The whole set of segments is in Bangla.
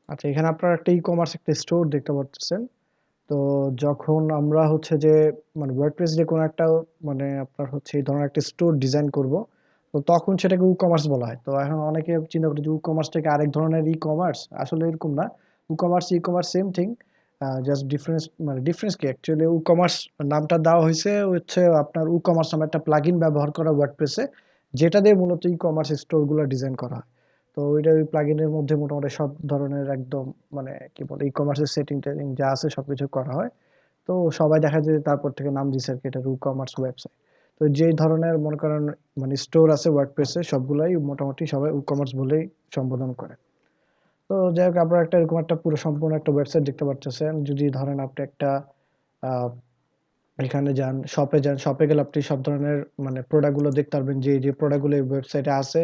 আচ্ছা, এখানে আপনারা একটা ই-কমার্স একটা স্টোর দেখতে পারতেছেন। তো যখন আমরা হচ্ছে যে মানে ওয়ার্ডপ্রেস দিয়ে কোনো একটা মানে আপনার হচ্ছে এই ধরনের একটা স্টোর ডিজাইন করব, তো তখন সেটাকে ই-কমার্স বলা হয়। তো এখন অনেকে চিন্তা করে যে ই-কমার্সটাকে আরেক ধরনের ই-কমার্স, আসলে এরকম না। E-commerce e-commerce same thing, just difference, মানে ডিফারেন্স কি অ্যাকচুয়ালি ই-কমার্স নামটা দেওয়া হয়েছে হচ্ছে আপনার ই-কমার্স নামে একটা প্লাগইন ব্যবহার করা ওয়ার্ডপ্রেসে, যেটা দিয়ে মূলত ই-কমার্স স্টোরগুলো ডিজাইন করা হয়। তো ওইটা ওই প্লাগইনের মধ্যে মোটামুটি সব ধরনের একদম মানে কি বলে ই-কমার্সের সেটিং টেটিং যা আছে সবকিছু করা হয়। তো সবাই দেখা যায় যে তারপর থেকে নাম দিছে আরকি এটা ই-কমার্স ওয়েবসাইট। তো যেই ধরনের মনে করেন মানে স্টোর আছে ওয়ার্ডপ্রেসে সবগুলাই মোটামুটি সবাই ই-কমার্স বলেই সম্বোধন করে। তো যাই হোক, আপনারা একটা এরকম একটা পুরো সম্পূর্ণ একটা ওয়েবসাইট দেখতে পারতেছেন। যদি ধরেন আপনি একটা আহ, এখানে যান, শপে যান, শপে গেলে আপনি সব ধরনের মানে প্রোডাক্ট গুলো দেখতে পারবেন যে যে প্রোডাক্ট গুলো এই ওয়েবসাইটে আছে,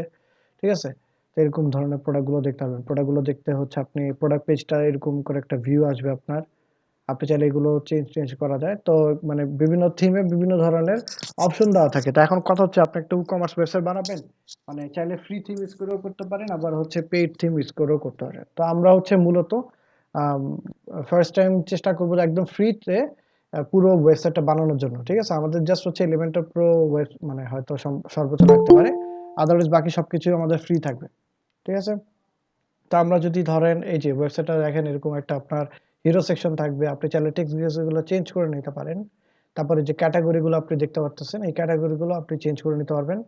ঠিক আছে? তো এরকম ধরনের প্রোডাক্ট গুলো দেখতে পারবেন। প্রোডাক্ট গুলো দেখতে হচ্ছে আপনি প্রোডাক্ট পেজটা এরকম করে একটা ভিউ আসবে আপনার। আপনি চাইলে এগুলো চেঞ্জ চেঞ্জ করা যায়। তো মানে বিভিন্ন থিমে বিভিন্ন ধরনের অপশন দেওয়া থাকে। তো এখন কথা হচ্ছে আপনি একটা ই-কমার্স ওয়েবসাইট বানাবেন। মানে চাইলে ফ্রি থিম ইউজ করেও করতে পারেন, আবার হচ্ছে পেইড থিম ইউজ করেও করতে পারেন। তো আমরা হচ্ছে মূলত আম ফার্স্ট টাইম চেষ্টা করব যে একদম ফ্রিতে পুরো ওয়েবসাইটটা বানানোর জন্য। ঠিক আছে? আমাদের জাস্ট হচ্ছে এলিমেন্টর প্রো ওয়েব মানে হয়তো সর্বোচ্চ লাগতে পারে। আদারওয়াইজ বাকি সবকিছুই আমাদের ফ্রি থাকবে। ঠিক আছে? তো আমরা যদি ধরেন এই যে ওয়েবসাইটটা দেখেন এরকম একটা আপনার হিরো সেকশন থাকবে, আপনি চাইলে টেক্সট গুলো চেঞ্জ করে নিতে পারেন। তারপরে যে ক্যাটাগরি গুলো আপনি দেখতে পারতেছেন এই ক্যাটাগরি গুলো আপনি চেঞ্জ করে নিতে পারবেন।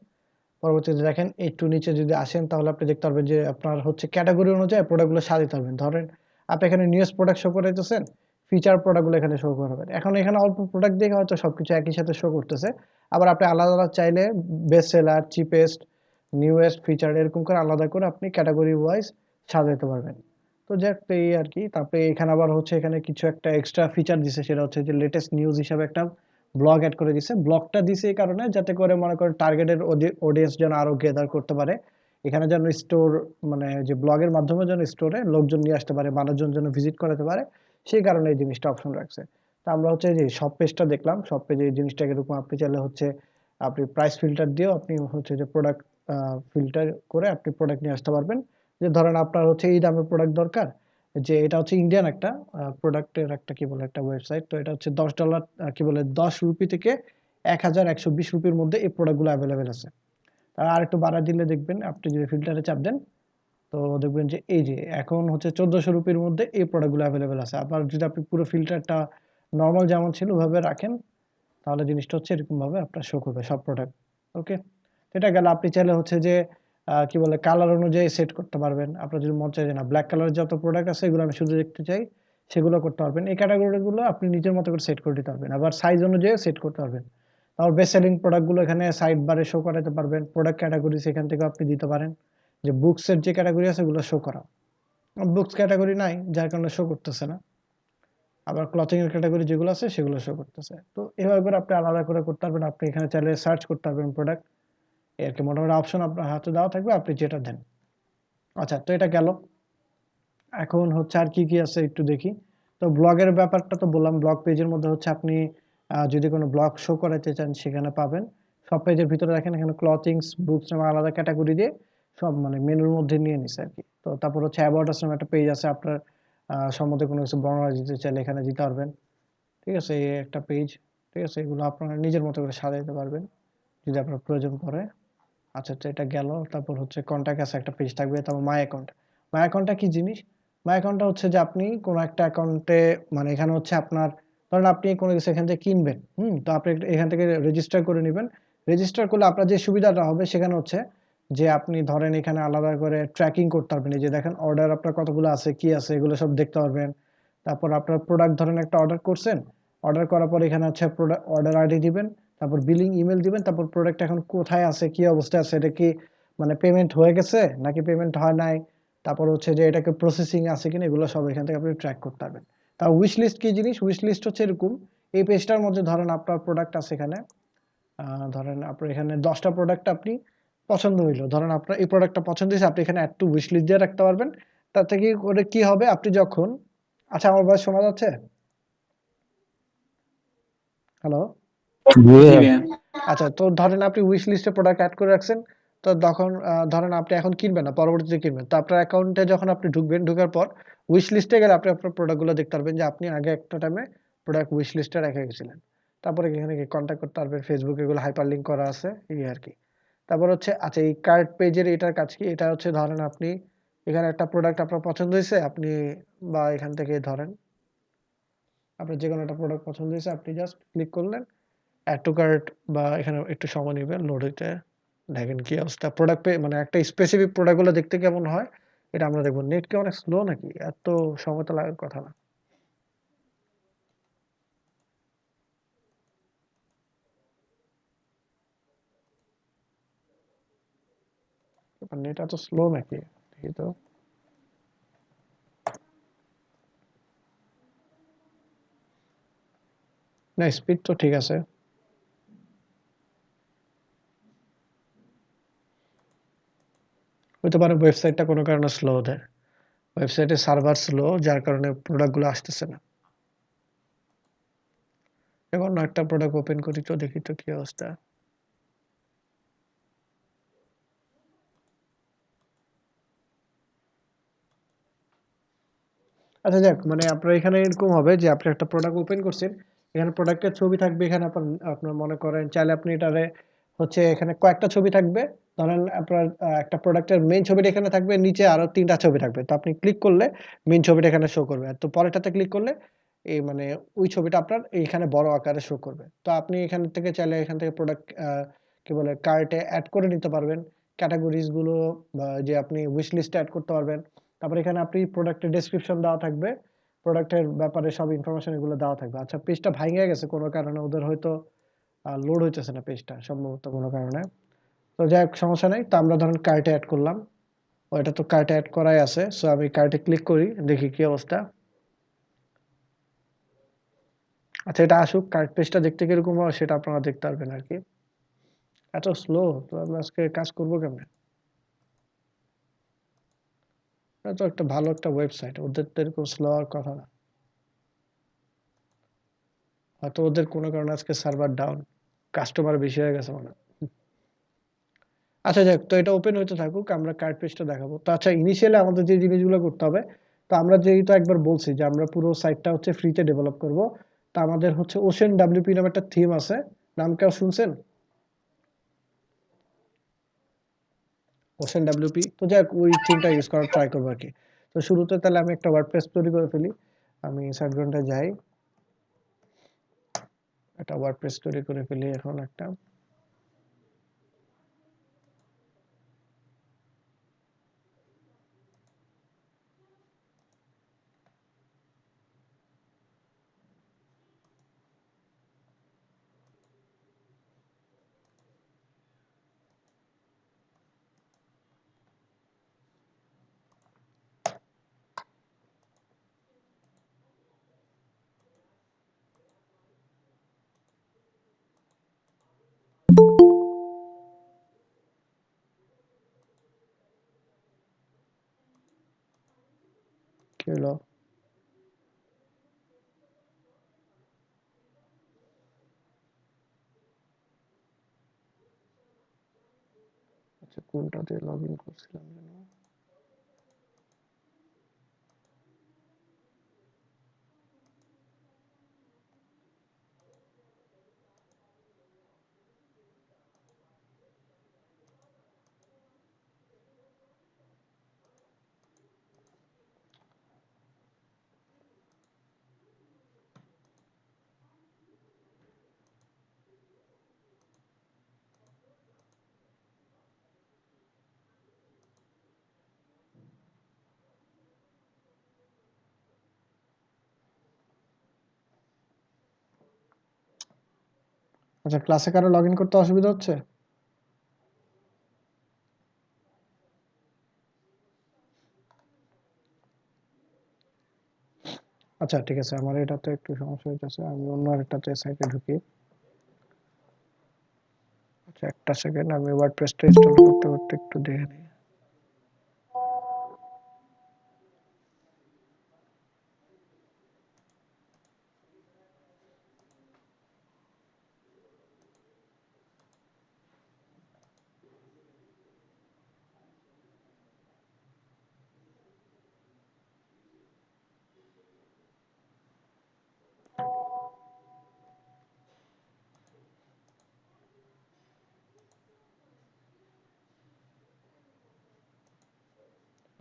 পরবর্তীতে দেখেন একটু নিচে যদি আসেন তাহলে আপনি দেখতে পারবেন যে আপনার হচ্ছে ক্যাটাগরি অনুযায়ী প্রোডাক্ট গুলো সাজাতে পারবেন। ধরেন আপনি এখানে নিউজ প্রোডাক্ট শো করাইতেছেন, ফিচার প্রোডাক্ট গুলো এখানে শো করাবেন। এখন এখানে অল্প প্রোডাক্ট দেখে হয়তো সবকিছু একই সাথে শো করতেছে। আবার আপনি আলাদা আলাদা চাইলে best seller, cheapest, newest, feature এরকম করে আলাদা করে আপনি ক্যাটাগরি ওয়াইজ সাজাতে পারবেন। তো যাক, তো এই আর কি। তারপরে এখানে আবার হচ্ছে এখানে কিছু একটা এক্সট্রা ফিচার দিছে, সেটা হচ্ছে যে লেটেস্ট নিউজ হিসাবে একটা ব্লগ অ্যাড করে দিছে। ব্লগটা দিছে এই কারণে যাতে করে মনে করেন টার্গেটেড অডিয়েন্স যেন আরো গেদার করতে পারে। এখানে যেন স্টোর মানে যে ব্লগের মাধ্যমে যেন স্টোরে লোকজন নিয়ে আসতে পারে, মানুষজন যেন ভিজিট করাতে পারে, সেই কারণে এই জিনিসটা অপশন রাখছে। তো আমরা হচ্ছে যে সব পেজটা দেখলাম, সব পেজে এই জিনিসটাকে এরকম আপনি চাইলে হচ্ছে আপনি প্রাইস ফিল্টার দিয়েও আপনি হচ্ছে যে প্রোডাক্ট ফিল্টার করে আপনি প্রোডাক্ট নিয়ে আসতে পারবেন। যে ধরেন আপনার হচ্ছে এই দামের প্রোডাক্ট দরকার, যে এটা হচ্ছে ইন্ডিয়ান একটা প্রোডাক্টের একটা কি বলে একটা ওয়েবসাইট। তো এটা হচ্ছে $10 কি বলে 10 রুপি থেকে 1120 রুপির মধ্যে এই প্রোডাক্টগুলো অ্যাভেলেবেল আছে। আর একটু বাড়া দিলে দেখবেন আপনি যদি ফিল্টারে চাপ দেন, তো দেখবেন যে এই যে এখন হচ্ছে 1400 রুপির মধ্যে এই প্রোডাক্টগুলো অ্যাভেলেবেল আছে। আবার যদি আপনি পুরো ফিল্টারটা নর্মাল যেমন ছিল ওভাবে রাখেন, তাহলে জিনিসটা হচ্ছে এরকম ভাবে আপনার শো করবে সব প্রোডাক্ট। ওকে, এটা গেল। আপনি চাইলে হচ্ছে যে কি বলে কালার অনুযায়ী সেট করতে পারবেন। আপনার যদি মন চায় যে না ব্ল্যাক কালারের যত প্রোডাক্ট আছে এগুলো আমি শুধু দেখতে চাই, সেগুলো করতে পারবেন। এই ক্যাটাগরিগুলো আপনি নিজের মতো করে সেট করে দিতে পারবেন, আবার সাইজ অনুযায়ী সেট করতে পারবেন। তারপর বেস্ট সেলিং প্রোডাক্টগুলো এখানে সাইড বারে শো করাতে পারবেন। প্রোডাক্ট ক্যাটাগরি সেখান থেকে আপনি দিতে পারেন যে বুকসের যে ক্যাটাগরি আছে এগুলো শো করা। বুকস ক্যাটাগরি নাই যার কারণে শো করতেছে না। আবার ক্লথিং এর ক্যাটাগরি যেগুলো আছে সেগুলো শো করতেছে। তো এভাবে করে আপনি আলাদা করে করতে পারবেন। আপনি এখানে চাইলে সার্চ করতে পারবেন প্রোডাক্ট। এর কি মোটামুটি অপশন আপনার হাতে দেওয়া থাকবে, আপনি যেটা দেন। আচ্ছা, তো এটা গেল। এখন হচ্ছে আর কি কি আছে একটু দেখি। তো ব্লগের ব্যাপারটা তো বললাম, ব্লগ পেজের মধ্যে হচ্ছে আপনি যদি কোনো ব্লগ শো করাতে চান সেখানে পাবেন। সব পেজের ভিতরে দেখেন এখানে ক্লথিংস, বুকস নামে আলাদা ক্যাটাগরি দিয়ে সব মানে মেনুর মধ্যে নিয়ে নিছে আর কি। তো তারপর হচ্ছে অ্যাবাউট আস নামে একটা পেজ আছে, আপনার সম্বন্ধে কোনো কিছু বর্ণনা দিতে চাইলে এখানে দিতে পারবেন। ঠিক আছে? এই একটা পেজ। ঠিক আছে? এগুলো আপনারা নিজের মতো করে সাজাইতে পারবেন যদি আপনার প্রয়োজন পড়ে। আচ্ছা, তো এটা গেল। তারপর হচ্ছে কন্টাক্ট আছে একটা পেজ থাকবে, তারপর মাই অ্যাকাউন্ট। মাই অ্যাকাউন্টটা কি জিনিস? মাই অ্যাকাউন্টটা হচ্ছে যে আপনি কোন একটা অ্যাকাউন্টে মানে এখানে হচ্ছে আপনার ধরেন আপনি কোনো কিছু এখান থেকে কিনবেন, তো আপনি এখান থেকে রেজিস্টার করে নিবেন। রেজিস্টার করলে আপনার যে সুবিধাটা হবে সেখানে হচ্ছে যে আপনি ধরেন এখানে আলাদা করে ট্র্যাকিং করতে পারবেন। এই যে দেখেন অর্ডার আপনার কতগুলো আছে, কি আছে এগুলো সব দেখতে পারবেন। তারপর আপনার প্রোডাক্ট ধরেন একটা অর্ডার করছেন, অর্ডার করার পর এখানে হচ্ছে প্রোডাক্ট অর্ডার আইডি দিবেন, তারপর বিলিং ইমেল দিবেন, তারপর প্রোডাক্ট এখন কোথায় আছে, কি অবস্থায় আছে, এটা কি মানে পেমেন্ট হয়ে গেছে নাকি পেমেন্ট হয় নাই, তারপর হচ্ছে যে এটাকে প্রসেসিং আছে কিনা এগুলো সব এখান থেকে আপনি ট্র্যাক করতে পারবেন। তার উইশ লিস্ট কি জিনিস? উইশ লিস্ট হচ্ছে এরকম, এই পেজটার মধ্যে ধরেন আপনার প্রোডাক্ট আছে এখানে, ধরেন আপনার এখানে 10টা প্রোডাক্ট আপনি পছন্দ হইলো, ধরেন আপনার এই প্রোডাক্টটা পছন্দ হয়েছে, আপনি এখানে অ্যাড টু উইশ লিস্ট দিয়ে রাখতে পারবেন। তাতে কি করে কি হবে আপনি যখন, আচ্ছা আমার ভয়েস শোনা যাচ্ছে? হ্যালো? জি জি ভাইয়া। ভাইয়া। আচ্ছা, তো ধরেন আপনি উইশ লিস্টে প্রোডাক্ট অ্যাড করে রাখছেন। তো তখন ধরেন আপনি এখন কিনবেন না, পরবর্তীতে কিনবেন। তো আপনার অ্যাকাউন্টে যখন আপনি ঢুকবেন, ঢোকার পর উইশ লিস্টে গেলে আপনি আপনার প্রোডাক্ট গুলো দেখতে পারবেন যে আপনি আগে একটা টাইমে প্রোডাক্ট উইশ লিস্টে রেখে গেছিলেন। তারপরে এখানে গিয়ে কনট্যাক্ট করতে পারবেন। ফেসবুক এগুলো হাইপার লিঙ্ক করা আছে, এই আরকি। তারপর হচ্ছে আচ্ছা, এই কার্ট পেজের এটার কাজ কি? এটা হচ্ছে ধরেন আপনি এখানে একটা প্রোডাক্ট আপনার পছন্দ হইছে, আপনি বা এখান থেকে ধরেন আপনার যেকোনো একটা প্রোডাক্ট পছন্দ হইছে, আপনি জাস্ট ক্লিক করলেন, এড টু কার্ট, বা এখানে একটু সময় নিবে লোড হইতে। দেখেন কি অবস্থা। প্রোডাক্ট মানে একটা স্পেসিফিক প্রোডাক্ট গুলো দেখতে কেমন হয় এটা আমরা দেখবো। নেট কি অনেক স্লো নাকি? এত সময় তো লাগার কথা না। নেট এত স্লো নাকি? দেখি তো। না, স্পিড তো ঠিক আছে। হইতে পারে ওয়েবসাইটটা কোনো কারণে স্লো দেয়। ওয়েবসাইটে সার্ভার স্লো, যার কারণে প্রোডাক্ট গুলো আসতেছে না। এখন একটা প্রোডাক্ট ওপেন করি তো, দেখি তো কি অবস্থা। আচ্ছা যাক, মানে আপনার এখানে এরকম হবে যে আপনি একটা প্রোডাক্ট ওপেন করছেন, এখানে প্রোডাক্টের ছবি থাকবে, এখানে আপনার আপনার মনে করেন চাইলে আপনি এটারে হচ্ছে এখানে কয়েকটা ছবি থাকবে। ধরেন আপনার একটা প্রোডাক্টের মেইন ছবিটা এখানে থাকবে, নিচে আরো ৩ টা ছবি থাকবে। তো আপনি ক্লিক করলে মেইন ছবিটা এখানে শো করবে। তো পরেরটাতে ক্লিক করলে এই মানে ওই ছবিটা আপনার এইখানে বড় আকারে শো করবে। তো আপনি এখান থেকে চাইলে এখান থেকে প্রোডাক্ট কি বলে কার্টে এড করে নিতে পারবেন। ক্যাটেগরিজ গুলো বা যে আপনি উইশ লিস্টে এড করতে পারবেন। তারপর এখানে আপনি প্রোডাক্টের ডেসক্রিপশন দেওয়া থাকবে। প্রোডাক্টের ব্যাপারে সব ইনফরমেশন এগুলো দেওয়া থাকবে। আচ্ছা, পেজটা ভাইঙ্গা গেছে কোনো কারণে, ওদের হয়তো লোড হইতেছে না পেজটা সম্ভবত কোনো কারণে। তো যাই হোক, সমস্যা নাই। তো আমরা ধরেন কার্টে এড করলাম। ওইটা তো কার্টে এড করাই আছে। সো আমি কার্টে ক্লিক করি, দেখি কি অবস্থা। আচ্ছা, এটা আসুক, কার্ট পেজটা দেখতে কিরকম হয় সেটা আপনারা দেখতে পারবেন আর কি। এত স্লো তো আমরা আজকে কাজ করবো কেমনে? এটা তো একটা ভালো একটা ওয়েবসাইট, ওদের তো এরকম স্লো হওয়ার কথা না। হয়তো ওদের কোনো কারণে আজকে সার্ভার ডাউন, কাস্টমার বেশি হয়ে গেছে মনে হয়। আচ্ছা যাক, তো এটা ওপেন হইতে থাকুক, আমরা কার্ড পেজটা দেখাবো। তো আচ্ছা, ইনিশিয়ালি আমাদের যে জিনিসগুলো করতে হবে, তো আমরা যেহেতু একবার বলছি যে আমরা পুরো সাইটটা হচ্ছে ফ্রিতে ডেভেলপ করব। তো আমাদের হচ্ছে ওশেন ডাব্লিউপি নামে একটা থিম আছে, নাম কেউ শুনছেন? ওশেন ডাব্লিউপি, তো যাক ওই থিমটা ইউজ করার ট্রাই করবো আর কি। তো শুরুতে তাহলে আমি একটা ওয়ার্ডপ্রেস তৈরি করে ফেলি। আমি সাইট গ্রাউন্ডে যাই, একটা ওয়ার্ডপ্রেস তৈরি করে ফেলি এখন একটা। কি হলো? আচ্ছা, কোনটা দিয়ে লগ ইন করছিলাম যেন? আচ্ছা, ক্লাসে কারো লগ ইন করতে অসুবিধা হচ্ছে? আচ্ছা ঠিক আছে, আমার এটাতে একটু সমস্যা হইতেছে, আমি অন্য আরেকটাতে সাইটে ঢুকি। আচ্ছা, একটা সেকেন্ড, আমি ওয়ার্ডপ্রেসটা ইনস্টল করতে করতে একটু দেখে নিই।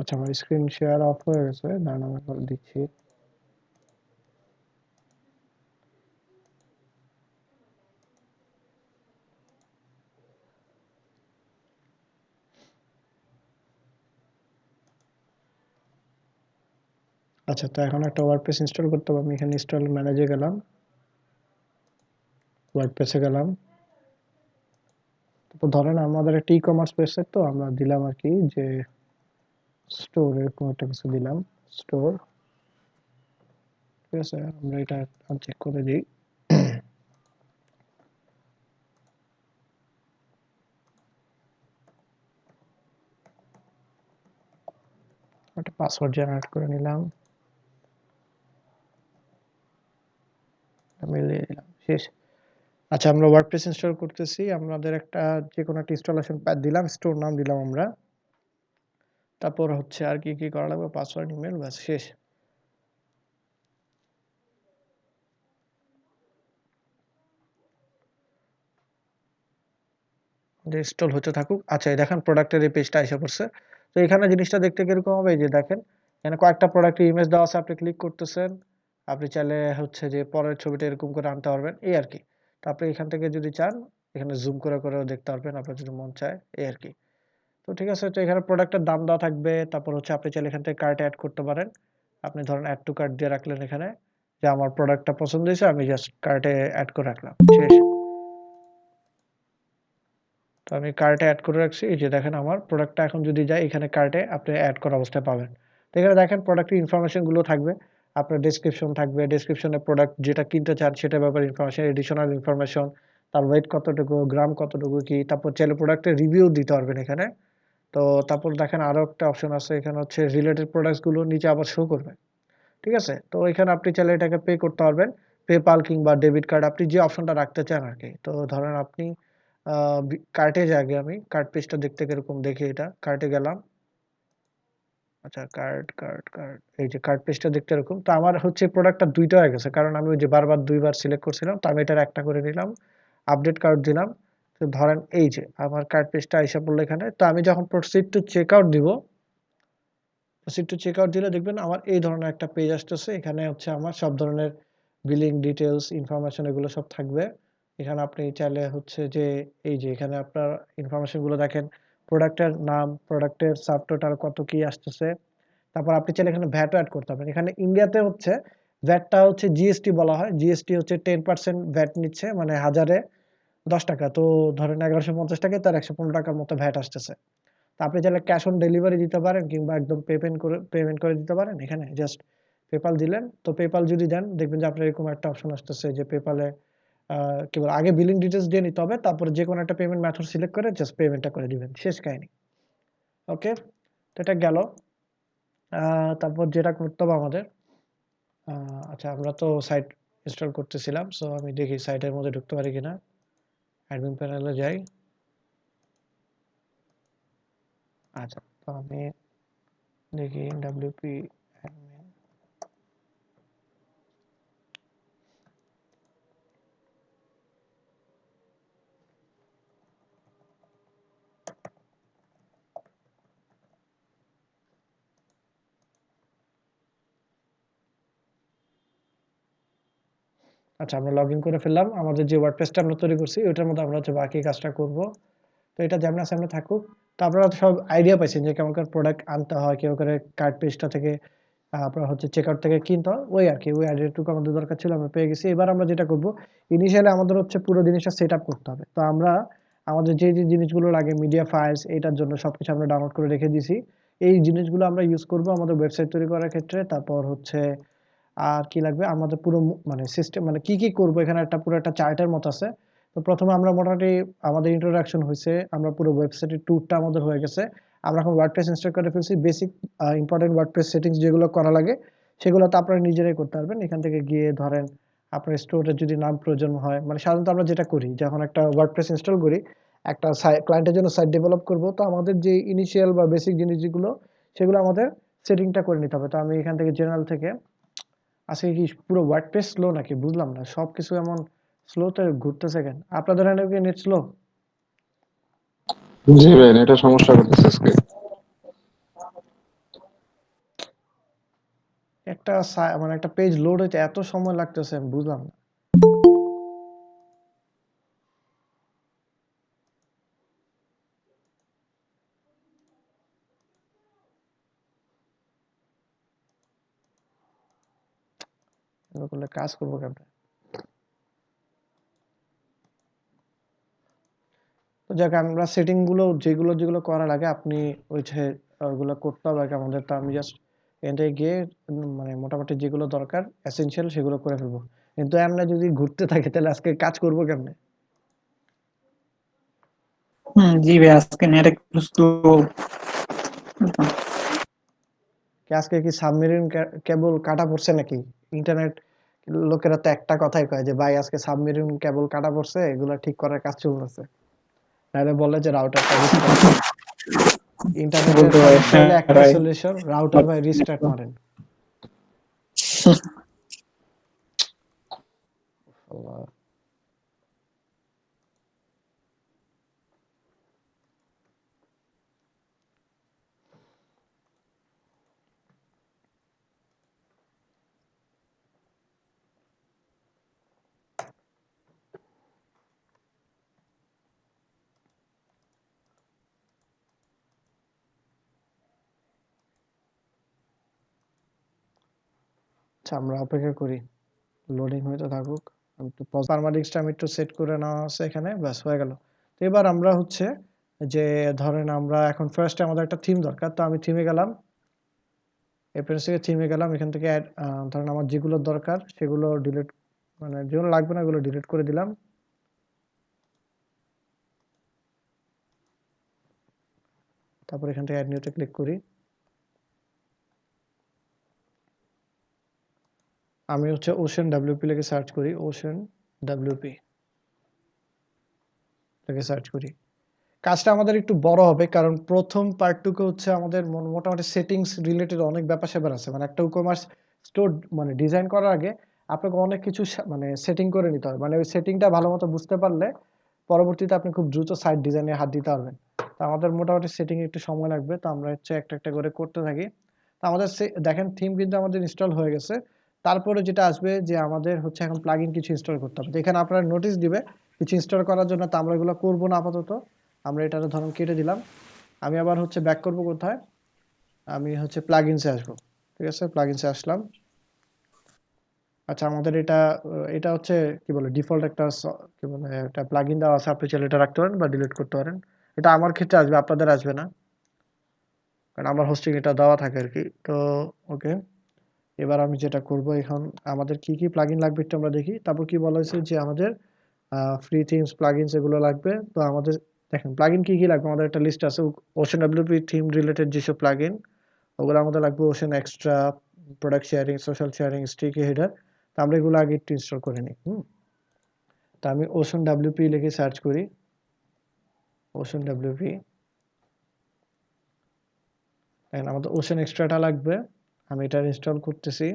আচ্ছা, আমার স্ক্রিন শেয়ার অফ হয়ে গেছে, দাঁড়ান আমি করে দিচ্ছি। আচ্ছা, তো এখন একটা ওয়ার্ডপ্রেস ইনস্টল করতে হবে। আমি এখানে ইনস্টল ম্যানেজে গেলাম, ওয়ার্ডপ্রেসে গেলাম। তারপর ধরেন আমাদের একটা ই কমার্স ওয়েবসাইট, তো আমরা দিলাম আর কি যে স্টোর, এরকম একটা কিছু দিলাম, স্টোর। ঠিক আছে, আমরা এটা আনচেক করে দিই। একটা পাসওয়ার্ড জেনারেট করে নিলাম, মিলিয়ে দিলাম, শেষ। আচ্ছা, আমরা ওয়ার্ডপ্রেস ইনস্টল করতেছি। আমাদের একটা যে কোনো একটা ইনস্টলেশন প্যাথ দিলাম, স্টোর নাম দিলাম আমরা। তারপর হচ্ছে আর কি কি করা লাগবে, পাসওয়ার্ড, ইমেল, ব্যাস শেষ। ইনস্টল হতে থাকুক। আচ্ছা, এই দেখেন প্রোডাক্টের এই পেজটা এসে পড়ছে। তো এখানে জিনিসটা দেখতে কিরকম হবে, এই যে দেখেন এখানে কয়েকটা প্রোডাক্টের ইমেজ দেওয়া আছে, আপনি ক্লিক করতেছেন। আপনি চাইলে হচ্ছে যে পরের ছবিটা এরকম করে আনতে পারবেন, এই আর কি। তো আপনি এখান থেকে যদি চান এখানে জুম করে করেও দেখতে পারবেন, আপনার যদি মন চায়, এই আর কি। তো ঠিক আছে, তো এখানে প্রোডাক্টের দাম দেওয়া থাকবে। তারপর হচ্ছে আপনি চাইলে এখান থেকে কার্টে অ্যাড করতে পারেন। আপনি ধরেন অ্যাড টু কার্ট দিয়ে রাখলেন এখানে, যে আমার প্রোডাক্টটা পছন্দ হয়েছে, আমি জাস্ট কার্টে অ্যাড করে রাখলাম, শেষ। তো আমি কার্টে অ্যাড করে রাখছি। এই যে দেখেন আমার প্রোডাক্টটা এখন যদি যাই এখানে কার্টে আপনি অ্যাড করা অবস্থায় পাবেন। তো এখানে দেখেন প্রোডাক্টের ইনফরমেশনগুলো থাকবে। আপনার ডেসক্রিপশন থাকবে, ডেসক্রিপশনে প্রোডাক্ট যেটা কিনতে চান সেটার ব্যাপারে ইনফরমেশন, এডিশনাল ইনফরমেশন, তার ওয়েট কতটুকু, গ্রাম কতটুকু কি, তারপর চাইলে প্রোডাক্টের রিভিউ দিতে পারবেন এখানে। তো তারপর দেখেন আরো একটা অপশন আছে, এখানে হচ্ছে রিলেটেড প্রোডাক্টসগুলো নিচে আবার শো করবে। ঠিক আছে, তো এখানে আপনি চাইলে এটাকে পে করতে পারবেন, পেপাল কিংবা ডেবিট কার্ড, আপনি যে অপশনটা রাখতে চান আর কি। তো ধরেন আপনি কার্টে যাই, আগে আমি কার্ট পেজটা দেখতে কিরকম দেখি, এটা কার্টে গেলাম। আচ্ছা, কার্ট কার্ট কার্ট, এই যে কার্ট পেজটা দেখতে এরকম। তো আমার হচ্ছে প্রোডাক্টটা দুইটা হয়ে গেছে, কারণ আমি ওই যে বারবার দুইবার সিলেক্ট করছিলাম, তো আমি এটার একটা করে নিলাম, আপডেট কার্ট দিলাম। তো ধরেন এই যে আমার কার্ট পেজটা আইসা পড়লো এখানে। তো আমি যখন প্রসিড টু চেক আউট দিব, প্রসিড টু চেক আউট দিলে দেখবেন আমার এই ধরনের একটা পেজ আসতেছে। এখানে হচ্ছে আমার সব ধরনের বিলিং ডিটেলস, ইনফরমেশন এগুলো সব থাকবে। এখানে আপনি চাইলে হচ্ছে যে এই যে এখানে আপনার ইনফরমেশনগুলো দেখেন, প্রোডাক্টের নাম, প্রোডাক্টের সাব টোটাল কত কি আসতেছে। তারপর আপনি চাইলে এখানে ভ্যাটও অ্যাড করতে পারবেন। এখানে ইন্ডিয়াতে হচ্ছে ভ্যাটটা হচ্ছে জিএসটি বলা হয়। জিএসটি হচ্ছে 10% ভ্যাট নিচ্ছে, মানে 1000-এ 10 টাকা। তো ধরেন 1150 টাকায় তার 115 টাকার মতো ভ্যাট আসতেছে। তো আপনি চাইলে ক্যাশ অন ডেলিভারি দিতে পারেন কিংবা একদম পেমেন্ট করে দিতে পারেন। এখানে জাস্ট পেপাল দিলেন। তো পেপাল যদি দেন দেখবেন যে আপনার এরকম একটা অপশন আসতেছে যে পেপালে কি বলে, আগে বিলিং ডিটেইলস দিয়ে নিতে হবে, তারপরে যেকোনো একটা পেমেন্ট মেথড সিলেক্ট করে জাস্ট পেমেন্টটা করে দিবেন, শেষ কাহিনী। ওকে, তো এটা গেল। তারপর যেটা করতে হবে আমাদের, আচ্ছা আমরা তো সাইট ইনস্টল করতেছিলাম, সো আমি দেখি সাইটের মধ্যে ঢুকতে পারি কিনা। অ্যাডমিন প্যানেলে যাই। আচ্ছা, তো আমি দেখি ডব্লিউপি অ্যাডমিন। আচ্ছা, আমরা লগ ইন করে ফেললাম। আমাদের যে ওয়ার্ডপ্রেসটা আমরা তৈরি করছি ওইটার মধ্যে আমরা হচ্ছে বাকি কাজটা করব। তো এটা যেমন সামনে থাকুক। তো আপনারা তো সব আইডিয়া পাইছেন যে কেমন করে প্রোডাক্ট আনতে হয়, কেউ করে কার্ড পেজটা থেকে আপনার হচ্ছে চেকআউট থেকে কিনতে হয়, ওই আর কি, ওই আইডিয়াটুকু আমাদের দরকার ছিল, আমরা পেয়ে গেছি। এবার আমরা যেটা করব, ইনিশিয়ালি আমাদের হচ্ছে পুরো জিনিসটা সেট আপ করতে হবে। তো আমরা আমাদের যে যে জিনিসগুলো লাগে, মিডিয়া ফাইলস, এটার জন্য সবকিছু আমরা ডাউনলোড করে রেখে দিয়েছি। এই জিনিসগুলো আমরা ইউজ করব আমাদের ওয়েবসাইট তৈরি করার ক্ষেত্রে। তারপর হচ্ছে আর কি লাগবে আমাদের পুরো মানে সিস্টেম, মানে কি কি করব, এখানে একটা পুরো একটা চার্টের মতো আছে। তো প্রথমে আমরা মোটামুটি আমাদের ইন্ট্রোডাকশন হয়েছে, আমরা পুরো ওয়েবসাইটের ট্যুরটা আমাদের হয়ে গেছে। আমরা এখন ওয়ার্ডপ্রেস ইনস্টল করে ফেলছি। বেসিক ইম্পর্টেন্ট ওয়ার্ডপ্রেস সেটিংস যেগুলো করা লাগে সেগুলো তো আপনারা নিজেরাই করতে পারবেন। এখান থেকে গিয়ে ধরেন আপনার স্টোরের যদি নাম প্রয়োজন হয়, মানে সাধারণত আমরা যেটা করি যখন একটা ওয়ার্ডপ্রেস ইনস্টল করি, একটা ক্লায়েন্টের জন্য সাইট ডেভেলপ করব, তো আমাদের যে ইনিশিয়াল বা বেসিক জিনিস যেগুলো, সেগুলো আমাদের সেটিংটা করে নিতে হবে। তো আমি এখান থেকে জেনারেল থেকে, আজকে কি পুরো ওয়ার্ডপ্রেস স্লো নাকি বুঝলাম না, সবকিছু এমন স্লোতে ঘুরতেছে কেন? আপনাদের এখানে কি নেট স্লো? জি ভাই, এটা সমস্যা করতেছে আজকে। একটা মানে একটা পেজ লোড হইতে এত সময় লাগতেছে আমি বুঝলাম না। এগুলো করলে কাজ করবো কেমনে? তো যাক আমরা সেটিং গুলো যেগুলো করার আগে আপনি ওই যে ওগুলো করতে হবে আগে আমাদের। তো আমি জাস্ট এখান থেকে গিয়ে মানে মোটামুটি যেগুলো দরকার এসেনশিয়াল সেগুলো করে ফেলবো। কিন্তু আমরা যদি ঘুরতে থাকি তাহলে আজকে কাজ করবো কেমনে? জি ভাই, আজকে নেট একটু স্লো। আজকে কি সাবমেরিন কেবল কাটা পড়ছে নাকি? ইন্টারনেট লোকেরা তো একটা কথাই কয় যে ভাই আজকে সাবমেরিন কেবল কাটা পড়ছে, এগুলা ঠিক করার কাজ চলতেছে। নাহলে বলে যে রাউটারটা রিস্টার্ট করেন। ইন্টারনেটের বলতে পারে, সমস্যা হ্যাঁ হলে একটাই ভাই। সলিউশন, রাউটার ভাই রিস্টার্ট মারেন। আল্লাহ। আচ্ছা আমরা অপেক্ষা করি, লোডিং হইতে থাকুক। আমি একটু পারমাডিক্সটা আমি একটু সেট করে নেওয়া আছে এখানে, ব্যাস হয়ে গেল। তো এবার আমরা হচ্ছে যে ধরেন আমরা এখন ফার্স্টে আমাদের একটা থিম দরকার, তো আমি থিমে গেলাম, অ্যাপিয়ারেন্স থেকে থিমে গেলাম, এখান থেকে ধরেন আমার যেগুলো দরকার সেগুলো ডিলিট, মানে যেগুলো লাগবে না ওগুলো ডিলিট করে দিলাম। তারপর এখান থেকে অ্যাড নিউতে ক্লিক করি। আমি হচ্ছে ওশেন ডাব্লিউপি লিখে সার্চ করি, ওশেন ডাব্লিউপি লিখে সার্চ করি। কাজটা আমাদের একটু বড় হবে কারণ প্রথম পার্টটুকু হচ্ছে আমাদের মোটামুটি সেটিংস রিলেটেড অনেক ব্যাপার-স্যাপার আছে। মানে একটা ই-কমার্স স্টোর মানে ডিজাইন করার আগে আপনাকে অনেক কিছু মানে সেটিং করে নিতে হবে। মানে ওই সেটিংটা ভালোমতো বুঝতে পারলে পরবর্তীতে আপনি খুব দ্রুত সাইট ডিজাইনে হাত দিতে পারবেন। তো আমাদের মোটামুটি সেটিং এ একটু সময় লাগবে। তো আমরা হচ্ছে একটা করে করতে থাকি। তো আমাদের দেখেন থিম কিন্তু আমাদের ইনস্টল হয়ে গেছে। তারপরে যেটা আসবে যে আমাদের হচ্ছে এখন প্লাগইন কিছু ইনস্টল করতে হবে। তো এখানে আপনারা নোটিস দিবে কিছু ইনস্টল করার জন্য, তো আমরা এগুলো করব না আপাতত। আমরা এটার ধরুন কেটে দিলাম। আমি আবার হচ্ছে ব্যাক করব কোথায়? আমি হচ্ছে প্লাগইনস এ আসবো। ঠিক আছে? প্লাগইনস এ আসলাম। আচ্ছা আমাদের এটা হচ্ছে কি বলে ডিফল্ট একটা কি বলে একটা প্লাগইন দেওয়া আছে। আপনি চাইলে এটা রাখতে পারেন বা ডিলিট করতে পারেন। এটা আমার ক্ষেত্রে আসবে, আপনাদের আসবে না। কারণ আমার হোস্টিং এটা দেওয়া থাকে আরকি। তো ওকে। এবার আমি যেটা করব এখন আমাদের কি প্লাগইন লাগবে একটু আমরা দেখি। তারপর কি বলা হয়েছে যে আমাদের ফ্রি থিমস প্লাগইনস এগুলো লাগবে। তো আমাদের দেখেন প্লাগইন কি লাগবে আমাদের একটা লিস্ট আছে। ওশেন ডব্লিউপি থিম রিলেটেড যেসব প্লাগইন ওগুলো আমাদের লাগবে, ocean extra, product sharing, social sharing, sticky header. তো আমরা এগুলো আগে একটু ইনস্টল করে নিই। তো আমি ওশেন ডব্লিউপি লিখে সার্চ করি। ওশেন ডব্লিউপি, দেখেন আমাদের ওশেন এক্সট্রাটা লাগবে। আমি এটা ইনস্টল করতেছি।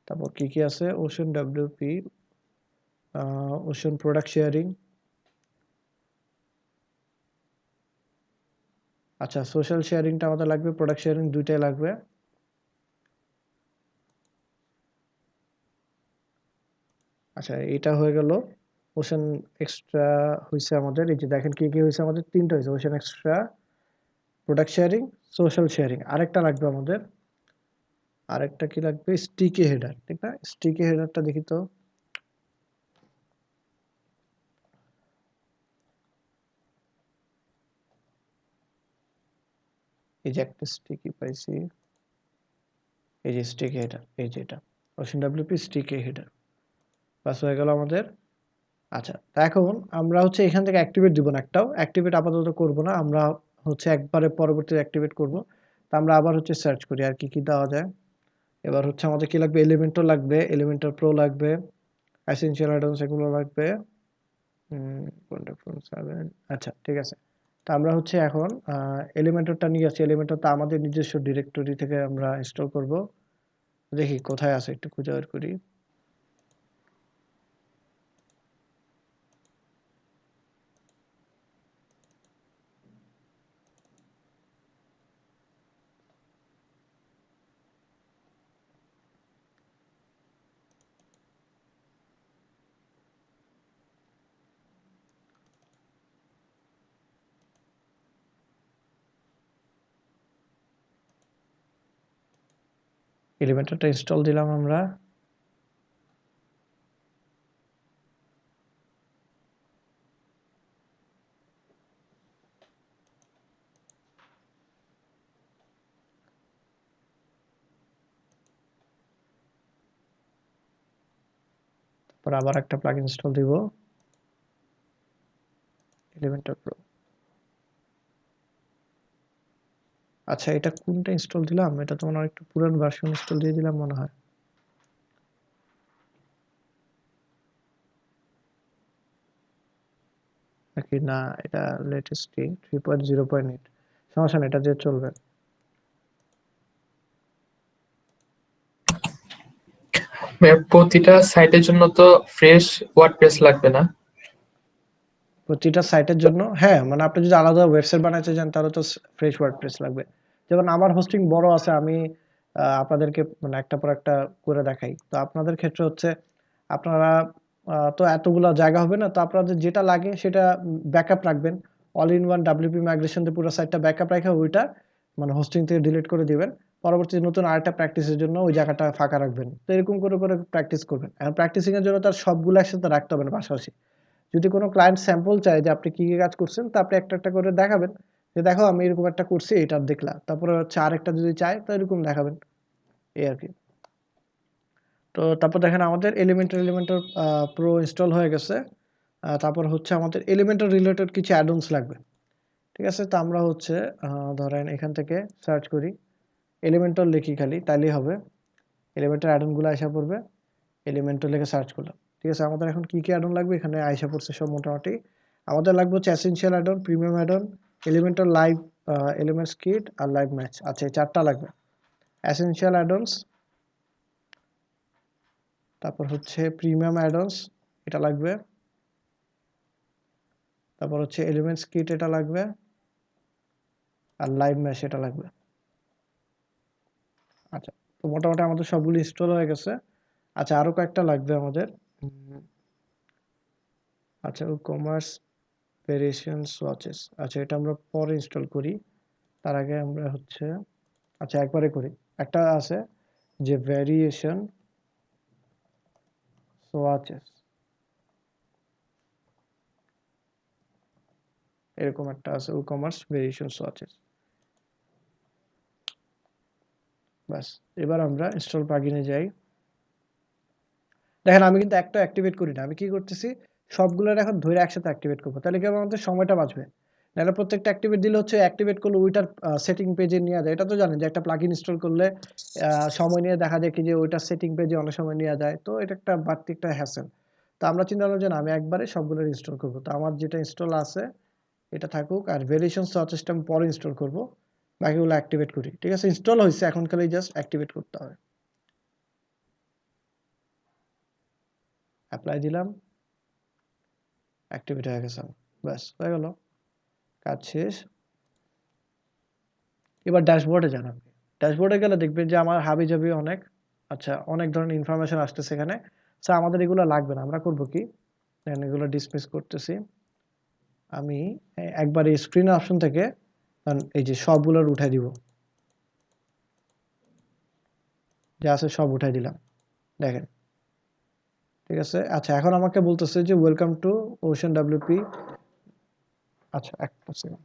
তারপর কি আছে? Ocean WP, ocean product sharing. আচ্ছা সোশ্যাল শেয়ারিংটা আমাদের লাগবে, প্রোডাক্ট শেয়ারিং দুইটাই লাগবে। আচ্ছা এটা হয়ে গেল। ওশেন এক্সট্রা হইছে আমাদের, এই যে দেখেন কি হইছে আমাদের, তিনটা হইছে, ocean extra, product sharing, social sharing. আরেকটা লাগবে আমাদের, আরেকটা কি লাগবে? স্টিকি হেডার, ঠিক না? স্টিকি হেডারটা দেখি তো। এই যে একটা স্টিকি পাইছি, এই যে স্টিকি হেডার, এই যে এটা ওশেন ডব্লিউপি স্টিকি হেডার, বাস হয়ে গেল আমাদের। আচ্ছা এখন আমরা হচ্ছে এখান থেকে অ্যাক্টিভেট দিব না, একটাও অ্যাক্টিভেট আপাতত করব না, আমরা হচ্ছে একবারে পরবর্তীতে অ্যাক্টিভেট করব। তা আমরা আবার হচ্ছে সার্চ করি আর কি দেওয়া যায়। এবার হচ্ছে আমাদের কি লাগবে? এলিমেন্টর লাগবে, এলিমেন্টর প্রো লাগবে, এসেনশিয়াল অ্যাডন্স এগুলো লাগবে। কন্ট্যাক্ট 7, আচ্ছা ঠিক আছে। তা আমরা হচ্ছে এখন এলিমেন্টরটা নিয়ে আসছি। এলিমেন্টরটা আমাদের নিজস্ব ডিরেক্টরি থেকে আমরা ইনস্টল করব। দেখি কোথায় আছে, একটু খুঁজে বের করি। এলিমেন্টরটা ইনস্টল দিলাম আমরা। তারপর আবার একটা প্লাগইন ইনস্টল দিব, এলিমেন্টর প্রো। আচ্ছা, এটা কোনটা ইনস্টল দিলাম? এটা তো মনে হয় একটু পুরান ভার্সন ইনস্টল দিয়ে দিলাম মনে হয়। নাকি না, এটা লেটেস্ট 3.0.8। সমস্যা নেই, এটা দিয়ে চলবে। প্রতিটা সাইটের জন্য তো ফ্রেশ ওয়ার্ডপ্রেস লাগবে না? প্রতিটা সাইটের জন্য হ্যাঁ, মানে আপনি যদি আলাদা ওয়েবসাইট বানাইতে চান তাহলে তো ফ্রেশ ওয়ার্ডপ্রেস লাগবে। যেমন আমার হোস্টিং বড় আছে, আমি আপনাদেরকে মানে একটা পর একটা করে দেখাই। তো আপনাদের ক্ষেত্রে হচ্ছে আপনারা তো এতগুলা জায়গা হবে না, তো আপনাদের যেটা লাগে সেটা ব্যাকআপ রাখবেন। All in one WP migration দিয়ে পুরো সাইটটা ব্যাকআপ রেখে ওইটা মানে হোস্টিং থেকে ডিলিট করে দিবেন। পরবর্তীতে নতুন আরেকটা প্র্যাকটিসের জন্য ওই জায়গাটা ফাঁকা রাখবেন। তো এরকম করে করে প্র্যাকটিস করবেন। এখন প্র্যাকটিসিং এর জন্য তার সবগুলো একসাথে রাখতে হবে না পাশাপাশি। যদি কোনো ক্লায়েন্ট স্যাম্পল চায় যে আপনি কি কি কাজ করছেন, তা আপনি একটা একটা করে দেখাবেন যে দেখো আমি এরকম একটা করছি, এটা দেখলা। তারপরে হচ্ছে আরেকটা যদি চায় তো এরকম দেখাবেন, এই আর কি। তো তারপর দেখেন আমাদের এলিমেন্টর প্রো ইনস্টল হয়ে গেছে। তারপর হচ্ছে আমাদের এলিমেন্টর রিলেটেড কিছু অ্যাডঅনস লাগবে। ঠিক আছে, তো আমরা হচ্ছে ধরেন এখান থেকে সার্চ করি, এলিমেন্টর লিখি খালি তাইলেই হবে। এলিমেন্টর অ্যাডনগুলো আইসা পড়বে, এলিমেন্টর লিখে সার্চ করলাম। ঠিক আছে, আমাদের এখন কি কি অ্যাডন লাগবে এখানে আইসা পড়ছে সব মোটামুটি। আমাদের লাগবে হচ্ছে essential addon, premium addon, Elementor live, elements kit আর লাইভ ম্যাচ। আচ্ছা, এই চারটা লাগবে। এসেনশিয়াল অ্যাডনস, তারপর হচ্ছে প্রিমিয়াম অ্যাডনস, এটা লাগবে। তারপর হচ্ছে এলিমেন্টস কিট, এটা লাগবে। আর লাইভ ম্যাচ, এটা লাগবে। আচ্ছা, তো মোটামুটি আমাদের সবগুলো ইনস্টল হয়ে গেছে। আচ্ছা, আরো কয়েকটা লাগবে আমাদের। আচ্ছা, কমার্স ভেরিয়েশন সোয়াচেস। আচ্ছা, এটা আমরা পরে ইনস্টল করি, তার আগে আমরা হচ্ছে আচ্ছা একবারে করি। একটা আছে যে ভেরিয়েশন সোয়াচেস, এরকম একটা আছে কমার্স ভেরিয়েশন সোয়াচেস। বাস, এবার আমরা ইনস্টল প্লাগইনে যাই। দেখেন আমি কিন্তু একটা অ্যাক্টিভেট করি না, আমি কি করতেছি সবগুলোর এখন ধরে একসাথে অ্যাক্টিভেট করবো, তাহলে কি হবে আমাদের সময়টা বাঁচবে। নাহলে প্রত্যেকটা অ্যাক্টিভেট দিলে হচ্ছে অ্যাক্টিভেট করলে ওইটার সেটিং পেজে নিয়ে যায়। এটা তো জানেন যে একটা প্লাগইন ইনস্টল করলে সময় নিয়ে দেখা যায় কি যে ওইটার সেটিং পেজে অনেক সময় নিয়ে যায়, তো এটা একটা বাড়তি একটা হ্যাসেল। তো আমরা চিন্তা করলাম যে না, আমি একবারে সবগুলো ইনস্টল করবো। তো আমার যেটা ইনস্টল আছে এটা থাকুক, আর ভেরিয়েশন সার্চেসটা আমি পরে ইনস্টল করবো। বাকিগুলো অ্যাক্টিভেট করি। ঠিক আছে, ইনস্টল হয়েছে, এখন খালি জাস্ট অ্যাক্টিভেট করতে হবে। অ্যাপ্লাই দিলাম, অ্যাক্টিভেট হয়ে গেছে। ব্যাস হয়ে গেল, কাজ শেষ। এবার ড্যাশবোর্ডে যান আপনি। ড্যাশবোর্ডে গেলে দেখবেন যে আমার হাবিজাবি অনেক, আচ্ছা অনেক ধরনের ইনফরমেশন আসতেছে এখানে। স্যার আমাদের এগুলো লাগবে না, আমরা করব কি, এগুলো ডিসমিস করতেছি। আমি একবার এই স্ক্রিন অপশন থেকে এই যে সবগুলোর উঠাই দিব, যা আছে সব উঠাই দিলাম। দেখেন, ঠিক আছে। আচ্ছা, এখন আমাকে বলতেছে যে ওয়েলকাম টু ওশান ডাব্লিউপি। আচ্ছা, একটা সেকেন্ড।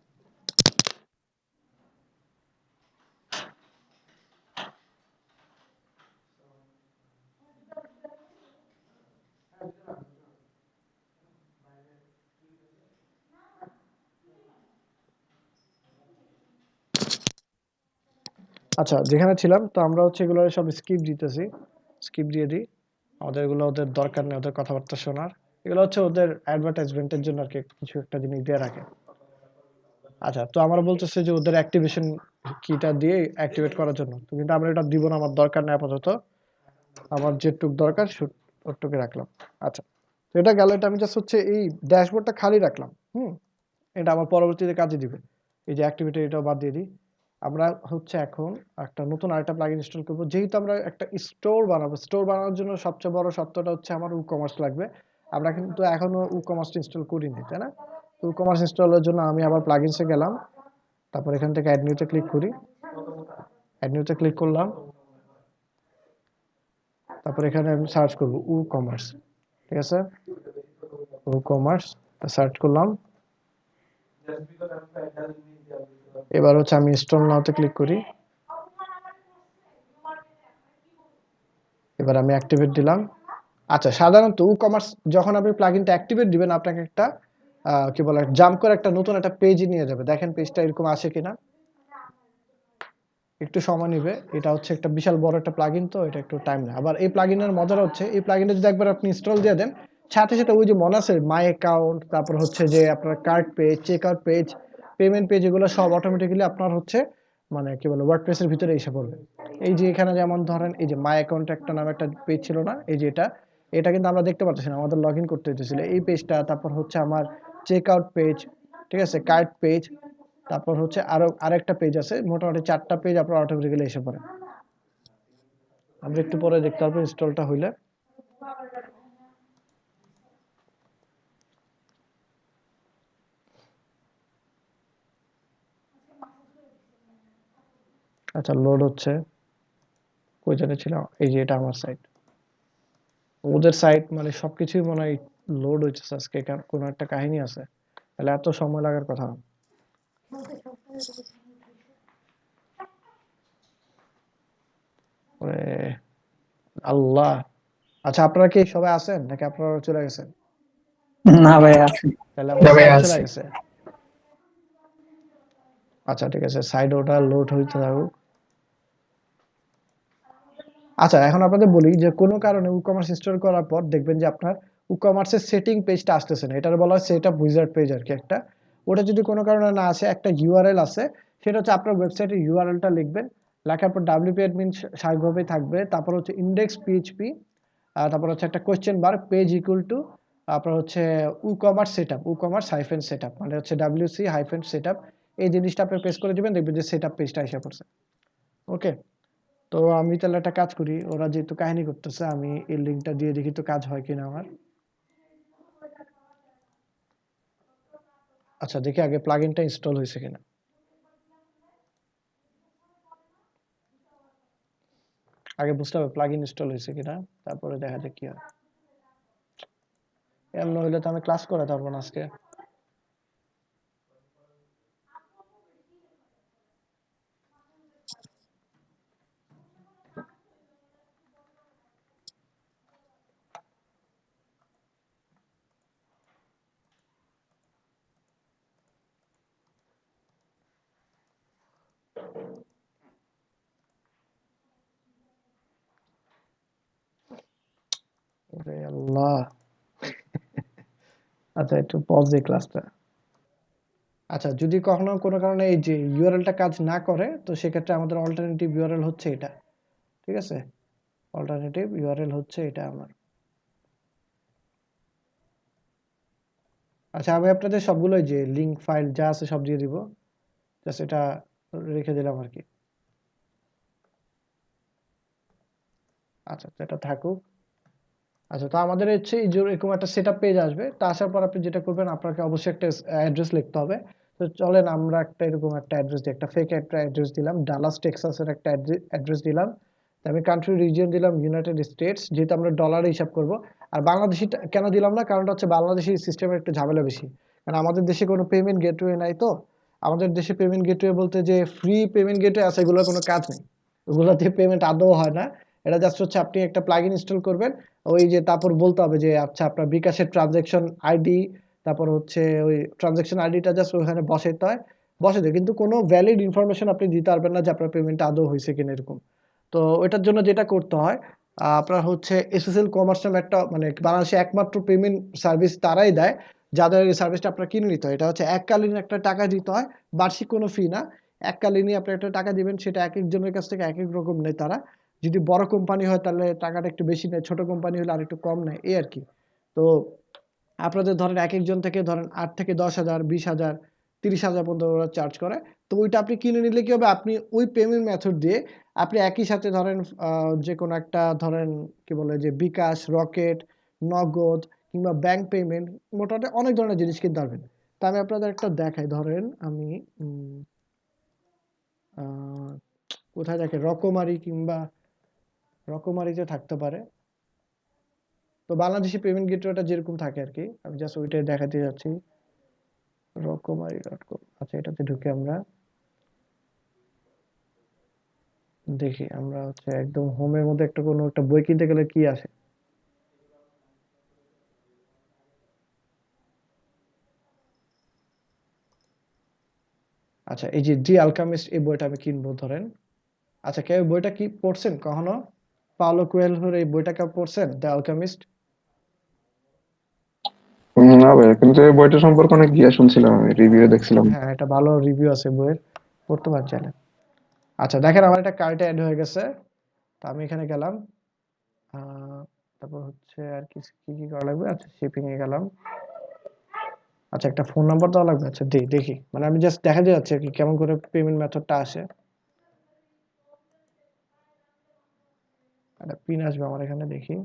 আচ্ছা, যেখানে ছিলাম, তো আমরা হচ্ছে এগুলো সব স্কিপ দিতেছি, স্কিপ দিয়ে দিই। আমাদের এগুলো ওদের দরকার নেই, ওদের কথাবার্তা শোনার। এগুলো হচ্ছে ওদের অ্যাডভার্টাইজমেন্টের জন্য আর কি, কিছু একটা জিনিস দিয়ে রাখে। আচ্ছা, তো আমরা বলতেছে যে ওদের অ্যাক্টিভেশন কিটা দিয়ে অ্যাক্টিভেট করার জন্য, তো কিন্তু আমরা এটা দিব না, আমার দরকার নেই আপাতত। আমার যেটুক দরকার ওটুকু রাখলাম। আচ্ছা, তো এটা গেল, এটা আমি জাস্ট হচ্ছে এই ড্যাশবোর্ডটা খালি রাখলাম। এটা আমার পরবর্তীতে কাজে দিবে। এই যে অ্যাক্টিভিটি, এটাও বাদ দিয়ে দিই। আমরা হচ্ছে এখন একটা নতুন আরেকটা প্লাগইন ইনস্টল করব। যেহেতু আমরা একটা স্টোর বানাবো, স্টোর বানানোর জন্য সবচেয়ে বড় শর্তটা হচ্ছে আমার কমার্স লাগবে। আমরা কিন্তু এখনো কমার্স ইনস্টল করিনি, তাই না? তো কমার্স ইনস্টলের জন্য আমি আবার প্লাগইনসে গেলাম, তারপর এখান থেকে অ্যাড নিউতে ক্লিক করি, অ্যাড নিউতে ক্লিক করলাম। তারপর এখানে আমি সার্চ করব উ কমার্স, ঠিক আছে, উ কমার্স সার্চ করলাম। এবার হচ্ছে আমি ইনস্টল নাওতে ক্লিক করি। এবার আমি অ্যাক্টিভেট দিলাম। আচ্ছা, সাধারণত উ কমার্স যখন আপনি প্লাগইনটা অ্যাক্টিভেট দিবেন আপনাকে একটা কি বলে জাম্প করে একটা নতুন একটা পেজে নিয়ে যাবে। দেখেন পেজটা এরকম আসে কিনা, একটু সময় নেবে। এটা হচ্ছে একটা বিশাল বড় একটা প্লাগইন, তো এটা একটু টাইম নেয়। আবার এই প্লাগইনের মজাটা হচ্ছে এই প্লাগইনটা যদি একবার আপনি ইনস্টল দিয়ে দেন, সাথে সাথে ওই যে মনে আছে মাই অ্যাকাউন্ট, তারপর হচ্ছে যে আপনার cart page, checkout page, payment page, এগুলো সব অটোমেটিক্যালি আপনার হচ্ছে মানে কি বলে ওয়ার্ডপ্রেসের ভিতরে এসে পড়বে। এই যে এখানে যেমন ধরেন এই যে মাই অ্যাকাউন্ট একটা নামে একটা পেজ ছিল না, এই যে এটা এটা কিন্তু আমরা দেখতে পাচ্ছি না, আমাদের লগ ইন করতে হইতেছিল এই পেজটা। তারপর হচ্ছে আমার চেক আউট পেজ, ঠিক আছে, কার্ড পেজ, তারপর হচ্ছে আরেকটা পেজ আছে, মোটামুটি 4টা পেজ আপনার অটোমেটিক্যালি এসে পড়ে। আমরা একটু পরে দেখতে পারবো ইনস্টলটা হইলে। আচ্ছা, লোড হচ্ছে। কই জানি ছিল, এই যে এটা আমার সাইট, ওদের সাইট, মানে সবকিছুই মনে হয় লোড হচ্ছে আজকে, কোনো একটা কাহিনী আছে, তাহলে এত সময় লাগার কথা না। ওরে আল্লাহ। আচ্ছা, আপনারা কি সবাই আছেন নাকি আপনারা চলে গেছেন? না ভাই আছে। তাহলে আমার সবাই সাইট চলে আছে। গেছে। আচ্ছা ঠিক আছে, সাইড ওটা লোড হইতে থাকুক। আচ্ছা, এখন আপনাদের বলি যে কোনো কারণে ই-কমার্স ইনস্টল করার পর দেখবেন যে আপনার ই-কমার্সের সেটিং পেজটা আসতেছে না। এটার বলা হয় সেটআপ উইজার্ড পেজ আর কি একটা। ওটা যদি কোনো কারণে না আসে, একটা ইউআরএল আছে, সেটা হচ্ছে আপনার ওয়েবসাইটের ইউআরএলটা লিখবেন। লেখার পর ডব্লিউপি অ্যাডমিন স্বাভাবিকভাবেই থাকবে। তারপর হচ্ছে ইন্ডেক্স পিএইচপি, তারপর হচ্ছে একটা question bar, page equal to আপনার হচ্ছে e-commerce setup, e-commerce hyphen setup, মানে হচ্ছে ডব্লিউসি হাইফেন সেটআপ। এই জিনিসটা আপনি প্রেস করে দিবেন, দেখবেন যে সেটআপ পেজটা এসে পড়ছে। ওকে, তো আমি তাহলে একটা কাজ করি, ওরা যেহেতু কাহিনী করতেছে আমি এই লিঙ্কটা দিয়ে দেখি তো কাজ হয় কিনা আমার। আচ্ছা, দেখি আগে প্লাগইনটা ইনস্টল হয়েছে কিনা। আগে বুঝতে হবে প্লাগইন ইনস্টল হয়েছে কিনা, তারপরে দেখা যাক কি হয়। এমন হইলে তো আমি ক্লাস করাতে পারবো না আজকে। ওরে আল্লাহ। আচ্ছা, একটু পজ দিই ক্লাসটা। আচ্ছা, যদি কখনো কোনো কারণে এই যে ইউআরএলটা কাজ না করে, তো সেক্ষেত্রে আমাদের অল্টারনেটিভ ইউআরএল হচ্ছে এটা, ঠিক আছে, অল্টারনেটিভ ইউআরএল হচ্ছে এটা আমার। আচ্ছা, আমি আপনাদের সবগুলোই যে লিঙ্ক ফাইল যা আছে সব দিয়ে দিব, জাস্ট এটা রেখে দিলাম আর কি। আচ্ছা, তো এটা থাকুক। আচ্ছা, তো আমাদের হচ্ছে এই যে এরকম একটা সেটআপ পেজ আসবে, তা আসার পর আপনি যেটা করবেন, আপনাকে অবশ্যই একটা অ্যাড্রেস লিখতে হবে। তো চলেন আমরা একটা এরকম একটা অ্যাড্রেস দিই, একটা ফেক একটা অ্যাড্রেস দিলাম, ডালাস টেক্সাসের একটা অ্যাড্রেস দিলাম। তো আমি কান্ট্রি রিজিয়ন দিলাম ইউনাইটেড স্টেটস, যেহেতু আমরা ডলারে হিসাব করব। আর বাংলাদেশি কেন দিলাম না, কারণটা হচ্ছে বাংলাদেশি সিস্টেমের একটু ঝামেলা বেশি, কারণ আমাদের দেশে কোনো পেমেন্ট গেটওয়ে নাই। তো আমাদের দেশে পেমেন্ট গেটওয়ে বলতে যে ফ্রি পেমেন্ট গেটওয়ে আছে, এগুলোর কোনো কাজ নেই, ওগুলোতে পেমেন্ট আদৌ হয় না। এটা জাস্ট হচ্ছে আপনি একটা প্লাগইন ইনস্টল করবেন, ওই যে তারপর বলতে হবে যে আচ্ছা আপনার বিকাশের ট্রানজাকশন আইডি, তারপর হচ্ছে ওই ট্রানজাকশন আইডিটা জাস্ট ওখানে বসাইতে হয়, বসাতে, কিন্তু কোনো ভ্যালিড ইনফরমেশন আপনি দিতে পারবেন না যে আপনার পেমেন্টটা আদৌ হয়েছে কিনা এরকম। তো ওইটার জন্য যেটা করতে হয়, আপনার হচ্ছে এসএসএল কমার্স নামে একটা, মানে বাংলাদেশে একমাত্র পেমেন্ট সার্ভিস তারাই দেয়, যাদের এই সার্ভিসটা আপনার কিনে নিতে হয়। এটা হচ্ছে এককালীন একটা টাকা দিতে হয়, বার্ষিক কোনো ফি না, এককালীনই আপনি একটা টাকা দিবেন। সেটা এক একজনের কাছ থেকে এক এক রকম নেয় তারা। যদি বড় কোম্পানি হয় তাহলে টাকাটা একটু বেশি নেয়, ছোট কোম্পানি হলে আর একটু কম নেয়, এই আর কি। তো আপনাদের ধরেন এক একজন থেকে ধরেন 8 থেকে 10,000, 20,000, 30,000 পর্যন্ত ওরা চার্জ করে। তো ওইটা আপনি কিনে নিলে কি হবে, আপনি ওই পেমেন্ট মেথড দিয়ে আপনি একই সাথে ধরেন যে কোনো একটা ধরেন কি বলে যে বিকাশ, রকেট, নগদ কিংবা ব্যাংক পেমেন্ট, মোটামুটি অনেক ধরনের জিনিস কিনতে পারবেন। তা আমি আপনাদের একটা দেখাই, ধরেন আমি আহ, কোথায় দেখে রকমারি কিংবা রকমারিতে থাকতে পারে। তো বাংলাদেশি পেমেন্ট গেটওয়েটা যেরকম থাকে আর কি, আমি জাস্ট ওইটাই দেখাতে যাচ্ছি। রকমারি.com, আচ্ছা এটাতে ঢুকে আমরা দেখি, আমরা হচ্ছে একদম হোমের মধ্যে একটা কোনো একটা বই কিনতে গেলে কি আসে। আচ্ছা এই যে দি আলকামিস্ট, এই বইটা আমি কিনবো ধরেন। আচ্ছা কেউ বইটা কি পড়ছেন কখনো? পাওলো কোয়েলহোর এই বইটা কেউ পড়ছেন, দ্য আলকামিস্ট? না ভাই, কিন্তু এই বইটা সম্পর্কে অনেক শুনছিলাম, আমি রিভিউ দেখছিলাম। হ্যাঁ এটা ভালো রিভিউ আছে বইয়ের, পড়তে পারেন চাইলে। আচ্ছা দেখেন আমার একটা কার্টে অ্যাড হয়ে গেছে। তো আমি এখানে গেলাম, তারপর হচ্ছে আর কি কি কি করা লাগবে, আচ্ছা শিপিং এ গেলাম। আচ্ছা একটা ফোন নাম্বার দেওয়া লাগবে, আচ্ছা দেখি, মানে আমি জাস্ট দেখা যাচ্ছে আর কি কেমন করে পেমেন্ট মেথডটা আসে। একটা পিন আসবে আমার এখানে, দেখি।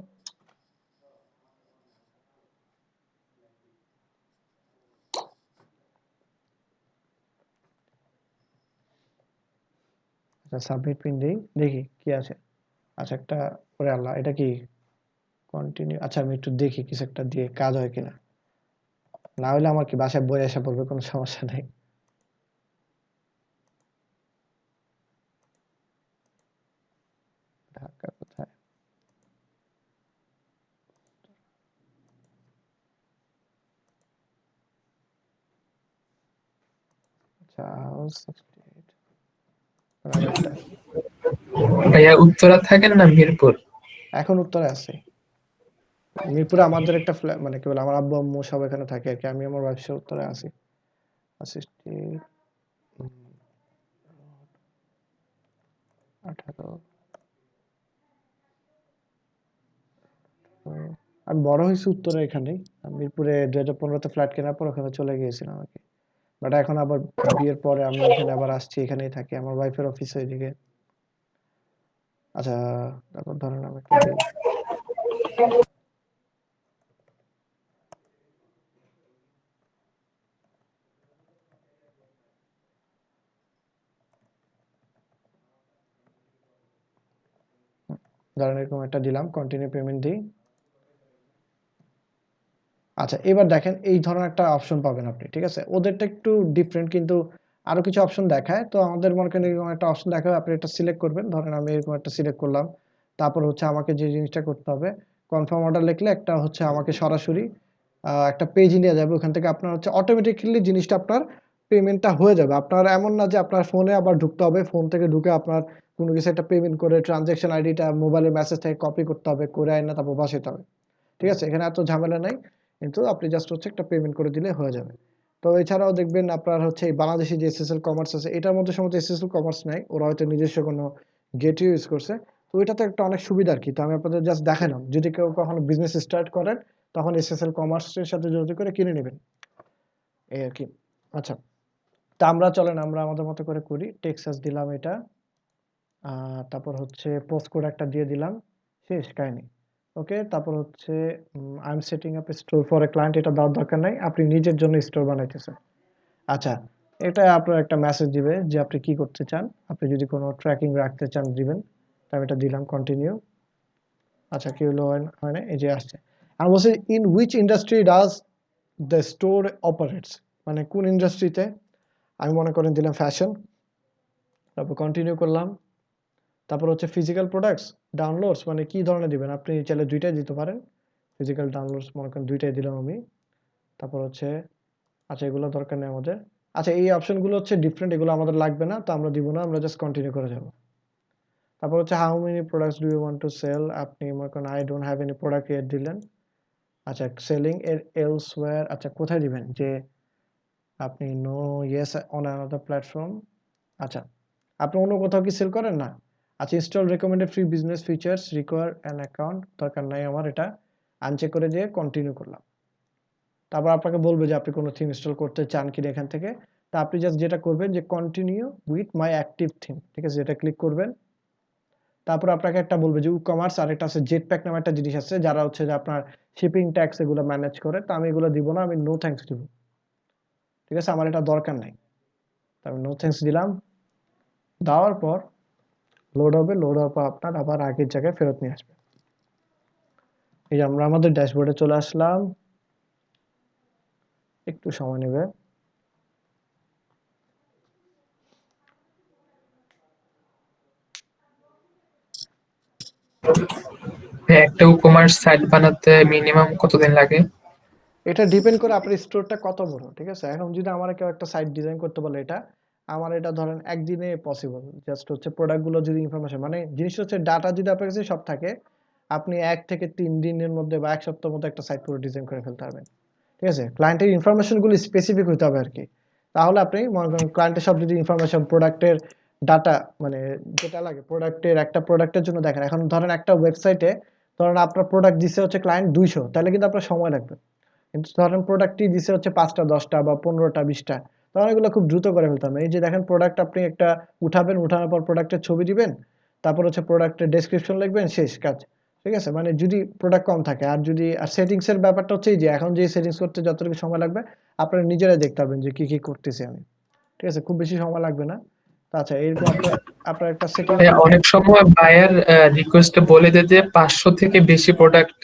আচ্ছা সাবমিট পিন দিই, দেখি কি আছে। আচ্ছা একটা, ওরে আল্লাহ এটা কি কন্টিনিউ, আচ্ছা আমি একটু দেখি কিছু একটা দিয়ে কাজ হয় কিনা। না হলে আমার কি বাসায় বই আসা পড়বে, কোনো সমস্যা নেই। ঢাকা কোথায়? আচ্ছা হাউস 68 রাইটটা। ভাইয়া উত্তরা থাকেন না মিরপুর? এখন উত্তরে আছে। মিরপুরে আমাদের একটা ফ্ল্যাট, মানে কি বলে আমার আব্বু আম্মু সব এখানে থাকে আর কি, আমি আমার ব্যবসা উত্তরে আছি। অ্যাসিস্ট্যান্ট 18। আমি বড় হয়েছি উত্তরে এখানেই। আমি মিরপুরে 2015-তে ফ্ল্যাট কেনার পর ওখানে চলে গিয়েছিলাম আর কি। বাট এখন আবার বিয়ের পরে আমি এখানে আবার আসছি, এখানেই থাকি, আমার ওয়াইফের অফিস ওইদিকে। আচ্ছা তারপর ধরেন আমি একটু দিই। ধরেন এরকম একটা দিলাম, কন্টিনিউ পেমেন্ট দিই। আচ্ছা এবার দেখেন এই ধরনের একটা অপশন পাবেন আপনি, ঠিক আছে? ওদেরটা একটু ডিফারেন্ট, কিন্তু আরো কিছু অপশন দেখায়। তো আমাদের মনে করেন এরকম একটা অপশন দেখাবে, আপনি এটা সিলেক্ট করবেন। ধরেন আমি এরকম একটা সিলেক্ট করলাম। তারপর হচ্ছে আমাকে যে জিনিসটা করতে হবে, কনফার্ম অর্ডার লিখলে একটা হচ্ছে আমাকে সরাসরি একটা পেজে নিয়ে যাবে। ওখান থেকে আপনার হচ্ছে অটোমেটিক্যালি জিনিসটা আপনার পেমেন্টটা হয়ে যাবে। আপনার এমন না যে আপনার ফোনে আবার ঢুকতে হবে, ফোন থেকে ঢুকে আপনার কোনো কিছু একটা পেমেন্ট করে ট্রানজাকশন আইডিটা মোবাইলের মেসেজ থেকে কপি করতে হবে, করে আইনা তারপর বসাতে হবে। ঠিক আছে? এখানে এত ঝামেলা নাই। কিন্তু আপনি জাস্ট হচ্ছে একটা পেমেন্ট করে দিলে হয়ে যাবে। তো এছাড়াও দেখবেন আপনার হচ্ছে এই বাংলাদেশী যে এসএসএল কমার্স আছে, এটার মধ্যে সম্ভবত এসএসএল কমার্স নাই। ওরা হয়তো নিজস্ব কোনো গেটওয়ে ইউজ করছে। তো ওইটাতে একটা অনেক সুবিধা আরকি। তো আমি আপনাদের জাস্ট দেখালাম। যদি কেউ কখনো বিজনেস স্টার্ট করেন, তখন এসএসএল কমার্সের সাথে যোগাযোগ করে কিনে নিবেন। এই আরকি। আচ্ছা। তা আমরা চলেন আমরা আমাদের মতো করে করি। টেক্সাস দিলাম এটা। আ তারপর হচ্ছে পোস্ট কোড একটা দিয়ে দিলাম। শেষ কাহিনী। ওকে, তারপর হচ্ছে I am setting up A store for a client, এটা দেওয়ার দরকার নাই। আপনি নিজের জন্য স্টোর বানাইতেছেন। আচ্ছা, এটা আপনার একটা মেসেজ দিবে যে আপনি কি করতে চান। আপনি যদি কোনো ট্র্যাকিং রাখতে চান দিবেন। তো আমি এটা দিলাম কন্টিনিউ। আচ্ছা কি হলো, হয় না? এই যে আসছে। আর বলছে in which industry does the store operates, মানে কোন ইন্ডাস্ট্রিতে। আমি মনে করেন দিলাম ফ্যাশন। তারপর কন্টিনিউ করলাম। তারপর হচ্ছে ফিজিক্যাল প্রোডাক্টস ডাউনলোডস, মানে কি ধরনের দিবেন, আপনি চাইলে দুইটাই দিতে পারেন। ফিজিক্যাল ডাউনলোডস মনে করেন দুইটাই দিলাম আমি। তারপর হচ্ছে আচ্ছা এগুলো দরকার নেই আমাদের। আচ্ছা এই অপশনগুলো হচ্ছে ডিফারেন্ট, এগুলো আমাদের লাগবে না, তো আমরা দিব না, আমরা জাস্ট কন্টিনিউ করে যাব। তারপর হচ্ছে how many products do you want to sell, আপনি মনে করেন I don't have any product yet দিলেন। আচ্ছা সেলিং এর এলসওয়্যার, আচ্ছা কোথায় দিবেন, যে আপনি no yes on another platform. আচ্ছা আপনি অন্য কোথাও কি সেল করেন? না। আচ্ছা install recommended free business features require an account, দরকার নাই আমার, এটা আনচেক করে দিয়ে কন্টিনিউ করলাম। তারপর আপনাকে বলবে যে আপনি কোনো থিম ইনস্টল করতে চান কিনা এখান থেকে। তা আপনি জাস্ট যেটা করবেন যে continue with my active theme, ঠিক আছে, এটা ক্লিক করবেন। তারপর আপনাকে একটা বলবে যে কমার্স, আর একটা আছে জেট প্যাক নামে একটা জিনিস আছে, যারা হচ্ছে যে আপনার শিপিং ট্যাক্স এগুলো ম্যানেজ করে। তো আমি এগুলো দিব না, আমি নো থ্যাঙ্কস দিব। ঠিক আছে, আমার এটা দরকার নাই। তো আমি নো থ্যাঙ্কস দিলাম। দেওয়ার পর লোড হবে, লোড হওয়ার পর আপনার আবার আগের জায়গায় ফেরত নিয়ে আসবে। এই যে আমরা আমাদের ড্যাশবোর্ডে চলে আসলাম, একটু সময় নেবে। একটা ই-কমার্স সাইট বানাতে মিনিমাম কতদিন লাগে? এটা ডিপেন্ড করে আপনার স্টোরটা কত বড়, ঠিক আছে? এখন যদি আমার কেউ একটা সাইট ডিজাইন করতে বলে, এটা আমার এটা ধরেন একদিনে পসিবল। জাস্ট হচ্ছে প্রোডাক্টগুলো যদি ইনফরমেশন, মানে জিনিসটা হচ্ছে ডাটা যদি আপনার কাছে সব থাকে, আপনি 1 থেকে 3 দিনের মধ্যে বা 1 সপ্তাহের মধ্যে একটা সাইট পুরো ডিজাইন করে ফেলতে পারবেন, ঠিক আছে? ক্লায়েন্টের ইনফরমেশনগুলো স্পেসিফিক হতে হবে আরকি। তাহলে আপনি মনে করেন ক্লায়েন্টের সব যদি ইনফরমেশন, প্রোডাক্টের ডাটা, মানে যেটা লাগে প্রোডাক্টের, একটা প্রোডাক্টের জন্য দেখেন, এখন ধরেন একটা ওয়েবসাইটে ধরেন আপনার প্রোডাক্ট দিছে হচ্ছে ক্লায়েন্ট 200, তাহলে কিন্তু আপনার সময় লাগবে। কিন্তু ধরেন প্রোডাক্টটি দিছে হচ্ছে 5টা, 10টা বা 15টা, 20টা, তখন এগুলো খুব দ্রুত করে ফেলতে হবে। এই যে দেখেন প্রোডাক্ট আপনি একটা উঠাবেন, উঠানোর পর প্রোডাক্টের ছবি দিবেন, তারপর হচ্ছে প্রোডাক্টের ডেসক্রিপশন লিখবেন, শেষ কাজ। ঠিক আছে? মানে যদি প্রোডাক্ট কম থাকে, আর যদি সেটিংস এর ব্যাপারটা হচ্ছে এই যে এখন যে সেটিংস করতে যতটুকু সময় লাগবে আপনারা নিজেরাই দেখতে পারবেন যে কি করতেছি আমি। ঠিক আছে? খুব বেশি সময় লাগবে না। তো আচ্ছা, এরকম আপনার একটা সেটিং। অনেক সময় বায়ার রিকোয়েস্টে বলে দেয় যে 500 থেকে বেশি প্রোডাক্ট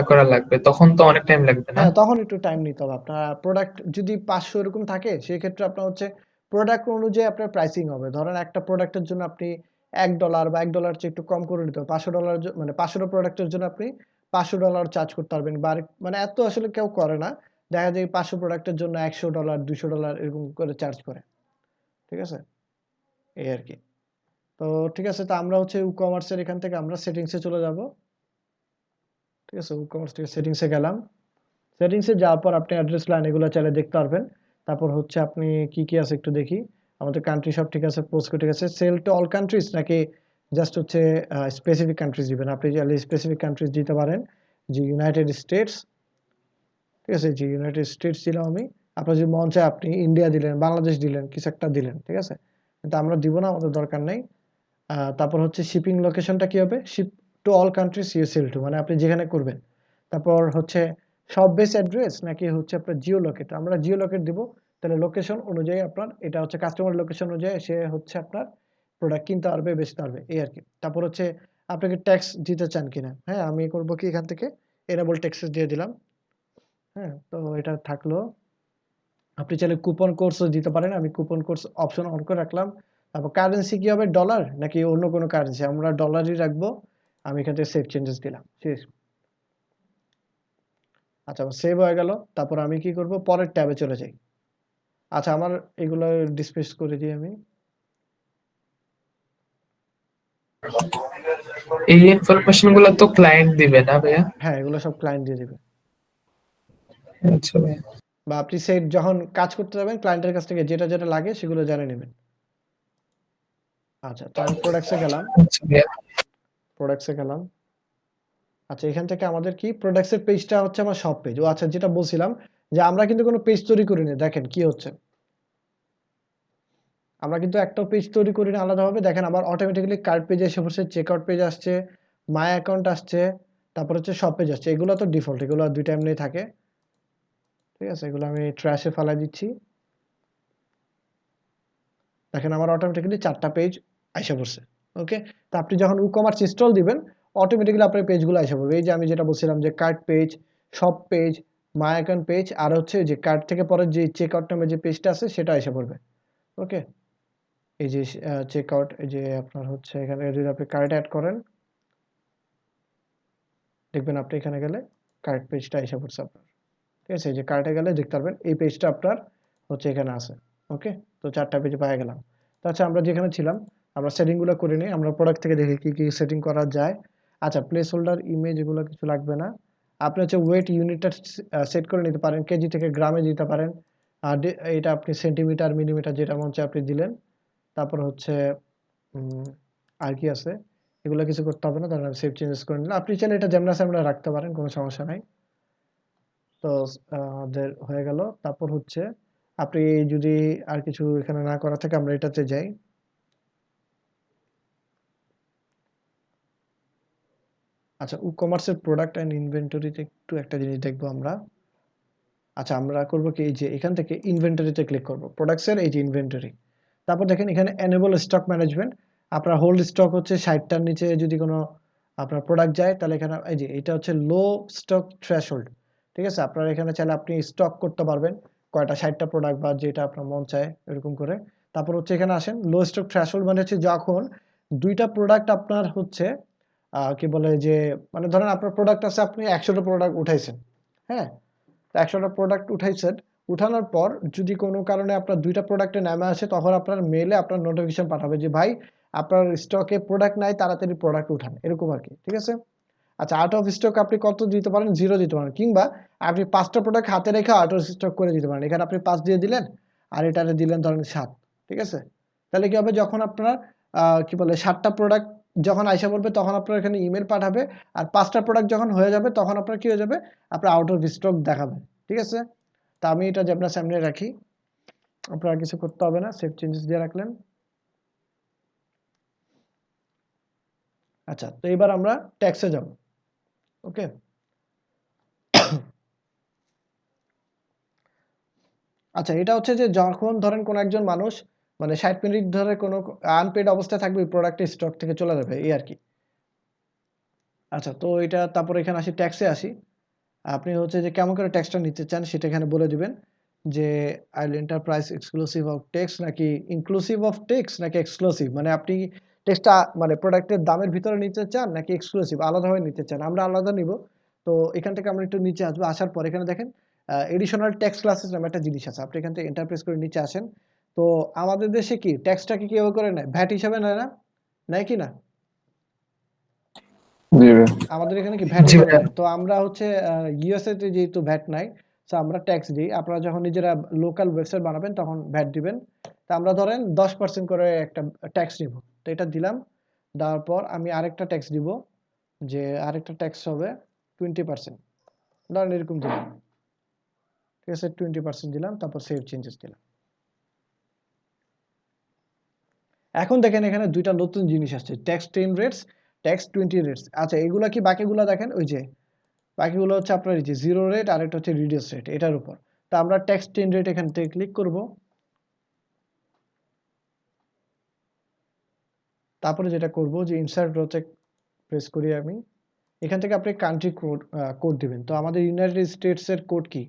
করা লাগবে, তখন তো অনেক টাইম লাগবে না? হ্যাঁ, তখন একটু টাইম নিতে হবে। আপনার প্রোডাক্ট যদি ৫০০ এরকম থাকে, সেক্ষেত্রে আপনার হচ্ছে প্রোডাক্ট অনুযায়ী আপনার প্রাইসিং হবে। ধরেন একটা প্রোডাক্টের জন্য আপনি $১ বা $১ চেয়ে একটু কম করে নিতে হবে। $৫০০ মানে ৫০০ টা প্রোডাক্টের জন্য আপনি $৫০০ চার্জ করতে পারবেন, বা মানে এত আসলে কেউ করে না। দেখা যায় ৫০০ প্রোডাক্টের জন্য $১০০, $২০০ এরকম করে চার্জ করে। ঠিক আছে? এই আরকি। তো ঠিক আছে, তো আমরা হচ্ছে ই-কমার্স এর এখান থেকে আমরা সেটিংস এ চলে যাব। ঠিক আছে? ই-কমার্স থেকে সেটিংস এ গেলাম। সেটিংস এ যাওয়ার পর আপনি অ্যাড্রেস লাইন এগুলো চাইলে দেখতে পারবেন। তারপর হচ্ছে আপনি কি আছে একটু দেখি। আমাদের কান্ট্রি সব ঠিক আছে, পোস্ট কোড ঠিক আছে। সেল টু অল কান্ট্রিজ নাকি জাস্ট হচ্ছে স্পেসিফিক কান্ট্রিজ দিবেন? আপনি চাইলে স্পেসিফিক কান্ট্রিজ দিতে পারেন। যে ইউনাইটেড স্টেটস, ঠিক আছে? যে ইউনাইটেড স্টেটস দিলাম আমি। আপনার যদি মন চায় আপনি ইন্ডিয়া দিলেন, বাংলাদেশ দিলেন, কিছু একটা দিলেন, ঠিক আছে? কিন্তু আমরা দিব না, আমাদের দরকার নাই। তারপর হচ্ছে শিপিং লোকেশনটা কি হবে? Ship to all countries you sell to, মানে আপনি যেখানে করবেন। তারপর হচ্ছে শপ বেস অ্যাড্রেস নাকি হচ্ছে আপনার জিও লোকেট? আমরা জিও লোকেট দিব। তাহলে লোকেশন অনুযায়ী আপনার এটা হচ্ছে কাস্টমার লোকেশন অনুযায়ী সে হচ্ছে আপনার প্রোডাক্ট কিনতে পারবে, বেচতে পারবে, এই আরকি। তারপর হচ্ছে আপনাকে ট্যাক্স দিতে চান কিনা? হ্যাঁ, আমি করব কি এখান থেকে এনেবল ট্যাক্সেস দিয়ে দিলাম। হ্যাঁ, তো এটা থাকলো। আপনি চাইলে কুপন কোডসও দিতে পারেন। আমি কুপন কোডস অপশন অন করে রাখলাম। তারপর কারেন্সি কি হবে? ডলার নাকি অন্য কোনো কারেন্সি? আমরা ডলারই রাখবো। আমি এখান থেকে সেভ চেঞ্জেস দিলাম। শেষ। আচ্ছা, আমার সেভ হয়ে গেল। তারপর আমি কি করব? পরের ট্যাবে চলে যাই। আচ্ছা, আমার এগুলো ডিসপ্লেস করে দিই আমি। এই ইনফরমেশন গুলো তো ক্লায়েন্ট দিবে না ভাইয়া? হ্যাঁ, এগুলো সব ক্লায়েন্ট দিয়ে দিবে। আচ্ছা ভাইয়া। বা আপনি সেট যখন কাজ করতে যাবেন ক্লায়েন্টের কাছ থেকে যেটা লাগে সেগুলো জেনে নেবেন। আচ্ছা, তো আমি প্রোডাক্টস এ গেলাম। আচ্ছা ভাইয়া। প্রোডাক্টস এ গেলাম। আচ্ছা, এখান থেকে আমাদের কি প্রোডাক্টস এর পেজটা হচ্ছে আমার শপ পেজ। ও আচ্ছা, যেটা বলছিলাম যে আমরা কিন্তু কোনো পেজ তৈরি করিনি। দেখেন কি হচ্ছে। আমরা কিন্তু একটাও পেজ তৈরি করিনি আলাদাভাবে। দেখেন আমার অটোমেটিক্যালি কার্ট পেজে এসে পড়ছে, চেকআউট পেজ আসছে, মাই অ্যাকাউন্ট আসছে, তারপর হচ্ছে শপ পেজ আসছে। এগুলো তো ডিফল্ট, এগুলো ২ টা এমনিই থাকে। ঠিক আছে? এগুলো আমি ট্র্যাশে ফালায় দিচ্ছি। দেখেন আমার অটোমেটিক্যালি ৪ টা পেজ আইসা পড়ছে। ওকে? তো আপনি যখন ই-কমার্স ইনস্টল দিবেন, অটোমেটিক্যালি আপনার পেজগুলো আইসা পড়বে। এই যে আমি যেটা বলছিলাম যে cart page, shop page, my account page, আর হচ্ছে যে কার্ট থেকে পরে যে চেকআউট নামে যে পেজটা আছে সেটা আইসা পড়বে। ওকে? এই যে চেকআউট, এই যে আপনার হচ্ছে এখানে যদি আপনি কার্ট এড করেন, দেখবেন আপনি এখানে গেলে কার্ট পেজটা আইসা পড়ছে আপনার। ঠিক আছে? এই যে কার্টে গেলে দেখতে পারবেন এই পেজটা আপনার হচ্ছে এখানে আছে। ওকে? তো ৪ টা পেজ পেয়ে গেলাম। তো আচ্ছা, আমরা যেখানে ছিলাম আমরা সেটিং গুলো করে নিই। আমরা প্রোডাক্ট থেকে দেখি কি সেটিং করা যায়। আচ্ছা, প্লেস হোল্ডার, ইমেজ এগুলো কিছু লাগবে না। আপনি হচ্ছে ওয়েট ইউনিটটা সেট করে নিতে পারেন। কেজি থেকে গ্রামে দিতে পারেন। আর এটা আপনি সেন্টিমিটার, মিলিমিটার যেটা মন চায় আপনি দিলেন। তারপর হচ্ছে উম আর কি আছে? এগুলা কিছু করতে হবে না। ধরেন আমি সেভ চেঞ্জেস করে নিলাম। আপনি চাইলে এটা যেমন আছে তেমনি রাখতে পারেন, কোনো সমস্যা নাই। তো আমাদের হয়ে গেল। তারপর হচ্ছে আপনি যদি আর কিছু এখানে না করা থাকে আমরা এটাতে যাই। আচ্ছা, ই-কমার্স এর প্রোডাক্ট এন্ড ইনভেন্টরিতে একটু একটা জিনিস দেখবো আমরা। আচ্ছা, আমরা করব কি, এই যে এখান থেকে ইনভেন্টরিতে ক্লিক করব। প্রোডাক্টস এর এই যে ইনভেন্টরি। তারপর দেখেন এখানে এনেবল স্টক ম্যানেজমেন্ট। আপনার হোল্ড স্টক হচ্ছে ৬০ টার নিচে যদি কোনো আপনার প্রোডাক্ট যায়, তাহলে এখানে এই যে এটা হচ্ছে লো স্টক থ্রেশহোল্ড, ঠিক আছে? আপনারা এখানে চাইলে আপনি স্টক করতে পারবেন কয়টা 60টা প্রোডাক্ট বা যেটা আপনার মন চায় এরকম করে। তারপর হচ্ছে এখানে আসেন, লো স্টক থ্রেশহোল্ড মানে হচ্ছে যখন 2টা প্রোডাক্ট আপনার হচ্ছে কি বলে যে, মানে ধরেন আপনার প্রোডাক্ট আছে, আপনি 100টা প্রোডাক্ট উঠাইছেন, হ্যাঁ? 100টা প্রোডাক্ট উঠাইছেন, উঠানোর পর যদি কোনো কারণে আপনার 2টা প্রোডাক্টে নামে আসে, তখন আপনার মেইলে আপনার নোটিফিকেশন পাঠাবে যে ভাই আপনার স্টকে প্রোডাক্ট নাই, তাড়াতাড়ি প্রোডাক্ট উঠান, এরকম আরকি, ঠিক আছে? আচ্ছা, আউট অফ স্টক আপনি কত দিতে পারেন? 0 দিতে পারেন, কিংবা আপনি 5টা প্রোডাক্ট হাতে রেখে আউট অফ স্টক করে দিতে পারেন। এখানে আপনি 5 দিয়ে দিলেন, আর এটারে দিলেন ধরেন 7, ঠিক আছে? তাহলে কি হবে, যখন আপনার কি বলে 7টা প্রোডাক্ট যখন আইসা পড়বে, তখন আপনার এখানে ইমেইল পাঠাবে, আর 5টা প্রোডাক্ট যখন হয়ে যাবে, তখন আপনার কি হয়ে যাবে, আপনার আউট অফ স্টক দেখাবে, ঠিক আছে? তা আমি এটা যে আপনার সামনে রাখি, আপনার কিছু করতে হবে না, সেভ চেঞ্জেস দিয়ে রাখলেন। আচ্ছা, তো এবার আমরা ট্যাক্সে যাব, ওকে? আচ্ছা, এটা হচ্ছে যে যখন ধরেন কোনো একজন মানুষ মানে 60 মিনিট ধরে কোনো আনপেইড অবস্থায় থাকবে, ওই প্রোডাক্টটা স্টক থেকে চলে যাবে, এই আরকি। আচ্ছা, তো এটা তারপরে এখানে আসি, ট্যাক্সে আসি। আপনি হচ্ছে যে কেমন করে ট্যাক্সটা নিতে চান সেটা এখানে বলে দিবেন যে আইল এন্টারপ্রাইজ এক্সক্লুসিভ অফ ট্যাক্স, নাকি ইনক্লুসিভ অফ ট্যাক্স, নাকি এক্সক্লুসিভ, মানে আপনি ট্যাক্সটা মানে প্রোডাক্টের দামের ভিতরে নিতে চান নাকি এক্সক্লুসিভ আলাদাভাবে নিতে চান। আমরা আলাদা নিব। তো এখান থেকে আমরা একটু নিচে আসবো, আসার পর এখানে দেখেন এডিশনাল ট্যাক্স ক্লাসেস নামে একটা জিনিস আছে। আপনি এখান থেকে এন্টারপ্রাইজ করে নিচে আসেন। তো আমাদের দেশে কি ট্যাক্সটাকে কিভাবে করে নেয়? ভ্যাট হিসাবে নেয় না? নেয় কি না? জি ভাই। আমাদের এখানে কি ভ্যাট জি হিসাবে ভাইয়া। নেয়। তো আমরা হচ্ছে ইউএসএ তে যেহেতু ভ্যাট নাই, সো আমরা ট্যাক্স দিই। আপনারা যখন নিজেরা লোকাল ওয়েবসাইট বানাবেন তখন ভ্যাট দিবেন। তো আমরা ধরেন 10% করে একটা ট্যাক্স নিব। তো এটা দিলাম। দেওয়ার পর আমি আরেকটা ট্যাক্স দিব, যে আরেকটা ট্যাক্স হবে 20%। ধরেন এরকম দিলাম। ঠিক আছে? 20% দিলাম, তারপর সেভ চেঞ্জেস দিলাম। এখন দেখেন এখানে ২ টা নতুন জিনিস আসছে। Tax 10 rates, tax 20 rates. আচ্ছা, এগুলা কি বাকিগুলা দেখেন, ওই যে বাকিগুলো হচ্ছে আপনার এই যে 0 রেট, আর একটা হচ্ছে রিডিউস রেট, এটার উপর। তো আমরা ট্যাক্স 10 রেট এখান থেকে ক্লিক করব। তারপরে যেটা করব যে ইনসার্ট রোতে প্রেস করি আমি। এখান থেকে আপনি কান্ট্রি কোড দিবেন। তো আমাদের ইউনাইটেড স্টেটস এর কোড কি?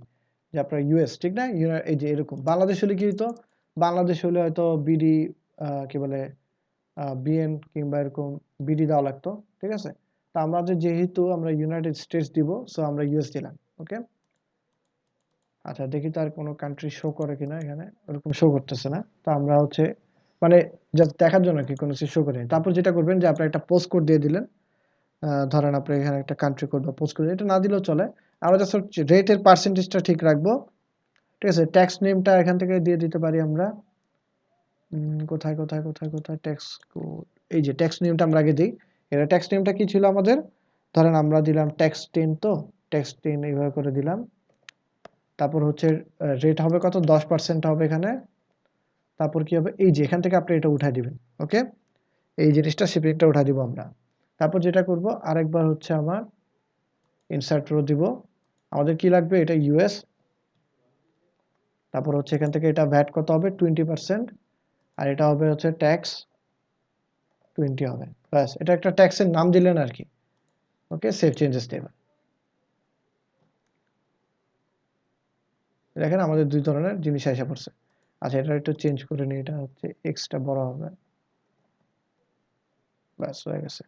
যে আপনার ইউএস, ঠিক না? এই যে এরকম। বাংলাদেশ হলে কি হইতো? বাংলাদেশ হলে হয়তো বিডি কি বলে বিএন কিংবা এরকম বিডি দেওয়া লাগতো। ঠিক আছে? তো আমাদের যেহেতু আমরা ইউনাইটেড স্টেটস দিব, সো আমরা ইউএস দিলাম। ওকে? আচ্ছা, দেখি তো আর কোনো কান্ট্রি শো করে কিনা এখানে। ওরকম শো করতেছে না। তো আমরা হচ্ছে মানে জাস্ট দেখার জন্য কি কোনো কিছু শো করেনি। তারপর যেটা করবেন যে আপনি একটা পোস্ট কোড দিয়ে দিলেন। ধরেন আপনি এখানে একটা কান্ট্রি কোড বা পোস্ট কোড, এটা না দিলেও চলে। আমরা জাস্ট হচ্ছে রেটের পার্সেন্টেজটা ঠিক রাখবো। ঠিক আছে? ট্যাক্স নেমটা এখান থেকে দিয়ে দিতে পারি আমরা। কোথায় ট্যাক্স কোড? এই যে ট্যাক্স নেমটা আমরা আগে দেই। এটা ট্যাক্স নেমটা কি ছিল আমাদের? ধরেন আমরা দিলাম ট্যাক্স 10, তো ট্যাক্স 10 এইভাবে করে দিলাম। তারপর হচ্ছে রেট হবে কত? 10% হবে এখানে। তারপর কি হবে? এই যে এখান থেকে আপনি এটা উঠায় দিবেন। ওকে? এই জিনিসটা শিপিংটা উঠায় দিব আমরা। তারপর যেটা করব, আরেকবার হচ্ছে আমার ইনসার্ট রো দিব। আমাদের কি লাগবে? এটা ইউএস। তারপর হচ্ছে এখান থেকে এটা ভ্যাট কত হবে? 20%। আর এটা হবে হচ্ছে ট্যাক্স 20 হবে। ব্যাস, এটা একটা ট্যাক্সের নাম দিলেন আরকি। ওকে? সেভ চেঞ্জেস দেবেন। দেখেন আমাদের ২ ধরনের জিনিস আইসা পড়ছে। আচ্ছা, এটা একটু চেঞ্জ করে নিই। এটা হচ্ছে এক্স টা বড় হবে। ব্যাস, হয়ে গেছে।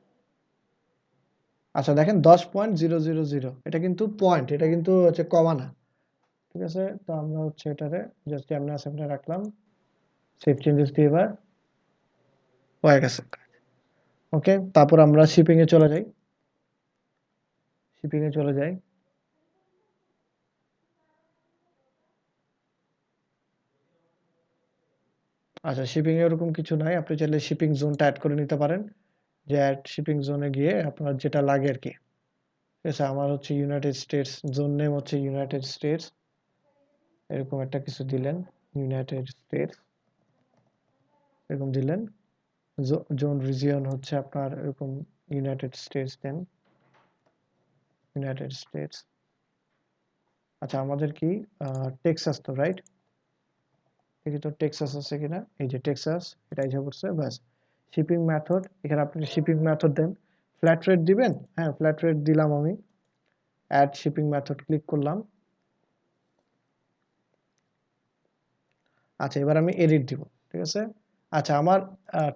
আচ্ছা, দেখেন 10.000, এটা কিন্তু পয়েন্ট, এটা কিন্তু হচ্ছে কমা না। ঠিক আছে? তো আমরা হচ্ছে এটারে জাস্ট যেমনি আছে এমনি রাখলাম। সেভ চেঞ্জেস দিয়ে এবার হয়ে গেছে। ওকে? তারপর আমরা শিপিং এ চলে যাই। শিপিং এ চলে যাই। আচ্ছা, শিপিং এ ওরকম কিছু নাই। আপনি চাইলে শিপিং জোনটা এড করে নিতে পারেন। যে এড শিপিং জোনে গিয়ে আপনার যেটা লাগে আরকি। ঠিক আছে? আমার হচ্ছে ইউনাইটেড স্টেটস, জোন নেম হচ্ছে ইউনাইটেড স্টেটস। এরকম একটা কিছু দিলেন। ইউনাইটেড স্টেটস এরকম দিলেন। জোন রিজিয়ন হচ্ছে আপনার এরকম ইউনাইটেড স্টেটস দেন। United States. আচ্ছা, আমাদের কি টেক্সাস তো, রাইট? দেখি তো টেক্সাস আছে কিনা। এই যে টেক্সাস, এটা এসে পড়ছে। ব্যাস। শিপিং মেথড, এখানে আপনি শিপিং মেথড দেন। ফ্ল্যাট রেট দিবেন? হ্যাঁ, ফ্ল্যাট রেট দিলাম আমি। অ্যাড শিপিং মেথড ক্লিক করলাম। আচ্ছা, এবার আমি এডিট দিব। ঠিক আছে? আচ্ছা, আমার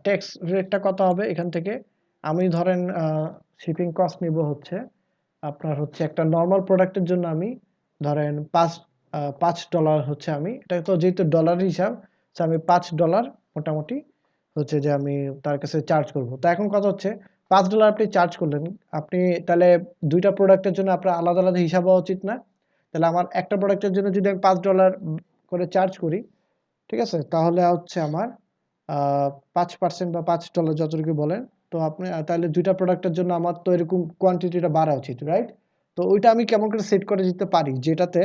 ট্যাক্স রেটটা কত হবে এখান থেকে? আমি ধরেন শিপিং কস্ট নিব হচ্ছে আপনার হচ্ছে একটা নরমাল প্রোডাক্টের জন্য আমি ধরেন $5 হচ্ছে আমি এটা তো যেহেতু ডলার হিসাব, সো আমি $5 মোটামুটি হচ্ছে যে আমি তার কাছে চার্জ করব। তো এখন কথা হচ্ছে $5 আপনি চার্জ করলেন, আপনি তাহলে ২ টা প্রোডাক্টের জন্য আপনার আলাদা, আলাদা হিসাব হওয়া উচিত না? তাহলে আমার একটা প্রোডাক্টের জন্য যদি আমি $5 করে চার্জ করি, ঠিক আছে? তাহলে হচ্ছে আমার আ 5% বা $5 যতটুকু বলেন। তো আপনি তাহলে ২ টা প্রোডাক্টের জন্য আমার তো এরকম কোয়ান্টিটিটা বাড়া উচিত, রাইট? তো ওইটা আমি কেমন করে সেট করে দিতে পারি? যেটাতে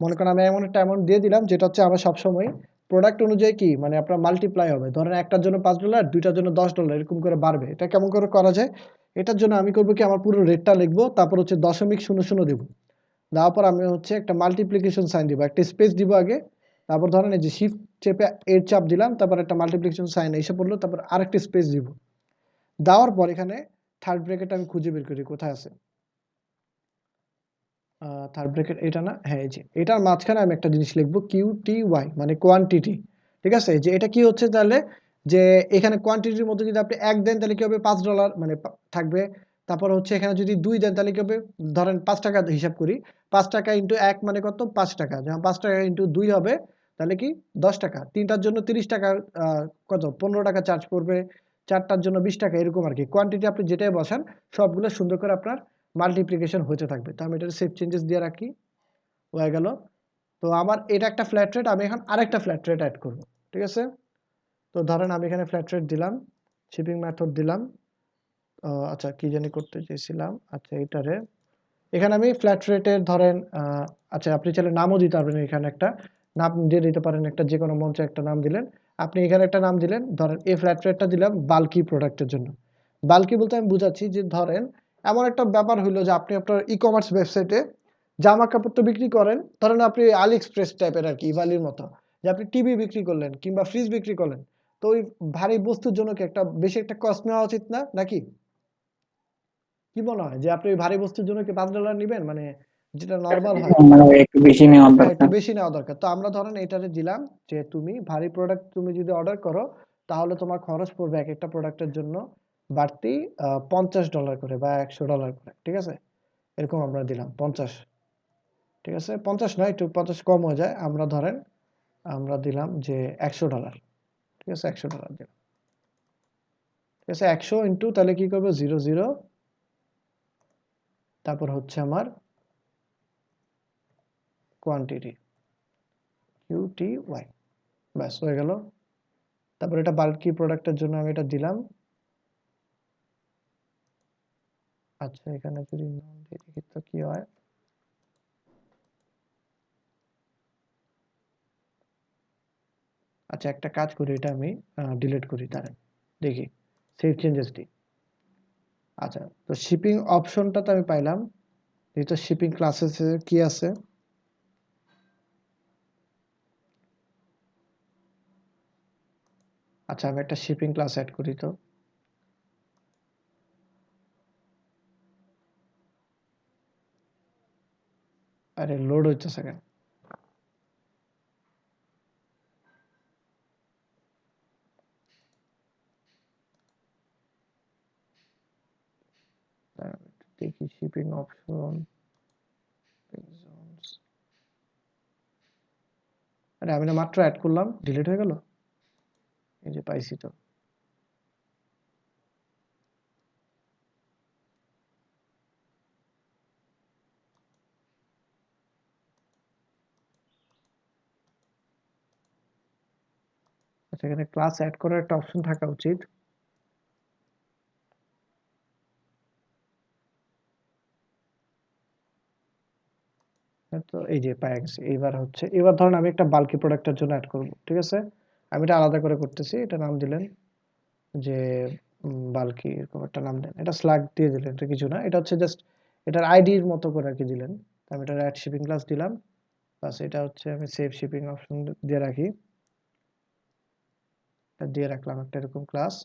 মনে করেন আমি এমন একটা অ্যামাউন্ট দিয়ে দিলাম যেটা হচ্ছে আমার সবসময় প্রোডাক্ট অনুযায়ী কি মানে আপনার মাল্টিপ্লাই হবে। ধরেন একটার জন্য $5 ২ টার জন্য $10 এরকম করে বাড়বে। এটা কেমন করে করা যায়? এটার জন্য আমি করব কি আমার পুরো রেটটা লিখব। তারপর হচ্ছে 0.00 দিব। দেওয়ার পর আমি হচ্ছে একটা মাল্টিপ্লিকেশন সাইন দিব। একটা স্পেস দিব আগে। তারপর ধরেন এই যে শিফট চেপে এর চাপ দিলাম। তারপর একটা মাল্টিপ্লিকেশন সাইন এসে পড়লো। তারপর আরেকটা স্পেস দিব। দেওয়ার পর এখানে থার্ড ব্র্যাকেট আমি খুঁজে বের করি কোথায় আছে। থার্ড ব্র্যাকেট এটা না? হ্যাঁ, এই যে। এটার মাঝখানে আমি একটা জিনিস লিখব QTY মানে কোয়ান্টিটি। ঠিক আছে? যে এটা কি হচ্ছে তাহলে যে এখানে কোয়ান্টিটির মধ্যে যদি আপনি ১ দেন তাহলে কি হবে $5 মানে থাকবে। তারপর হচ্ছে এখানে যদি ২ দেন তাহলে কি হবে? ধরেন ৳৫ হিসাব করি। ৳৫ ইন্টু ১ মানে কত? ৳৫ যখন ৳৫ ইন্টু ২ হবে তাহলে কি ৳১০ ৩ টার জন্য ৳৩০ কত? ৳১৫ চার্জ পড়বে। ৪ টার জন্য ৳২০ এরকম আরকি। কোয়ান্টিটি আপনি যেটাই বসান সবগুলো সুন্দর করে আপনার মাল্টিপ্লিকেশন হতে থাকবে। তো আমি এটাতে সেভ চেঞ্জেস দিয়ে রাখি। হয়ে গেল। তো আমার এটা একটা ফ্ল্যাট রেট, আমি এখন আরেকটা ফ্ল্যাট রেট এড করব। ঠিক আছে? তো ধরেন আমি এখানে ফ্ল্যাট রেট দিলাম, শিপিং মেথড দিলাম। আচ্ছা কি জানি করতে চেয়েছিলাম? আচ্ছা এটারে এখানে আমি ফ্ল্যাট রেটের ধরেন আচ্ছা আপনি চাইলে নামও দিতে পারবেন এখানে একটা। নাম দিয়ে দিতে পারেন একটা যেকোনো মঞ্চে একটা নাম দিলেন। আপনি এখানে একটা নাম দিলেন। ধরেন এই ফ্ল্যাট রেটটা দিলাম বাল্কি প্রোডাক্টের জন্য। বাল্কি বলতে আমি বুঝাচ্ছি যে ধরেন এমন একটা ব্যাপার হইলো যে আপনি আপনার ই-কমার্স ওয়েবসাইটে জামা-কাপড় তো বিক্রি করেন। ধরেন আপনি AliExpress টাইপের আরকি ইভালির মতো। যে আপনি টিভি বিক্রি করলেন কিংবা ফ্রিজ বিক্রি করলেন। তো ওই ভারী বস্তুর জন্য কি একটা বেশি একটা কস্ট নেওয়া উচিত না? নাকি? কি মনে হয়? যে আপনি ভারী বস্তুর জন্য কি $5 নিবেন? মানে যেটা নরমাল হয়। মানে একটু বেশি নেওয়ার হ্যাঁ, একটু দরকার। বেশি নেওয়া দরকার। তো আমরা ধরেন এটারে দিলাম যে তুমি ভারী প্রোডাক্ট তুমি যদি অর্ডার করো তাহলে তোমার খরচ পড়বে একেকটা প্রোডাক্টের জন্য বাড়তি $50 করে বা $100 করে। ঠিক আছে? এরকম আমরা দিলাম ৫০। ঠিক আছে? ৫০ নয় একটু ৫০ কম হয়ে যায়। আমরা ধরেন আমরা দিলাম যে $১০০। ঠিক আছে? $১০০ দিলাম। ঠিক আছে? ১০০ ইন্টু তাহলে কি করব ০০ তারপর হচ্ছে আমার কোয়ান্টিটি QTY ব্যাস হয়ে গেল। তারপর এটা বাল্কি প্রোডাক্টের জন্য আমি এটা দিলাম। আচ্ছা এখানে যদি নাম দিয়ে দেখি তো কি হয়। আচ্ছা একটা কাজ করি এটা আমি ডিলিট করি দাঁড়ান। দেখি সেভ চেঞ্জেস দিই। আচ্ছা তো শিপিং অপশনটা তো আমি পাইলাম। যেহেতু শিপিং ক্লাসেসে কি আছে? আচ্ছা আমি একটা শিপিং ক্লাস এড করি তো। আরে লোড হইতেছে কেন? দাঁড়ান একটু দেখি শিপিং অপশন। আরে আমি না মাত্র এড করলাম ডিলিট হয়ে গেল। এই যে পাইছি তো। আচ্ছা এখানে ক্লাস এড করার একটা অপশন থাকা উচিত। তো এই যে পাওয়া গেছে। এইবার হচ্ছে এবার ধরেন আমি একটা বাল্কি প্রোডাক্টের জন্য এড করব। ঠিক আছে? আমি এটা আলাদা করে করতেছি। এটা নাম দিলেন যে বাল্কি এরকম একটা নাম দেন। এটা স্লাগ দিয়ে দিলেন। এটা কিছু না। এটা হচ্ছে জাস্ট এটার আইডির মতো করে আরকি দিলেন। আমি এটার এড শিপিং ক্লাস দিলাম। বাস এটা হচ্ছে আমি সেভ শিপিং অপশন দিয়ে রাখি। এটা দিয়ে রাখলাম একটা এরকম ক্লাস।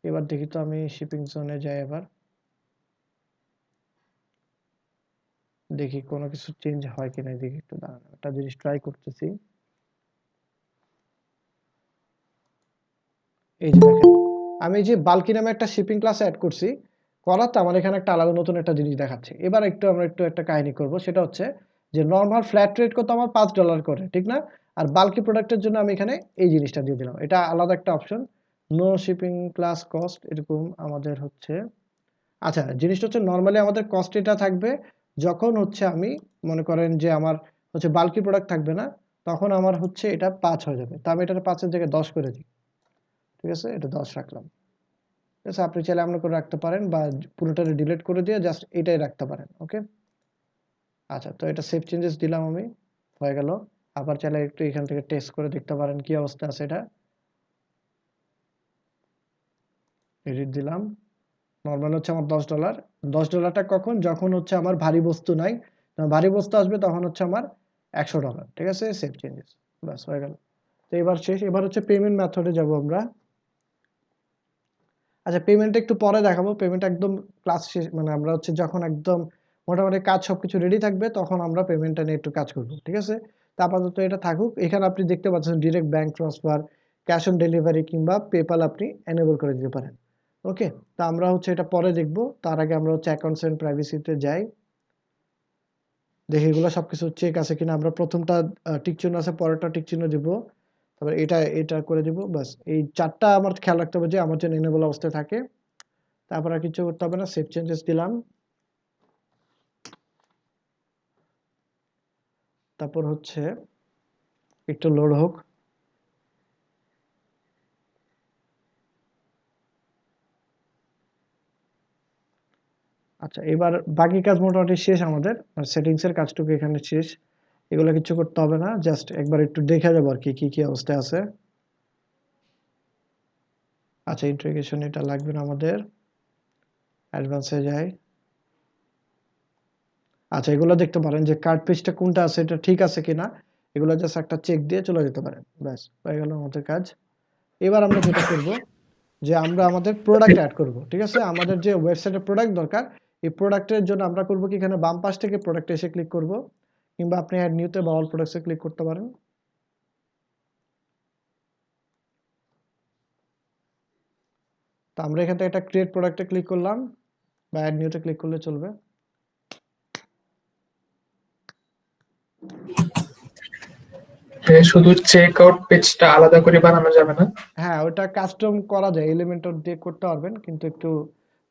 এবার দেখি তো আমি শিপিং জোনে যাই এবার। দেখি কোনো কিছু চেঞ্জ হয় কিনা, দেখি একটু দাঁড়ান, একটা জিনিস ট্রাই করতেছি। এই যে দেখেন, আমি যে বাল্কি নামে একটা শিপিং ক্লাস অ্যাড করছি, করাতে আমার এখানে একটা আলাদা নতুন একটা জিনিস দেখাচ্ছে। এবার আমরা একটু একটা কাহিনী করব, সেটা হচ্ছে যে নরমাল ফ্ল্যাট রেট কত আমার $5 করে, ঠিক না? আর বাল্কি প্রোডাক্টের জন্য আমি এখানে এই জিনিসটা দিয়ে দিলাম, এটা আলাদা একটা option, no shipping class cost, এরকম আমাদের হচ্ছে। আচ্ছা, জিনিসটা হচ্ছে নরমালি আমাদের কস্ট এটা থাকবে যখন হচ্ছে আমি মনে করেন যে আমার হচ্ছে বাল্কি প্রোডাক্ট থাকবে না, তখন আমার হচ্ছে এটা 5 হয়ে যাবে। তা আমি এটা 5-এর জায়গায় 10 করে দিই, ঠিক আছে? এটা 10 রাখলাম, ঠিক আছে? আপনি চাইলে এমন করে রাখতে পারেন বা পুরোটা ডিলিট করে দিয়ে জাস্ট এটাই রাখতে পারেন, ওকে? আচ্ছা, তো এটা সেভ চেঞ্জেস দিলাম আমি, হয়ে গেল। আবার চাইলে একটু এখান থেকে টেস্ট করে দেখতে পারেন কি অবস্থা আছে এটা। এডিট দিলাম, নরমাল হচ্ছে আমার $10। $10টা কখন? যখন হচ্ছে আমার ভারী বস্তু নাই, যখন ভারী বস্তু আসবে তখন হচ্ছে আমার $100, ঠিক আছে? সেভ চেঞ্জেস, ব্যাস হয়ে গেল। তো এবার শেষ, এবার হচ্ছে পেমেন্ট মেথডে যাব আমরা। আচ্ছা, পেমেন্টটা একটু পরে দেখাবো, পেমেন্ট একদম ক্লাস শেষ, মানে আমরা হচ্ছে যখন একদম মোটামুটি কাজ সবকিছু রেডি থাকবে তখন আমরা পেমেন্টটা নিয়ে একটু কাজ করব, ঠিক আছে? তা আপাতত এটা থাকুক। এখানে আপনি দেখতে পাচ্ছেন direct bank transfer, cash on delivery কিংবা পেপাল আপনি এনেবল করে দিতে পারেন, ওকে? তা আমরা হচ্ছে এটা পরে দেখব, তার আগে আমরা হচ্ছে অ্যাকাউন্টস এন্ড প্রাইভেসিতে যাই, দেখি এগুলো সবকিছু চেক আছে কিনা। আমরা প্রথমটা টিক চিহ্ন আছে, পরেরটা টিক চিহ্ন দিব, তারপর এটা করে দিব, বাস। এই 4টা আমার খেয়াল রাখতে হবে যে আমার যেন এনেবল অবস্থায় থাকে। তারপর আর কিছু করতে হবে না, সেভ চেঞ্জেস দিলাম। তারপর হচ্ছে একটু লোড হোক। আচ্ছা, এবার বাকি কাজ মোটামুটি শেষ আমাদের, সেটিংস এর কাজটুকু এখানে শেষ। এগুলো কিছু করতে হবে না, জাস্ট একবার একটু দেখে যাবো আর কি কি অবস্থায় আছে। আচ্ছা, ইন্টিগ্রেশন এটা লাগবে না আমাদের, অ্যাডভান্সে যাই। আচ্ছা, এগুলো দেখতে পারেন যে কার্ড পেজটা কোনটা আছে, এটা ঠিক আছে কিনা, এগুলো জাস্ট একটা চেক দিয়ে চলে যেতে পারেন, ব্যাস হয়ে গেল আমাদের কাজ। এবার আমরা যেটা করব যে আমরা আমাদের প্রোডাক্ট অ্যাড করব, ঠিক আছে? আমাদের যে ওয়েবসাইটে প্রোডাক্ট দরকার, এই প্রোডাক্টের জন্য আমরা করব কি, এখানে বাম পাশ থেকে প্রোডাক্টে এসে ক্লিক করব, কিংবা আপনি অ্যাড নিউতে বা অল প্রোডাক্টসে ক্লিক করতে পারেন। তো আমরা এখান থেকে একটা ক্রিয়েট প্রোডাক্টে ক্লিক করলাম, বা অ্যাড নিউতে ক্লিক করলে চলবে। শুধু চেক আউট পেজটা আলাদা করে বানানো যাবে না? হ্যাঁ, ওটা কাস্টম করা যায়, এলিমেন্টর দিয়ে করতে পারবেন, কিন্তু একটু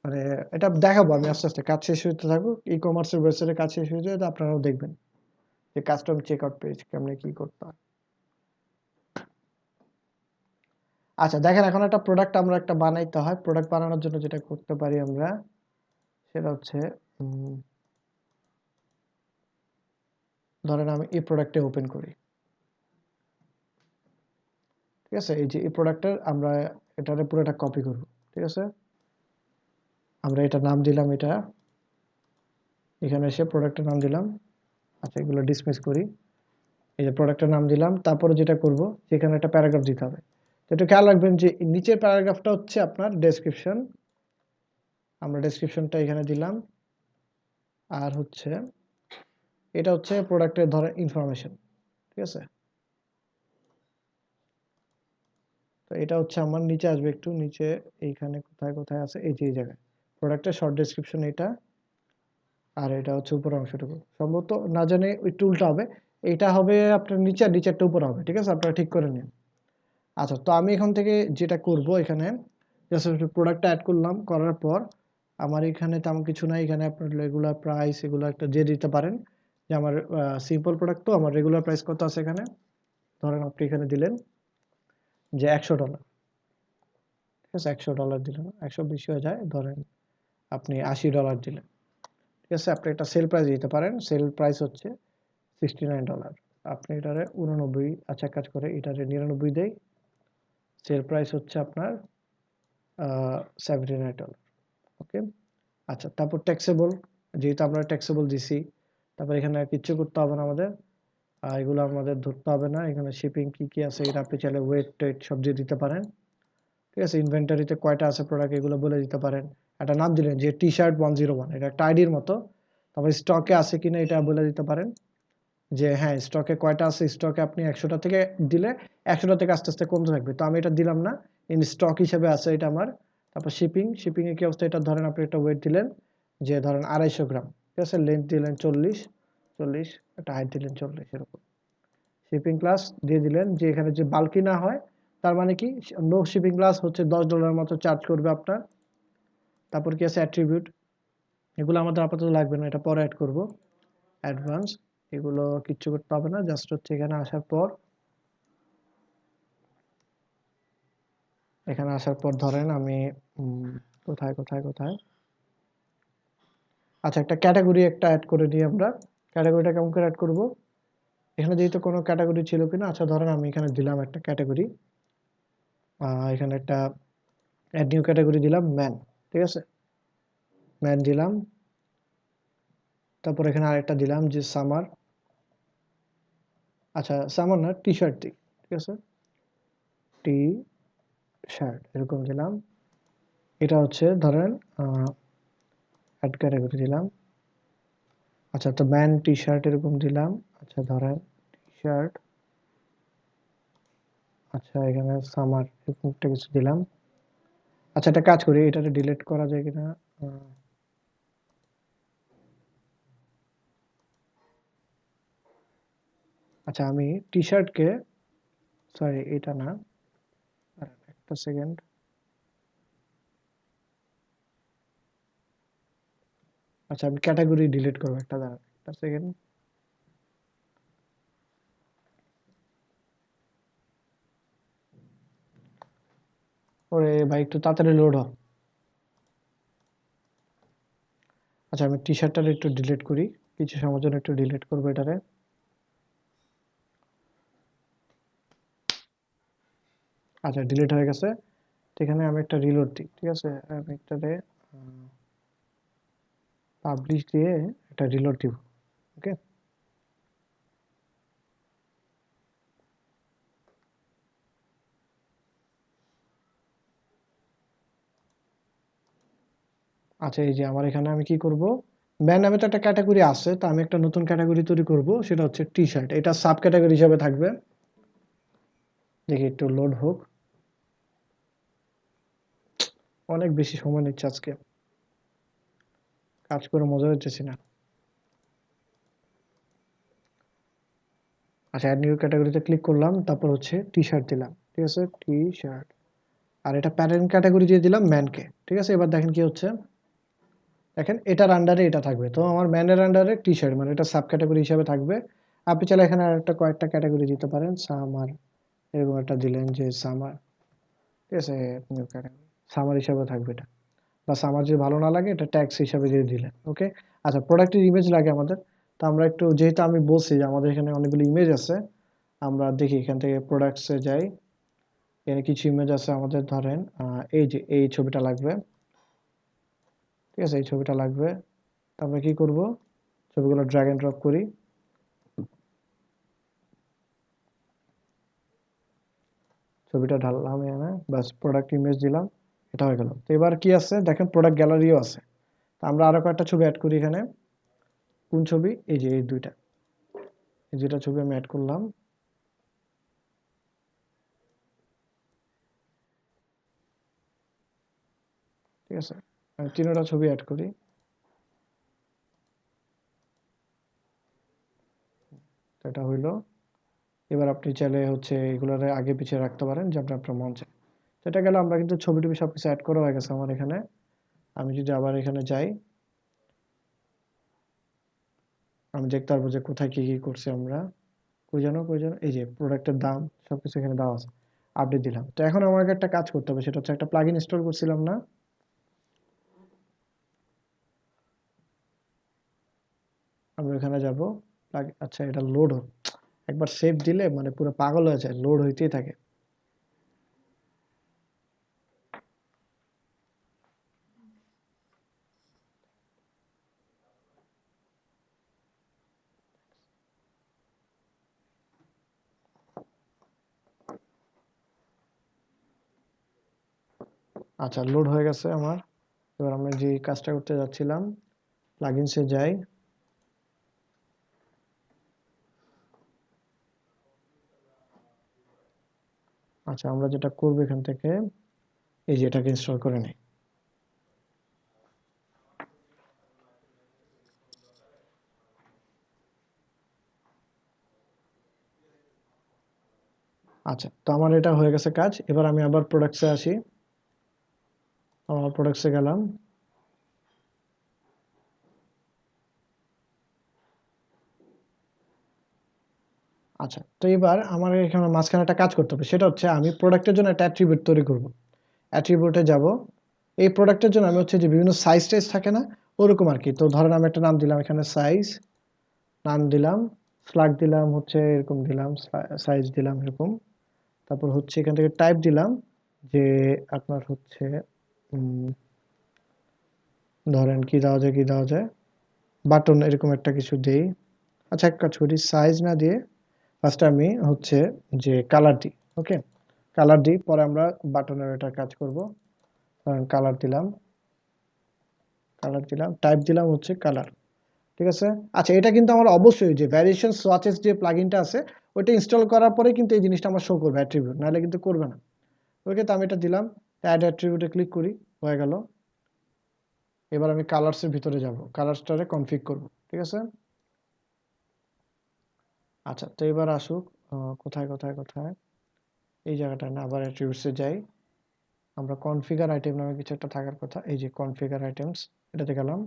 মানে এটা দেখাবো আমি আস্তে আস্তে, কাজ শেষ হতে থাকুক, ই কমার্সের ওয়েবসাইটে কাজ শেষ হয়ে যায়, তো আপনারাও দেখবেন যে কাস্টম চেক আউট পেজ কেমনে কি করতে হয়। আচ্ছা, দেখেন এখন একটা প্রোডাক্ট আমরা একটা বানাইতে হয়। প্রোডাক্ট বানানোর জন্য যেটা করতে পারি আমরা, সেটা হচ্ছে ধরেন আমি এই প্রোডাক্টে ওপেন করি, ঠিক আছে? এই যে এই প্রোডাক্টের আমরা এটারে পুরোটা কপি করব, ঠিক আছে? আমরা এটা নাম দিলাম, এটা এখানে এসে প্রোডাক্টের নাম দিলাম। আচ্ছা, এগুলো ডিসমিস করি। এই যে প্রোডাক্টের নাম দিলাম, তারপরে যেটা করব, সেখানে একটা প্যারাগ্রাফ দিতে হবে। তো একটু খেয়াল রাখবেন যে নিচের প্যারাগ্রাফটা হচ্ছে আপনার ডেসক্রিপশন, আমরা ডেসক্রিপশনটা এখানে দিলাম। আর হচ্ছে এটা হচ্ছে প্রোডাক্টের ধরেন ইনফরমেশন, ঠিক আছে? তো এটা হচ্ছে আমার নিচে আসবে, একটু নিচে এইখানে কোথায় কোথায় আছে, এই যে এই জায়গায় প্রোডাক্টের শর্ট ডেসক্রিপশন এটা, আর এটা হচ্ছে উপরের অংশটুকু, সম্ভবত না জানি একটু উল্টা হবে, এটা হবে আপনার নিচে আর নিচেরটা উপরে হবে, ঠিক আছে? আপনারা ঠিক করে নিন। আচ্ছা, তো আমি এখান থেকে যেটা করব, এখানে জাস্ট প্রোডাক্টটা অ্যাড করলাম, করার পর আমার এখানে তেমন কিছু নাই, এখানে আপনার রেগুলার প্রাইস এগুলো একটা দিয়ে দিতে পারেন, যে আমার সিম্পল প্রোডাক্ট, তো আমার রেগুলার প্রাইস কত আছে এখানে, ধরেন আপনি এখানে দিলেন যে $100, ঠিক আছে? $100 দিলেন, 100 বেশি হয়ে যায়, ধরেন আপনি $80 দিলেন, ঠিক আছে? আপনি একটা সেল প্রাইস দিতে পারেন, সেল প্রাইস হচ্ছে $69, আপনি এটারে 89, আচ্ছা কাজ করে এটারে 99 দেই, সেল প্রাইস হচ্ছে আপনার $79, ওকে? আচ্ছা, তারপর ট্যাক্সেবল, যেহেতু আমরা ট্যাক্সেবল দিছি, তারপর এখানে আর কিচ্ছু করতে হবে না আমাদের, এগুলো আমাদের ধরতে হবে না। এখানে শিপিং কি কি আছে এটা আপনি চাইলে ওয়েট টেট সব দিয়ে দিতে পারেন, ঠিক আছে? ইনভেন্টরিতে কয়টা আছে প্রোডাক্ট এগুলো বলে দিতে পারেন। একটা নাম দিলেন যে টি শার্ট 101, এটা একটা আইডির মতো, তারপর স্টকে আছে কিনা এটা বলে দিতে পারেন যে হ্যাঁ স্টকে কয়টা আছে, স্টকে আপনি 100টা থেকে দিলে 100টা থেকে আস্তে আস্তে কমতে থাকবে, তো আমি এটা দিলাম না, ইন স্টক হিসেবে আছে এটা আমার। তারপর শিপিং এর কি অবস্থা, এটা ধরেন আপনি একটা ওয়েট দিলেন যে ধরেন 250 গ্রাম, ঠিক আছে, লেন্থ দিলেন 40, একটা হাইট দিলেন 40, এরকম শিপিং ক্লাস দিয়ে দিলেন যে এখানে যে বাল্কি না হয়, তার মানে কি নো শিপিং ক্লাস হচ্ছে $10 মতো চার্জ করবে আপনার। তারপর কি আছে অ্যাট্রিবিউট, এগুলো আমাদের আপাতত লাগবে না, এটা পরে অ্যাড করব। অ্যাডভান্স, এগুলো কিচ্ছু করতে হবে না, জাস্ট হচ্ছে এখানে আসার পর ধরেন আমি কোথায় কোথায় কোথায় আচ্ছা একটা ক্যাটাগরি একটা অ্যাড করে নিই আমরা। ক্যাটাগরিটা কেমন করে অ্যাড করব, এখানে যেহেতু কোনো ক্যাটাগরি ছিল কিনা, আচ্ছা ধরেন আমি এখানে দিলাম একটা ক্যাটাগরি, এখানে একটা অ্যাড নিউ ক্যাটাগরি দিলাম ম্যান, ঠিক আছে, ম্যান দিলাম। তারপর এখানে আরেকটা দিলাম যে সামার, আচ্ছা সামার না টি শার্ট দিই, ঠিক আছে, টি শার্ট এরকম দিলাম। এটা হচ্ছে ধরেন অ্যাড ক্যাটাগরি দিলাম, আচ্ছা তো ম্যান টি শার্ট এরকম দিলাম, আচ্ছা ধরেন টি শার্ট, আচ্ছা এখানে সামার এরকম একটা কিছু দিলাম। আচ্ছা একটা কাজ করি, এটাতে ডিলিট করা যায় কিনা, আচ্ছা আমি টি শার্টকে, সরি এটা না, দাঁড়ান একটা সেকেন্ড, আচ্ছা আমি ক্যাটাগরি ডিলিট করবো, একটা দাঁড়ান একটা সেকেন্ড। ওরে ভাই একটু তাড়াতাড়ি লোড হ। আচ্ছা আমি টি শার্টটা একটু ডিলিট করি, কিছু সময়ের জন্য একটু ডিলিট করবো এটারে। আচ্ছা ডিলিট হয়ে গেছে, তো এখানে আমি একটা রিলোড দিই, ঠিক আছে, আমি একটাতে পাবলিশ দিয়ে একটা রিলোড দিব, ওকে। আচ্ছা এই যে আমার এখানে আমি কি করব, ম্যান নামে তো একটা ক্যাটাগরি আছে, তো আমি একটা নতুন ক্যাটাগরি তৈরি করব, সেটা হচ্ছে টি শার্ট, এটা সাব ক্যাটাগরি হিসেবে থাকবে। দেখি একটু লোড হোক, অনেক বেশি সময় নিচ্ছে আজকে, কাজ করে মজা হচ্ছে না। আচ্ছা অ্যাড নিউ ক্যাটাগরিতে ক্লিক করলাম, তারপর হচ্ছে টি শার্ট দিলাম, ঠিক আছে টি শার্ট, আর এটা প্যারেন্ট ক্যাটাগরি দিয়ে দিলাম ম্যানকে, ঠিক আছে। এবার দেখেন কি হচ্ছে, দেখেন এটার আন্ডারে এটা থাকবে, তো আমার ম্যানের আন্ডারে টি শার্ট, মানে এটা সাব ক্যাটাগরি হিসেবে থাকবে। আপনি চাইলে এখানে আরেকটা কয়েকটা ক্যাটাগরি দিতে পারেন, সামার এরকম একটা দিলেন যে সামার, ঠিক আছে, নিউ ক্যাটাগরি সামার হিসাবে থাকবে এটা, বা সামার যদি ভালো না লাগে এটা ট্যাক্স হিসাবে দিয়ে দিলেন, ওকে। আচ্ছা প্রোডাক্টের ইমেজ লাগে আমাদের, তো আমরা একটু যেহেতু আমি বলছি যে আমাদের এখানে অনেকগুলো ইমেজ আছে, আমরা দেখি এখান থেকে প্রোডাক্টসে যাই, এখানে কিছু ইমেজ আছে আমাদের, ধরেন এই যে এই ছবিটা লাগবে, ঠিক আছে, এই ছবিটা লাগবে। তো আমরা কি করব, ছবিগুলো ড্র্যাগ এন্ড ড্রপ করি, ছবিটা ঢাললাম এখানে, বাস প্রোডাক্ট ইমেজ দিলাম, এটা হয়ে গেল। তো এবার কি আছে দেখেন, প্রোডাক্ট গ্যালারিও আছে, তো আমরা আরো কয়েকটা ছবি অ্যাড করি এখানে। কোন ছবি, এই যে এই দুইটা, এই দুইটা ছবি আমি অ্যাড করলাম, ঠিক আছে, আমি তিনটা ছবি অ্যাড করি, তো এটা হইলো। এবার আপনি চাইলে হচ্ছে এগুলোর আগে পিছিয়ে রাখতে পারেন যেমন আপনার মন চায়। তো এটা গেল, আমরা কিন্তু ছবি টবি সবকিছু অ্যাড করা হয়ে গেছে আমার এখানে। আমি যদি আবার এখানে যাই, আমি দেখতে পারবো যে কোথায় কি কি করছি আমরা, কই যেন এই যে প্রোডাক্টের দাম সবকিছু এখানে দেওয়া আছে, আপডেট দিলাম। তো এখন আমাকে একটা কাজ করতে হবে, সেটা হচ্ছে একটা প্লাগইন ইনস্টল করছিলাম না, আমরা এখানে যাব, আচ্ছা এটা লোড হোক, একবার সেভ দিলে মানে পুরো পাগল হয়ে যায়, লোড হইতেই থাকে। আচ্ছা লোড হয়ে গেছে আমার। এবার আমরা যে কাজটা করতে যাচ্ছিলাম, প্লাগইনসে যাই, আচ্ছা, আমরা যেটা করবো এখান থেকে এই যে এটাকে ইনস্টল করে নেই। আচ্ছা, তো আমার এটা হয়ে গেছে কাজ। এবার আমি আবার প্রোডাক্টসে আসি। আমার প্রোডাক্টসে গেলাম। আচ্ছা, তো এবার আমার এখানে মাঝখানে একটা কাজ করতে হবে, সেটা হচ্ছে আমি প্রোডাক্টের জন্য একটা অ্যাট্রিবিউট তৈরি করব। অ্যাট্রিবিউটে যাব। এই প্রোডাক্টের জন্য আমি হচ্ছে যে বিভিন্ন সাইজ টাইজ থাকে না, ওরকম আর কি। তো ধরেন আমি একটা নাম দিলাম এখানে সাইজ, নাম দিলাম, ফ্ল্যাগ দিলাম হচ্ছে এরকম দিলাম, সাইজ দিলাম এরকম। তারপর হচ্ছে এখান থেকে টাইপ দিলাম যে আপনার হচ্ছে ধরেন কি দেওয়া যায়, কি দেওয়া যায়, বাটন এরকম একটা কিছু দেই। আচ্ছা, এক কাজ করি, সাইজ না দিয়ে ফার্স্ট আমি হচ্ছে যে কালার দিই। ওকে, কালার দিই, পরে আমরা বাটনের এটা কাজ করব। কালার দিলাম, কালার দিলাম, টাইপ দিলাম হচ্ছে কালার। ঠিক আছে। আচ্ছা, এটা কিন্তু আমার অবশ্যই যে ভ্যারিয়েশন সোয়াচেস যে প্লাগইনটা আছে ওইটা ইনস্টল করার পরে কিন্তু এই জিনিসটা আমার শো করবে অ্যাট্রিবিউট, নাহলে কিন্তু করবে না। ওকে, তো আমি এটা দিলাম, অ্যাড অ্যাট্রিবিউটে ক্লিক করি, হয়ে গেল। এবার আমি কালার্সের ভিতরে যাব, কালার্সটারে কনফিগ করব। ঠিক আছে। আচ্ছা, তো এবার আসুক কোথায় কোথায় কোথায়, এই জায়গাটায় না, আবার অ্যাট্রিবিউটসে যাই। আমরা কনফিগার আইটেম নামে কিছু একটা থাকার কথা, এই যে কনফিগার আইটেমস, এটাতে গেলাম,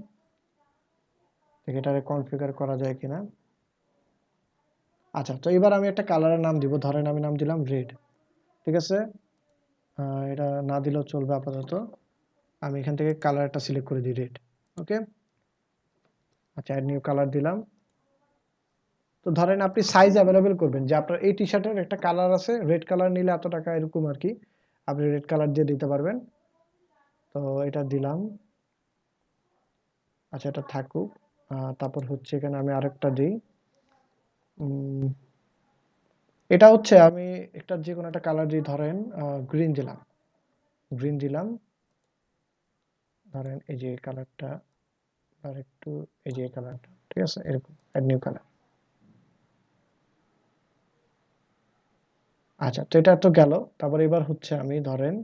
দেখি এটারে কনফিগার করা যায় কিনা। আচ্ছা, তো এবার আমি একটা কালারের নাম দিব, ধরেন আমি নাম দিলাম রেড। ঠিক আছে। এটা না দিলেও চলবে আপাতত। আমি এখান থেকে কালারটা সিলেক্ট করে দিই রেড। ওকে। আচ্ছা, অ্যাড নিউ কালার দিলাম। তো ধরেন আপনি সাইজ অ্যাভেলেবেল করবেন যে আপনার এই টি শার্টের একটা কালার আছে, রেড কালার নিলে এত টাকা, এরকম আর কি। আপনি রেড কালার দিয়ে দিতে পারবেন। তো এটা দিলাম। আচ্ছা, এটা থাকুক। তারপর হচ্ছে এখানে আমি আরেকটা দিই। এটা হচ্ছে আমি একটা যে কোনো একটা কালার দিই, ধরেন গ্রিন দিলাম, গ্রিন দিলাম। ধরেন এই যে কালারটা, আর একটু এই যে কালারটা, ঠিক আছে, এরকম অ্যাড নিউ কালার। আচ্ছা, তো এটা তো গেল। তারপর এবার হচ্ছে আমি ধরেন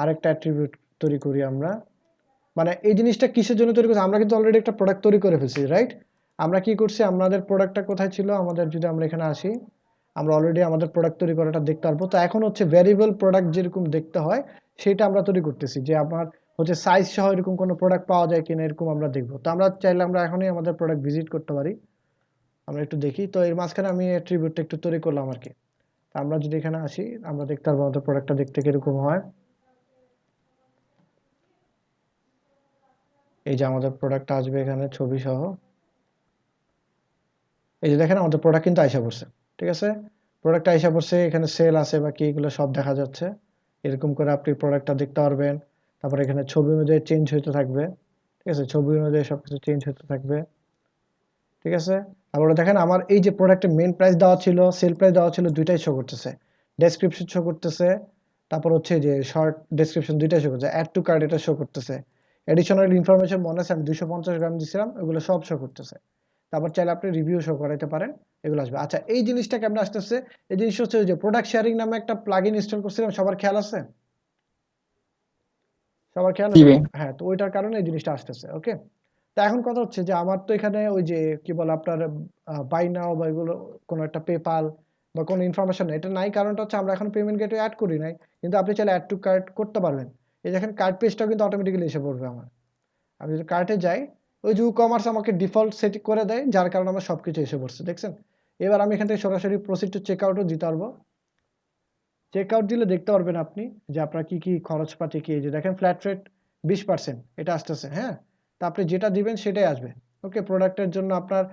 আরেকটা অ্যাট্রিবিউট তৈরি করি আমরা। মানে এই জিনিসটা কিসের জন্য তৈরি করছি, আমরা কিন্তু অলরেডি একটা প্রোডাক্ট তৈরি করে ফেলছি, রাইট? আমরা কি করছি, আমাদের প্রোডাক্টটা কোথায় ছিল আমাদের, যদি আমরা এখানে আসি, আমরা অলরেডি আমাদের প্রোডাক্ট তৈরি করাটা দেখতে পারবো। তো এখন হচ্ছে ভ্যারিয়েবল প্রোডাক্ট যেরকম দেখতে হয় সেটা আমরা তৈরি করতেছি, যে আমার হচ্ছে সাইজ সহ এরকম কোনো প্রোডাক্ট পাওয়া যায় কিনা, এরকম আমরা দেখবো। তো আমরা চাইলে আমরা এখনই আমাদের প্রোডাক্ট ভিজিট করতে পারি। আমরা একটু দেখি। তো এর মাঝখানে আমি অ্যাট্রিবিউটটা একটু তৈরি করলাম আর কি। আমরা যদি এখানে আসি, আমরা দেখতে পারবো আমাদের প্রোডাক্টটা দেখতে কিরকম হয়। এই যে আমাদের প্রোডাক্টটা আসবে এখানে ছবি সহ। এই যে দেখেন আমাদের প্রোডাক্ট কিন্তু আইসা পড়ছে। ঠিক আছে। প্রোডাক্ট আইসা পড়ছে, এখানে সেল আছে বা কি, এগুলো সব দেখা যাচ্ছে। এরকম করে আপনি প্রোডাক্টটা দেখতে পারবেন। তারপর এখানে ছবি অনুযায়ী চেঞ্জ হইতে থাকবে। ঠিক আছে, ছবি অনুযায়ী সবকিছু চেঞ্জ হতে থাকবে। ঠিক আছে। তারপরে দেখেন আমার এই যে প্রোডাক্টের মেন প্রাইস দেওয়া ছিল, সেল প্রাইস দেওয়া ছিল, দুইটাই শো করতেছে। ডেসক্রিপশন শো করতেছে। তারপর হচ্ছে যে শর্ট ডেসক্রিপশন, দুইটাই শো করতেছে। অ্যাড টু কার্ট এটা শো করতেছে। এডিশনাল ইনফরমেশন মনে আছে আমি 250 গ্রাম দিছিলাম, এগুলো সব শো করতেছে। তারপর চাইলে আপনি রিভিউ শো করাইতে পারেন, এগুলো আসবে। আচ্ছা, এই জিনিসটা কেমন আসতেছে, এই জিনিসটা হচ্ছে যে প্রোডাক্ট শেয়ারিং নামে একটা প্লাগইন ইনস্টল করছিলাম, সবার খেয়াল আছে? সবার খেয়াল জি আছে? ভাই। হ্যাঁ, তো ওইটার কারণে এই জিনিসটা আসতেছে। ওকে। তো এখন কথা হচ্ছে যে আমার তো এখানে ওই যে কি বলে আপনার বাই নাও বা এগুলো কোনো একটা পেপাল বা কোনো ইনফরমেশন এটা নাই, কারণটা হচ্ছে আমরা এখন পেমেন্ট গেটওয়ে অ্যাড করি নাই। কিন্তু আপনি চাইলে অ্যাড টু কার্ট করতে পারবেন। এই দেখেন কার্ট পেজটাও কিন্তু অটোমেটিক্যালি এসে পড়বে আমার। আমি যদি কার্টে যাই, ওই যে কমার্স আমাকে ডিফল্ট সেট করে দেয়, যার কারণে আমার সবকিছু এসে পড়ছে, দেখছেন? এবার আমি এখান থেকে সরাসরি প্রসিড টু চেক আউটও দিতে পারবো। চেক আউট দিলে দেখতে পারবেন আপনি যে আপনার কি কি খরচপাতি, কি এই যে দেখেন ফ্ল্যাট রেট 20% এটা আসতেছে। হ্যাঁ, তা আপনি যেটা দিবেন সেটাই আসবে। ওকে, প্রোডাক্টের জন্য আপনার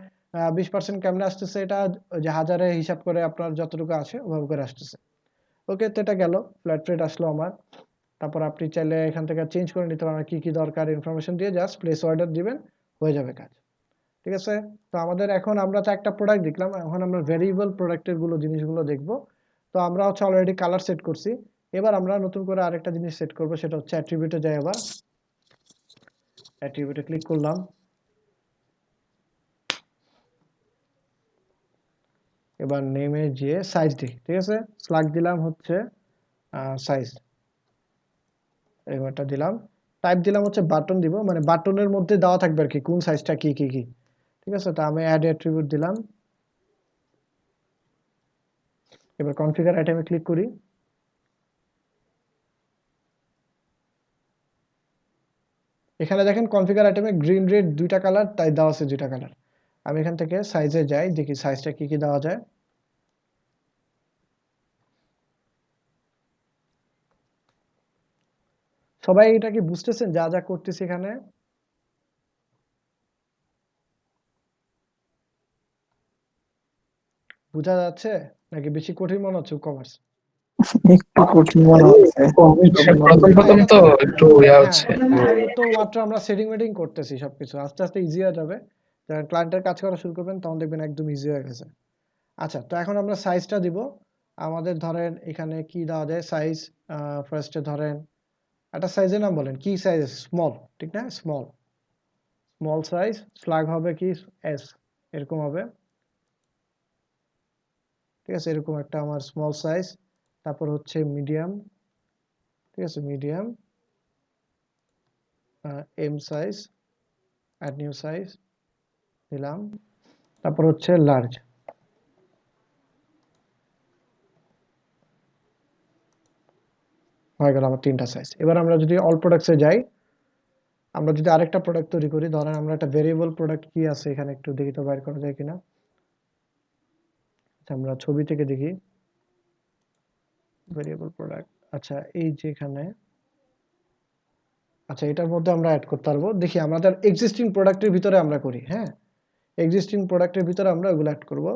20% কেমনে আসতেছে, এটা ওই যে হাজারে হিসাব করে আপনার যতটুকু আসে ওভাবে করে আসতেছে। ওকে, তো এটা গেল, ফ্ল্যাট রেট আসলো আমার। তারপর আপনি চাইলে এখান থেকে চেঞ্জ করে নিতে পারেন, কি কি দরকার ইনফরমেশন দিয়ে জাস্ট প্লেস অর্ডার দিবেন, হয়ে যাবে কাজ। ঠিক আছে। তো আমাদের এখন আমরা তো একটা প্রোডাক্ট দেখলাম, এখন আমরা ভেরিয়েবল প্রোডাক্টের গুলো জিনিসগুলো দেখবো। তো আমরা হচ্ছে অলরেডি কালার সেট করছি। এবার আমরা নতুন করে আরেকটা জিনিস সেট করব, সেটা হচ্ছে অ্যাট্রিবিউটে যাই। আবার অ্যাট্রিবিউটে ক্লিক করলাম। এবার নেমে গিয়ে সাইজ দিই, ঠিক আছে? স্লাগ দিলাম হচ্ছে সাইজ, এবারটা দিলাম। টাইপ দিলাম হচ্ছে বাটন দিব, মানে বাটনের মধ্যে দেওয়া থাকবে আর কি কোন সাইজটা কি কি কি, ঠিক আছে? তা আমি অ্যাড অ্যাট্রিবিউট দিলাম। এবার কনফিগার আইটেমে ক্লিক করি। এখানে দেখেন কনফিগার আইটেমে গ্রিন রেড দুইটা কালার, তাই দেওয়া আছে দুইটা কালার। আমি এখান থেকে সাইজে যাই, দেখি সাইজটা কি কি দেওয়া যায়। সবাই এটা কি বুঝতেছেন যা যা করতেছি এখানে? বোঝা যাচ্ছে নাকি বেশি কঠিন মনে হচ্ছে কমার্স? একটু কঠিন মনে হচ্ছে। প্রথম প্রথম তো একটু ইয়া হ্যাঁ, হচ্ছে। এখন তো মাত্র আমরা সেটিং মেটিং করতেছি সবকিছু, আস্তে আস্তে ইজি হয়ে যাবে। যখন ক্লায়েন্টের কাজ করা শুরু করবেন তখন দেখবেন একদম ইজি হয়ে গেছে। আচ্ছা, তো এখন আমরা সাইজটা দিব। আমাদের ধরেন এখানে কি দেওয়া যায় সাইজ, ফার্স্টে ধরেন একটা সাইজের নাম বলেন, কি সাইজ? স্মল, ঠিক না? Small, small size. ফ্ল্যাগ হবে কি? এস, এরকম হবে, ঠিক আছে? এরকম একটা আমার স্মল সাইজ। তারপর হচ্ছে মিডিয়াম, ঠিক আছে? Medium, M size, add new size দিলাম। তারপর হচ্ছে লার্জ। হয়ে গেল আমার 3টা সাইজ। এবার আমরা যদি অল প্রোডাক্টসে যাই, আমরা যদি আরেকটা প্রোডাক্ট তৈরি করি, ধরেন আমরা একটা ভেরিয়েবল প্রোডাক্ট কি আছে এখানে একটু দেখি তো বাইর করা যায় কিনা। আচ্ছা, আমরা ছবি থেকে দেখি ভেরিয়েবল প্রোডাক্ট। আচ্ছা, এই যে এখানে, আচ্ছা এটার মধ্যে আমরা অ্যাড করতে পারবো। দেখি আমাদের এক্সিস্টিং প্রোডাক্টের ভিতরে আমরা করি, হ্যাঁ? এক্সিস্টিং প্রোডাক্টের ভিতরে আমরা ওগুলো অ্যাড করব।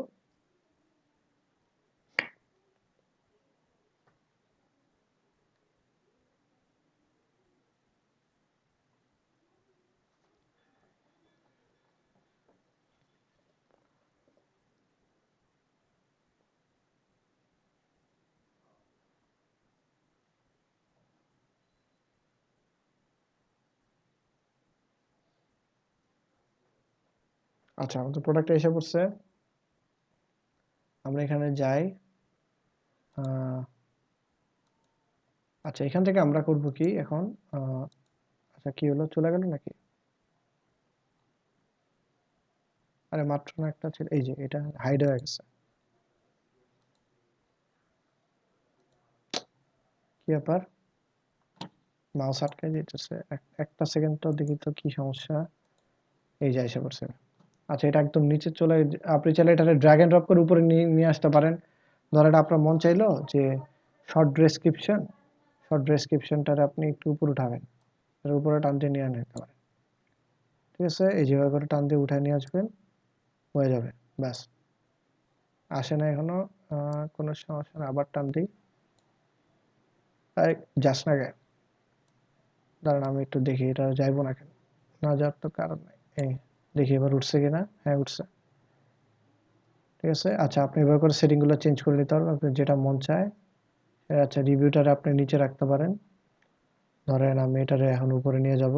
আচ্ছা, আমাদের প্রোডাক্ট এসে পড়ছে। আমরা এখানে যাই। আচ্ছা, এখান থেকে আমরা করব কি এখন? আচ্ছা, কি হলো, চলে গেল নাকি? আরে মাত্র না একটা ছিল, এই যে এটা হাইড হয়ে গেছে। কি ব্যাপার? মাউস আটকে যেতেছে, একটা সেকেন্ড তো দেখি তো কি সমস্যা। এই যে এসে পড়ছে। আচ্ছা, এটা একদম নিচে চলে, আপনি চাইলে এটা ড্র্যাগ এন্ড ড্রপ করে উপরে নিয়ে নিয়ে আসতে পারেন। ধরেন আপনার মন চাইলো যে শর্ট ডেসক্রিপশন, শর্ট ডেসক্রিপশনটার আপনি একটু উপরে উঠাবেন, এর উপরে টান দিয়ে নিয়ে নিতে পারেন, ঠিক আছে? এই যেভাবে করে টান দিয়ে উঠায় নিয়ে আসবেন, হয়ে যাবে। ব্যাস, আসে না এখনো, কোনো সমস্যা না, আবার টান দিই। যাস না গে, দাঁড়ান আমি একটু দেখি এটা যাইবো না কেন। না যাওয়ার তো কারণ নাই। এই দেখি এবার উঠছে কিনা। হ্যাঁ, উঠছে, ঠিক আছে? আচ্ছা, আপনি এবার করে সেটিংগুলো চেঞ্জ করে নিতে পারবেন আপনার যেটা মন চায়। আচ্ছা, রিভিউটারে আপনি নিচে রাখতে পারেন। ধরেন আমি এটারে এখন উপরে নিয়ে যাব,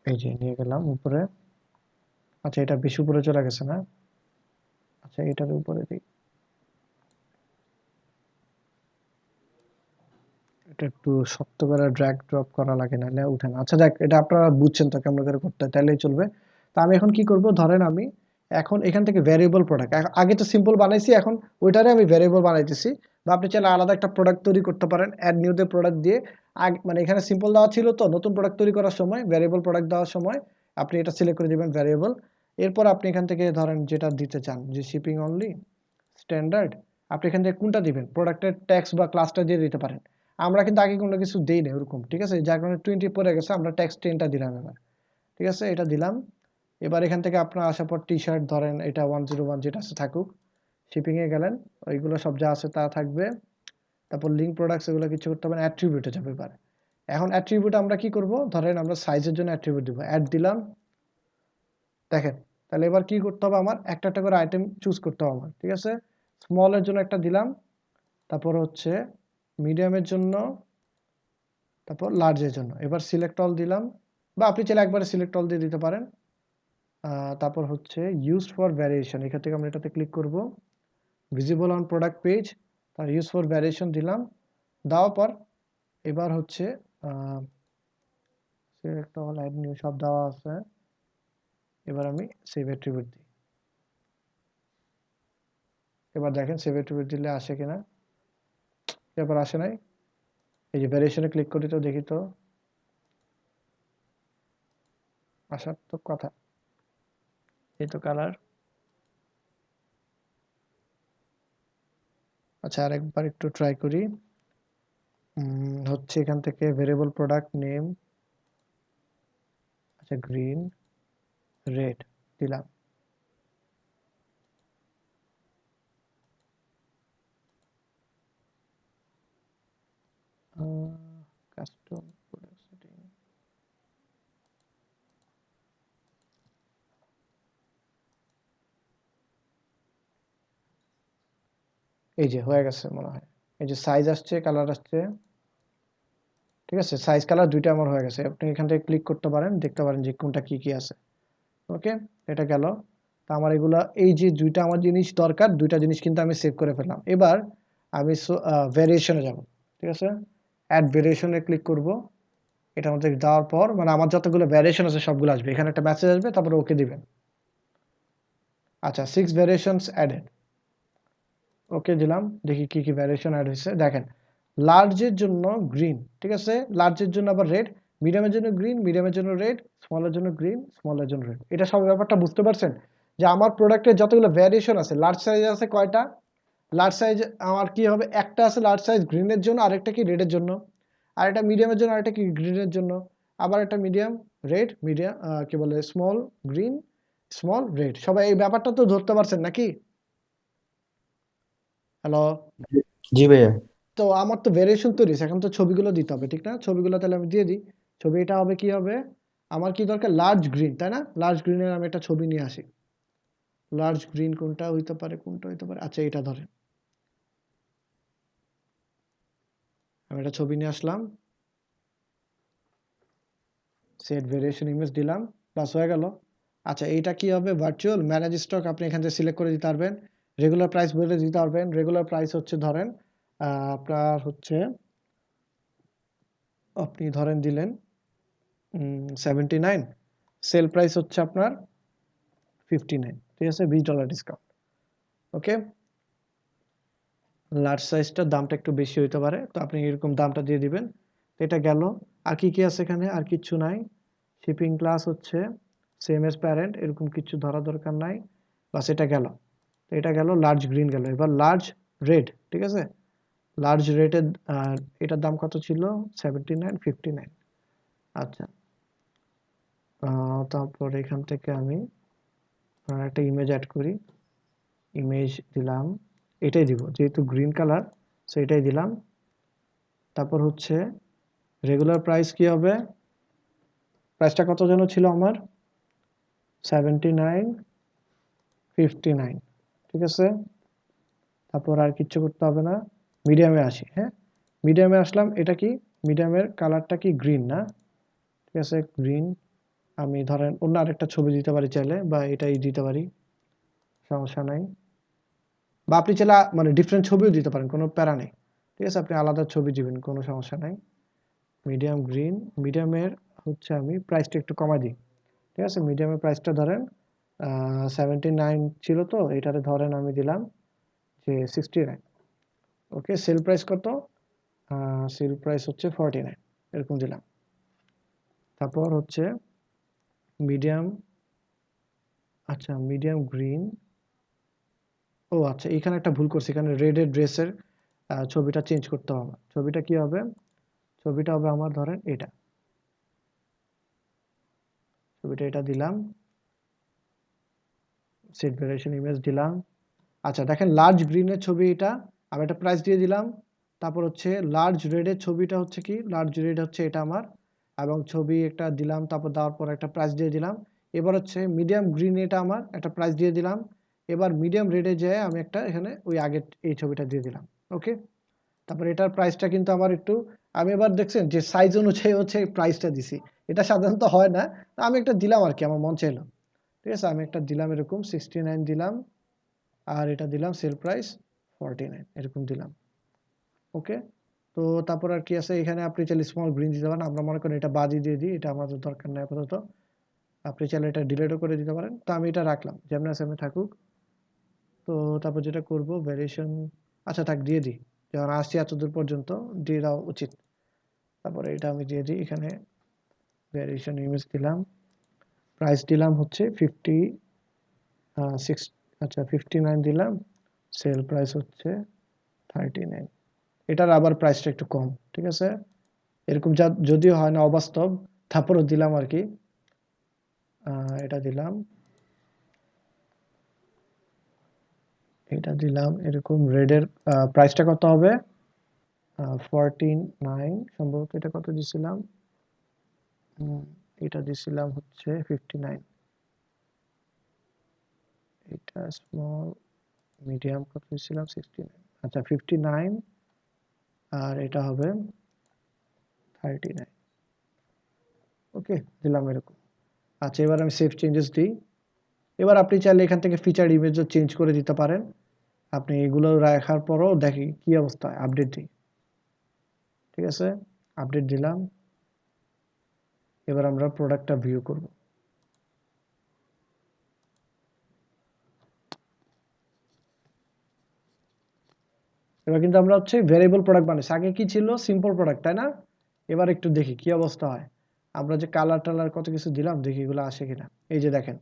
এই যে নিয়ে গেলাম উপরে। আচ্ছা, এটা বেশি উপরে চলে গেছে না? আচ্ছা, এটার উপরে দিই, এটা একটু শক্ত করে ড্র্যাগ ড্রপ করা লাগে, নাহলে উঠে না। আচ্ছা যাক, এটা আপনারা বুঝছেন তো কেমন করে করতে হয়, তাহলেই চলবে। তো আমি এখন কি করব, ধরেন আমি এখন এখান থেকে ভ্যারিয়েবল প্রোডাক্ট, আগে তো সিম্পল বানাইছি, এখন ওইটারে আমি ভ্যারিয়েবল বানাইতেছি। বা আপনি চাইলে আলাদা একটা প্রোডাক্ট তৈরি করতে পারেন অ্যাড নিউ তে প্রোডাক্ট দিয়ে। মানে এখানে সিম্পল দেওয়া ছিল, তো নতুন প্রোডাক্ট তৈরি করার সময় ভ্যারিয়েবল প্রোডাক্ট দেওয়ার সময় আপনি এটা সিলেক্ট করে দিবেন ভ্যারিয়েবল। এরপর আপনি এখান থেকে ধরেন যেটা দিতে চান, যে শিপিং অনলি, স্ট্যান্ডার্ড, আপনি এখান থেকে কোনটা দিবেন, প্রোডাক্টের ট্যাক্স বা ক্লাসটা দিয়ে দিতে পারেন। আমরা কিন্তু আগে কোনো কিছু দেই না ওরকম, ঠিক আছে? যার কারণে 20 পড়ে গেছে, আমরা ট্যাক্স 10টা দিলাম এবার, ঠিক আছে? এটা দিলাম। এবার এখান থেকে আপনার আসার পর টি শার্ট ধরেন এটা 101 যেটা আছে থাকুক। শিপিং এ গেলেন, ওইগুলো সব যা আছে তা থাকবে। তারপর লিঙ্ক প্রোডাক্টস এগুলো কিছু করতে হবে না, অ্যাট্রিবিউটে যাবে এবার। এখন অ্যাট্রিবিউট আমরা কি করব, ধরেন আমরা সাইজের জন্য অ্যাট্রিবিউট দিব, অ্যাড দিলাম। দেখেন, তাহলে এবার কি করতে হবে, আমার একটা একটা করে আইটেম চুজ করতে হবে আমার, ঠিক আছে? স্মলের জন্য একটা দিলাম, তারপর হচ্ছে মিডিয়ামের জন্য, তারপর লার্জের জন্য। এবার সিলেক্ট অল দিলাম, বা আপনি চাইলে একবারে সিলেক্ট অল দিয়ে দিতে পারেন। তারপর হচ্ছে ইউজড ফর ভ্যারিয়েশন, এখান থেকে আমরা এটাতে ক্লিক করব, ভিজিবল অন প্রোডাক্ট পেজ, তার ইউজ ফর ভ্যারিয়েশন দিলাম, দেওয়ার পর এবার হচ্ছে একটা অল অ্যাড নিউ সব দেওয়া আছে, এবার আমি সেভ অ্যাট্রিবিউট দিই। এবার দেখেন সেভ অ্যাট্রিবিউট দিলে আসে কিনা, এবার আসে নাই। এই যে ভ্যারিয়েশনে ক্লিক করি তো দেখি তো আসার তো কথা, এই তো কালার। আচ্ছা আরেকবার একটু ট্রাই করি। হচ্ছে এখান থেকে ভেরিয়েবল প্রোডাক্ট নেম, আচ্ছা গ্রিন রেড দিলাম, কাস্টম প্রোডাক্ট সেটিং, এই যে হয়ে গেছে মনে হয়। এই যে সাইজ আসছে, কালার আসছে, ঠিক আছে, সাইজ কালার দুইটা আমার হয়ে গেছে। আপনি এখান থেকে ক্লিক করতে পারেন, দেখতে পারেন যে কোনটা কি কি আছে। ওকে, এটা গেল। তা আমার এগুলা এই যে দুইটা আমার জিনিস দরকার, দুইটা জিনিস কিন্তু আমি সেভ করে ফেললাম। এবার আমি ভেরিয়েশনে যাব, ঠিক আছে, অ্যাড ভেরিয়েশনে ক্লিক করব। এটা আমাদের দেওয়ার পর মানে আমার যতগুলো ভ্যারিয়েশন আছে সবগুলো আসবে, এখানে একটা মেসেজ আসবে, তারপরে ওকে দিবেন। আচ্ছা 6 ভ্যারিয়েশনস অ্যাডেড, ওকে দিলাম, দেখি কি কি ভ্যারিয়েশন অ্যাড হয়েছে। দেখেন লার্জের জন্য গ্রিন, ঠিক আছে, লার্জের জন্য আবার রেড, মিডিয়ামের জন্য গ্রিন, মিডিয়ামের জন্য রেড, স্মলের জন্য গ্রিন, স্মলের জন্য রেড। এটা সব ব্যাপারটা বুঝতে পারছেন যে আমার প্রোডাক্টের যতগুলো ভ্যারিয়েশন আছে, লার্জ সাইজ আছে কয়টা, লার্জ সাইজ আমার কি হবে, একটা আছে লার্জ সাইজ গ্রিনের জন্য, আরেকটা কি রেডের জন্য, আর একটা মিডিয়ামের জন্য, আরেকটা কি গ্রিনের জন্য, আবার একটা মিডিয়াম রেড, মিডিয়াম কি বলে স্মল গ্রিন, স্মল রেড। সবাই এই ব্যাপারটা তো ধরতে পারছেন নাকি? হ্যালো। জি ভাইয়া। তো আমার তো ভেরিয়েশন তৈরি হয়েছে, এখন তো ছবিগুলো দিতে হবে, ঠিক না? ছবিগুলো তাহলে আমি দিয়ে দিই। ছবি এটা হবে কি হবে, আমার কি দরকার, লার্জ গ্রিন, তাই না? লার্জ গ্রিনের আমি একটা ছবি নিয়ে আসি। লার্জ গ্রিন কোনটা হইতে পারে, কোনটা হইতে পারে, আচ্ছা এটা ধরেন, আমি একটা ছবি নিয়ে আসলাম, সেট ভেরিয়েশন ইমেজ দিলাম, বাস হয়ে গেল। আচ্ছা এইটা কি হবে, ভার্চুয়াল ম্যানেজ স্টক, আপনি এখান থেকে সিলেক্ট করে দিতে পারবেন, রেগুলার প্রাইস বলে দিতে পারবেন। রেগুলার প্রাইস হচ্ছে ধরেন আপনার হচ্ছে, আপনি ধরেন দিলেন 79, সেল প্রাইস হচ্ছে আপনার 59, ঠিক আছে, $20 ডিসকাউন্ট। ওকে, লার্জ সাইজটার দামটা একটু বেশি হইতে পারে, তো আপনি এরকম দামটা দিয়ে দিবেন। এটা গেল। আর কি কি আছে এখানে, আর কিচ্ছু নাই। শিপিং ক্লাস হচ্ছে সেম এস প্যারেন্ট, এরকম কিছু ধরা দরকার নাই, বাস এটা গেল। তো এটা গেল, লার্জ গ্রিন গেল। এবার লার্জ রেড, ঠিক আছে, লার্জ রেডের এটার দাম কত ছিল, 79, 59। আচ্ছা তারপর এখান থেকে আমি একটা ইমেজ অ্যাড করি, ইমেজ দিলাম, এটাই দিব যেহেতু গ্রিন কালার, সো এটাই দিলাম। তারপর হচ্ছে রেগুলার প্রাইস কি হবে, প্রাইসটা কত যেন ছিল আমার, 79, 59, ঠিক আছে। তারপর আর কিচ্ছু করতে হবে না, মিডিয়ামে আসি। হ্যাঁ, মিডিয়ামে আসলাম, এটা কি, মিডিয়ামের কালারটা কি গ্রিন না, ঠিক আছে গ্রিন। আমি ধরেন অন্য আরেকটা ছবি দিতে পারি চাইলে, বা এটাই দিতে পারি, সমস্যা নাই। বা আপনি চাইলে মানে ডিফারেন্ট ছবিও দিতে পারেন, কোনো প্যারা নেই, ঠিক আছে, আপনি আলাদা ছবি দিবেন, কোনো সমস্যা নাই। মিডিয়াম গ্রিন, মিডিয়ামের হচ্ছে আমি প্রাইসটা একটু কমাই দিই, ঠিক আছে, মিডিয়ামের প্রাইসটা ধরেন 79 ছিল, তো এটাতে ধরেন আমি দিলাম যে 69। ওকে, সেল প্রাইস কত, সেল প্রাইস হচ্ছে 49, এরকম দিলাম। তারপর হচ্ছে মিডিয়াম, আচ্ছা মিডিয়াম গ্রিন, ও আচ্ছা এখানে একটা ভুল করছি, এখানে রেডের ড্রেসের ছবিটা চেঞ্জ করতে হবে। ছবিটা কি হবে, ছবিটা হবে আমার ধরেন এটা, ছবিটা এটা দিলাম, সেট ভেরিয়েশন ইমেজ দিলাম। আচ্ছা দেখেন লার্জ গ্রিনের ছবি এটা, আমি একটা প্রাইস দিয়ে দিলাম। তারপর হচ্ছে লার্জ রেডের ছবিটা হচ্ছে কি, লার্জ রেড হচ্ছে এটা আমার, এবং ছবি একটা দিলাম, তারপর দেওয়ার পর একটা প্রাইস দিয়ে দিলাম। এবার হচ্ছে মিডিয়াম গ্রিন, এটা আমার একটা প্রাইস দিয়ে দিলাম। এবার মিডিয়াম রেডে যেয়ে আমি একটা এখানে ওই আগের এই ছবিটা দিয়ে দিলাম। ওকে, তারপর এটার প্রাইসটা কিন্তু আমার একটু, আমি এবার দেখছেন যে সাইজ অনুযায়ী হচ্ছে প্রাইসটা দিছি, এটা সাধারণত হয় না, আমি একটা দিলাম আর কি, আমার মন চাইলো। ঠিক আছে, আমি একটা দিলাম এরকম 69 দিলাম, আর এটা দিলাম সেল প্রাইস 49 এরকম দিলাম। ওকে, তো তারপর আর কি আছে, এখানে আপনি চাইলে স্মল গ্রিন দিতে পারেন, আমরা মনে করেন এটা বাদই দিয়ে দিই, এটা আমাদের দরকার নেই আপাতত। আপনি চাইলে এটা ডিলিটও করে দিতে পারেন, তো আমি এটা রাখলাম যেমন আছে এমনি থাকুক। তো তারপর যেটা করব ভ্যারিয়েশন, আচ্ছা থাক দিয়ে দিই, যখন আসছি এতদূর পর্যন্ত দিয়ে দেওয়া উচিত। তারপরে এটা আমি দিয়ে দিই, এখানে ভ্যারিয়েশন ইমেজ দিলাম, প্রাইস দিলাম হচ্ছে 56, আচ্ছা 59 দিলাম, সেল প্রাইস হচ্ছে 39। এটার আবার প্রাইসটা একটু কম, ঠিক আছে, এরকম যদিও হয় না অবাস্তব, তারপরও দিলাম আর কি। এটা দিলাম, এটা দিলাম এরকম, রেডের প্রাইসটা কত হবে, 49 সম্ভবত, এটা কত দিছিলাম, এটা দিছিলাম হচ্ছে 59, এটা স্মল মিডিয়াম কত দিছিলাম 69, আচ্ছা 59, আর এটা হবে 39। ওকে, দিলাম এরকম। আচ্ছা এবার আমি সেভ চেঞ্জেস দিই। এবার আপনি চাইলে এখান থেকে ফিচার ইমেজও চেঞ্জ করে দিতে পারেন। আপনি এগুলো রাখার পরও দেখি কি অবস্থা হয়, আপডেট দিই। ঠিক আছে, আপডেট দিলাম। এবার আমরা প্রোডাক্টটা ভিউ করব। এবার কিন্তু আমরা হচ্ছে ভেরিয়েবল প্রোডাক্ট বানাইছি, আগে কি ছিল সিম্পল প্রোডাক্ট, তাই না? এবার একটু দেখি কি অবস্থা হয়। আমরা যে কালার টালার কত কিছু দিলাম, দেখি এগুলো আসে কিনা। এই যে দেখেন,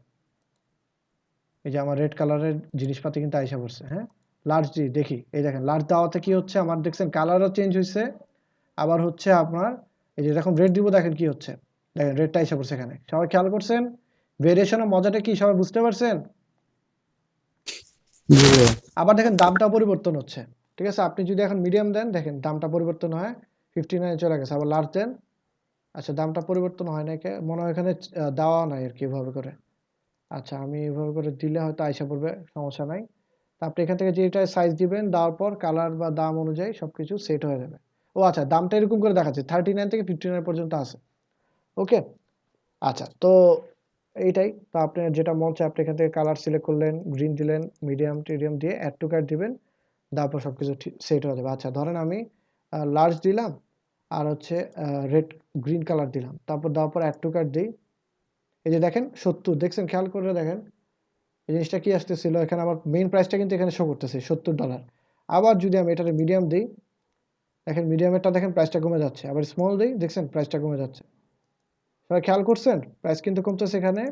এই যে আমার রেড কালারের জিনিসপাতি কিন্তু আইসা পড়ছে। হ্যাঁ, লার্জ দি দেখি, এই দেখেন লার্জ দেওয়াতে কি হচ্ছে আমার, দেখছেন কালারও চেঞ্জ হয়েছে, আবার হচ্ছে আপনার এই যে যখন রেড দিব দেখেন কি হচ্ছে, দেখেন রেডটা আইসা পড়ছে এখানে। সবাই খেয়াল করছেন ভেরিয়েশনের মজাটা কি, সবাই বুঝতে পারছেন? জি ভাইয়া। আবার দেখেন দামটা পরিবর্তন হচ্ছে। ঠিক আছে, আপনি যদি এখন মিডিয়াম দেন দেখেন দামটা পরিবর্তন হয়, 59 চলে গেছে। আবার লার্জ দেন, আচ্ছা দামটা পরিবর্তন হয় না, মনে হয় এখানে দেওয়া নাই আর কি এভাবে করে। আচ্ছা আমি এভাবে করে দিলে হয়তো আইসা পড়বে, সমস্যা নাই। তা আপনি এখান থেকে যেটা সাইজ দিবেন, দেওয়ার পর কালার বা দাম অনুযায়ী সবকিছু সেট হয়ে যাবে। ও আচ্ছা, দামটা এরকম করে দেখাচ্ছে 39 থেকে 59 পর্যন্ত আছে। ওকে, আচ্ছা তো এইটাই। তো আপনার যেটা মন চায় আপনি এখান থেকে কালার সিলেক্ট করলেন, গ্রিন দিলেন, মিডিয়াম টিডিয়াম দিয়ে অ্যাড টু কার্ট দিবেন, তারপর সবকিছু সেট হয়ে যাবে। আচ্ছা ধরেন আমি লার্জ দিলাম, আর হচ্ছে রেড গ্রিন কালার দিলাম, তারপর দেওয়ার পর অ্যাড টু কার্ট দিই। এই যে দেখেন 70, দেখছেন খেয়াল করে দেখেন এই জিনিসটা কি আসতেছিল, এখানে আমার মেইন প্রাইসটা কিন্তু এখানে শো করতেছে $70। আবার যদি আমি এটাতে মিডিয়াম দিই, দেখেন মিডিয়ামেরটা দেখেন প্রাইসটা কমে যাচ্ছে, আবার স্মল দিই দেখছেন প্রাইসটা কমে যাচ্ছে। সবাই খেয়াল করছেন প্রাইস কিন্তু কমতেছে এখানে।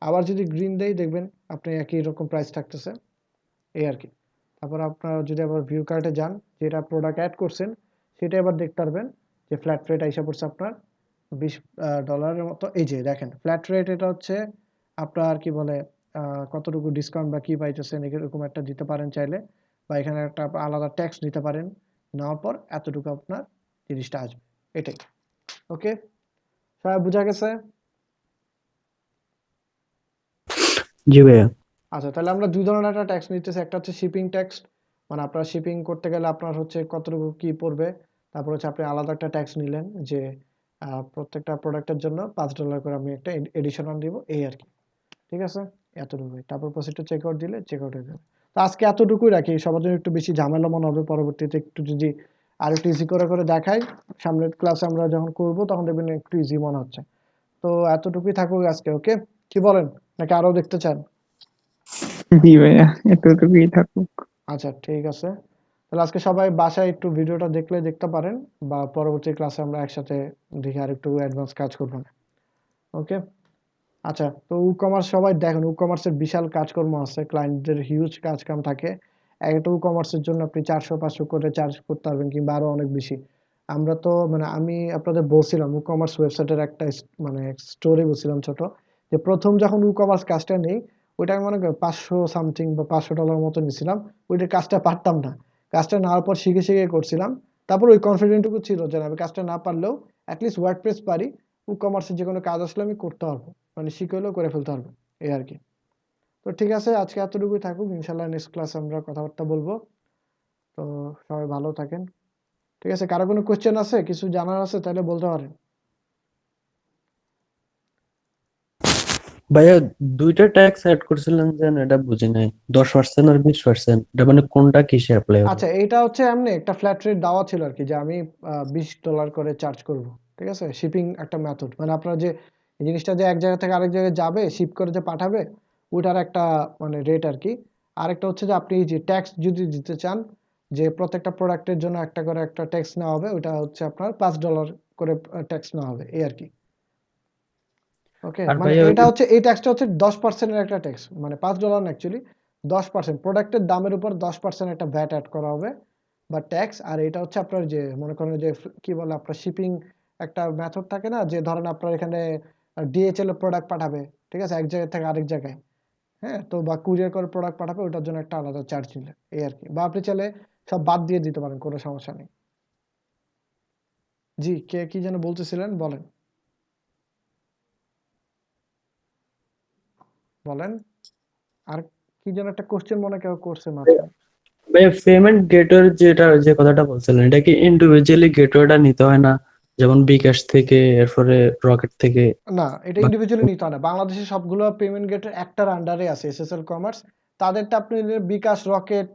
আবার যদি গ্রিন দেই দেখবেন আপনি একই রকম প্রাইস থাকতেছে, এই আর কি। তারপর আপনারা যদি আবার ভিউ কার্টে যান, যেটা প্রোডাক্ট অ্যাড করছেন সেটা এবার দেখতে পারবেন যে ফ্ল্যাট রেট আইসা পড়ছে আপনার $20 মতো। এই যে দেখেন ফ্ল্যাট রেট, এটা হচ্ছে আপনার কি বলে কতটুকু ডিসকাউন্ট বা কি পাইতেছেন এরকম একটা দিতে পারেন চাইলে, বা এখানে একটা আলাদা ট্যাক্স নিতে পারেন, নেওয়ার পর এতটুকু আপনার জিনিসটা আসবে, এটাই। ওকে, সবাই বোঝা গেছে? জি ভাইয়া। আচ্ছা তাহলে আমরা দুই ধরনের একটা ট্যাক্স নিতেছি, একটা হচ্ছে শিপিং ট্যাক্স, মানে আপনার শিপিং করতে গেলে আপনার হচ্ছে কতটুকু কি পড়বে, তারপর হচ্ছে আপনি আলাদা একটা ট্যাক্স নিলেন যে প্রত্যেকটা প্রোডাক্টের জন্য $5 করে আমি একটা এডিশনাল দিব, এই আর কি। ঠিক আছে, এতটুকুই। তারপর প্রসিডটা চেক আউট দিলে চেক আউট হয়ে যাবে। তো আজকে এতটুকুই রাখি, সবার জন্য একটু বেশি ঝামেলা মনে হবে, পরবর্তীতে একটু যদি আর একটু ইজি করে করে দেখাই, সামনের ক্লাসে আমরা যখন করব তখন দেখবেন একটু ইজি মনে হচ্ছে। তো এতটুকুই থাকুক আজকে, ওকে? কি বলেন, নাকি আরো দেখতে চান? জি ভাইয়া, এতটুকুই থাকুক। আচ্ছা ঠিক আছে, তাহলে আজকে সবাই বাসায় একটু ভিডিওটা দেখলে দেখতে পারেন, বা পরবর্তী ক্লাসে আমরা একসাথে দেখে আর একটু অ্যাডভান্স কাজ করবো না। ওকে, আচ্ছা তো ই কমার্স সবাই দেখেন, ই কমার্সের বিশাল কাজকর্ম আছে, ক্লায়েন্টদের হিউজ কাজ কাম থাকে। একটা ই কমার্সের জন্য আপনি 400-500 করে চার্জ করতে পারবেন, কিংবা আরো অনেক বেশি। আমরা তো মানে আমি আপনাদের বলছিলাম ই কমার্স ওয়েবসাইটের একটা মানে স্টোরি বলছিলাম ছোট, যে প্রথম যখন ই কমার্স কাজটা নেই, ওইটা আমি মনে করি 500 সামথিং বা $500 মতো নিছিলাম। ওইটার কাজটা পারতাম না, কাজটা নেওয়ার পর শিখে শিখে করছিলাম। তারপর ওই কনফিডেন্টটুকু ছিল যে আমি কাজটা না পারলেও অ্যাটলিস্ট ওয়ার্ডপ্রেস পারি, ই কমার্সের যে কোনো কাজ আসলে আমি করতে পারবো, মানে শিখে হলেও করে ফেলতে পারবো, এই আর কি। তো ঠিক আছে, আজকে এতটুকুই থাকুক, ইনশাল্লাহ নেক্সট ক্লাসে আমরা কথাবার্তা বলবো। তো সবাই ভালো থাকেন। ঠিক আছে, কারো কোনো কোয়েশ্চেন আছে, কিছু জানার আছে তাহলে বলতে পারেন। ভাইয়া দুইটা ট্যাক্স অ্যাড করছিলেন যেন, এটা বুঝি নাই, 10% আর 20%, এটা মানে কোনটা কিসে অ্যাপ্লাই হবে? আচ্ছা, এইটা হচ্ছে এমনি একটা ফ্ল্যাট রেট দেওয়া ছিল আর কি, যে আমি $20 করে চার্জ করব। ঠিক আছে, শিপিং একটা মেথড, মানে আপনার যে এই জিনিসটা যে এক জায়গা থেকে আরেক জায়গায় যাবে, শিপ করে যে পাঠাবে, ওটার একটা মানে রেট আর কি। আরেকটা হচ্ছে যে আপনি যে ট্যাক্স যদি দিতে চান, যে প্রত্যেকটা প্রোডাক্টের জন্য একটা করে একটা ট্যাক্স নেওয়া হবে, ওটা হচ্ছে আপনার $5 করে ট্যাক্স নেওয়া হবে, এই আর কি। ওকে, আর মানে ভাইয়া ওই এটা যে হচ্ছে, এই ট্যাক্সটা হচ্ছে 10%-এর একটা ট্যাক্স, মানে $5 না অ্যাকচুয়ালি, 10%, প্রোডাক্টের দামের উপর 10% একটা ভ্যাট অ্যাড করা হবে বা ট্যাক্স। আর এটা হচ্ছে আপনার যে মনে করেন যে কি বলে আপনার শিপিং একটা মেথড থাকে না, যে ধরেন আপনার এখানে ডিএচএল এর প্রোডাক্ট পাঠাবে, ঠিক আছে, এক জায়গা থেকে আরেক জায়গায়, হ্যাঁ, তো বা কুরিয়ার করে প্রোডাক্ট পাঠাবে, ওটার জন্য একটা আলাদা চার্জ নিলে, এই আর কি। বা আপনি চাইলে সব বাদ দিয়ে দিতে পারেন, কোনো সমস্যা নেই। জি, কে কি যেন বলতেছিলেন, বলেন বলেন। আর কি যেন একটা কোশ্চেন মনে কেউ করছে মাঝখানে। ভাইয়া পেমেন্ট গেটওয়ে যেটা, যে কথাটা বলছিলেন, এটা কি ইন্ডিভিজুয়ালি গেটওয়েটা নিতে হয় না? যেমন বিকাশ থেকে, এরপরে রকেট থেকে না, এটা বা ইন্ডিভিজুয়ালি নিতে হয় না। বাংলাদেশে সবগুলো পেমেন্ট গেটের একটার আন্ডারে আছে, এসএসএল কমার্স। তাদেরটা আপনি নিলে বিকাশ, রকেট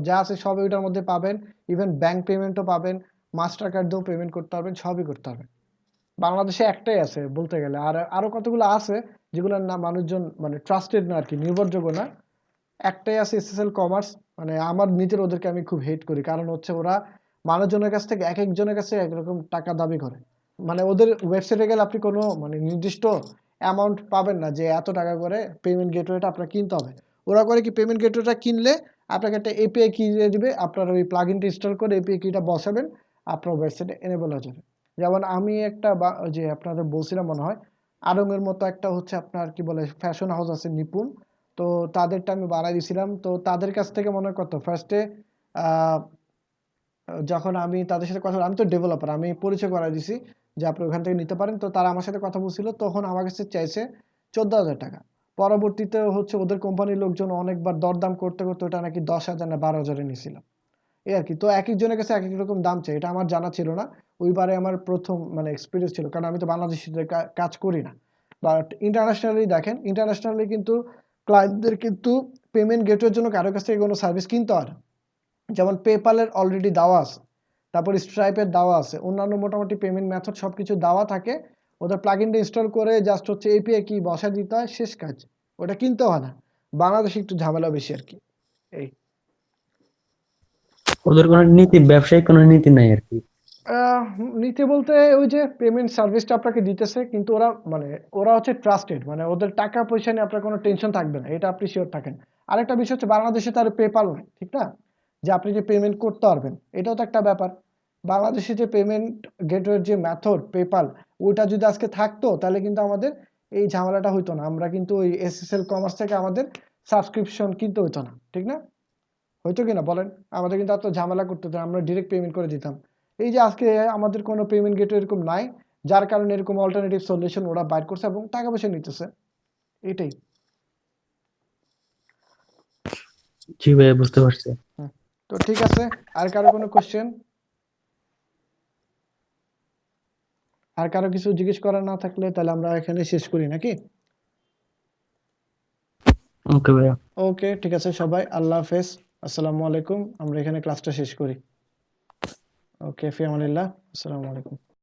যা আছে সবই ওটার মধ্যে পাবেন। ইভেন ব্যাংক পেমেন্টও পাবেন, মাস্টার কার্ড দিয়েও পেমেন্ট করতে পারবেন, সবই করতে পারবেন। বাংলাদেশে একটাই আছে বলতে গেলে, আর আরো কতগুলো আছে যেগুলোর না মানুষজন মানে ট্রাস্টেড না আর কি, নির্ভরযোগ্য না। একটাই আছে এসএসএল কমার্স। মানে আমার নিজের ওদেরকে আমি খুব হেট করি, কারণ হচ্ছে ওরা মানুষজনের কাছ থেকে এক একজনের কাছে একরকম টাকা দাবি করে। মানে ওদের ওয়েবসাইটে গেলে আপনি কোনো মানে নির্দিষ্ট অ্যামাউন্ট পাবেন না, যে এত টাকা করে পেমেন্ট গেটওয়েটা আপনার কিনতে হবে। ওরা করে কি, পেমেন্ট গেটওয়েটা কিনলে আপনাকে একটা এপিআই কি দিয়ে দিবে, আপনার ওই প্লাগইনটা ইনস্টল করে এপিআই কিটা বসাবেন, আপনার ওয়েবসাইটে এনেবল হয়ে যাবে। যেমন আমি একটা ওই যে আপনাদের বলছিলাম মনে হয়, আড়ং-এর মতো একটা হচ্ছে আপনার কি বলে ফ্যাশন হাউস আছে নিপুণ, তো তাদেরটা আমি বানাই দিছিলাম। তো তাদের কাছ থেকে মনে হয় কত ফার্স্টে যখন আমি তাদের সাথে কথা আমি তো ডেভেলপার, আমি পরিচয় করাই দিছি যে আপনি ওখান থেকে নিতে পারেন। তো তারা আমার সাথে কথা বলছিল, তখন আমার কাছে চাইছে 14,000 টাকা। পরবর্তীতে হচ্ছে ওদের কোম্পানির লোকজন অনেকবার দরদাম করতে করতে ওটা নাকি 10,000 না 12,000-এ নিয়েছিল, এই আর কি। তো এক একজনের কাছে এক এক রকম দাম চাই, এটা আমার জানা ছিল না। ওইবারে আমার প্রথম মানে এক্সপিরিয়েন্স ছিল, কারণ আমি তো বাংলাদেশে কাজ করি না। বাট ইন্টারন্যাশনালি দেখেন, ইন্টারন্যাশনালি কিন্তু ক্লায়েন্টদের কিন্তু পেমেন্ট গেটওয়ের জন্য কারো কাছ থেকে কোনো সার্ভিস কিনতে হয় না। যেমন পেপালের অলরেডি দেওয়া আছে, তারপর স্ট্রাইপের দেওয়া আছে, অন্যান্য মোটামুটি পেমেন্ট মেথড সবকিছু দেওয়া থাকে। ওদের প্লাগইনটা ইনস্টল করে জাস্ট হচ্ছে এপিআই কি বসা দিতে হয়, শেষ কাজ। ওটা কিনতে হয় না। বাংলাদেশে একটু ঝামেলা বেশি আর কি, এই। ওদের কোনো নীতি, ব্যবসায়িক কোনো নীতি নাই আর কি? আহ, নীতি বলতে ওই যে পেমেন্ট সার্ভিসটা আপনাকে দিতেছে, কিন্তু ওরা মানে ওরা হচ্ছে ট্রাস্টেড, মানে ওদের টাকা পয়সা নিয়ে আপনার কোনো টেনশন থাকবে না, এটা আপনি শিওর থাকেন। আরেকটা বিষয় হচ্ছে বাংলাদেশে তার পেপাল নাই, ঠিক না, যে আপনি যে পেমেন্ট করতে পারবেন, এটাও তো একটা ব্যাপার। বাংলাদেশে যে পেমেন্ট গেটওয়ের যে মেথড পেপাল, ওটা যদি আজকে থাকতো তাহলে কিন্তু আমাদের এই ঝামেলাটা হইতো না, আমরা কিন্তু ওই এসএসএল কমার্স থেকে আমাদের সাবস্ক্রিপশন কিনতে হইতো না, ঠিক না? হয়তো কিনা বলেন, আমাদের কিন্তু এত ঝামেলা করতে হতো না, আমরা ডিরেক্ট পেমেন্ট করে দিতাম। এই যে আজকে আমাদের কোনো পেমেন্ট গেটওয়ে এরকম নাই, যার কারণে এরকম অল্টারনেটিভ সলিউশন ওরা বাইর করছে এবং টাকা পয়সা নিতেছে, এটাই। জি ভাইয়া, বুঝতে পারছি। হুম। তো ঠিক আছে, আর কারো কোনো কোশ্চেন, আর কারো কিছু জিজ্ঞেস করার না থাকলে তাহলে আমরা এখানে শেষ করি নাকি? ওকে ভাইয়া। ওকে, ঠিক আছে সবাই, আল্লাহ হাফেজ, আসসালামু আলাইকুম, আমরা এখানে ক্লাসটা শেষ করি। ওকে, ফি আমানিল্লাহ, আসসালামু আলাইকুম।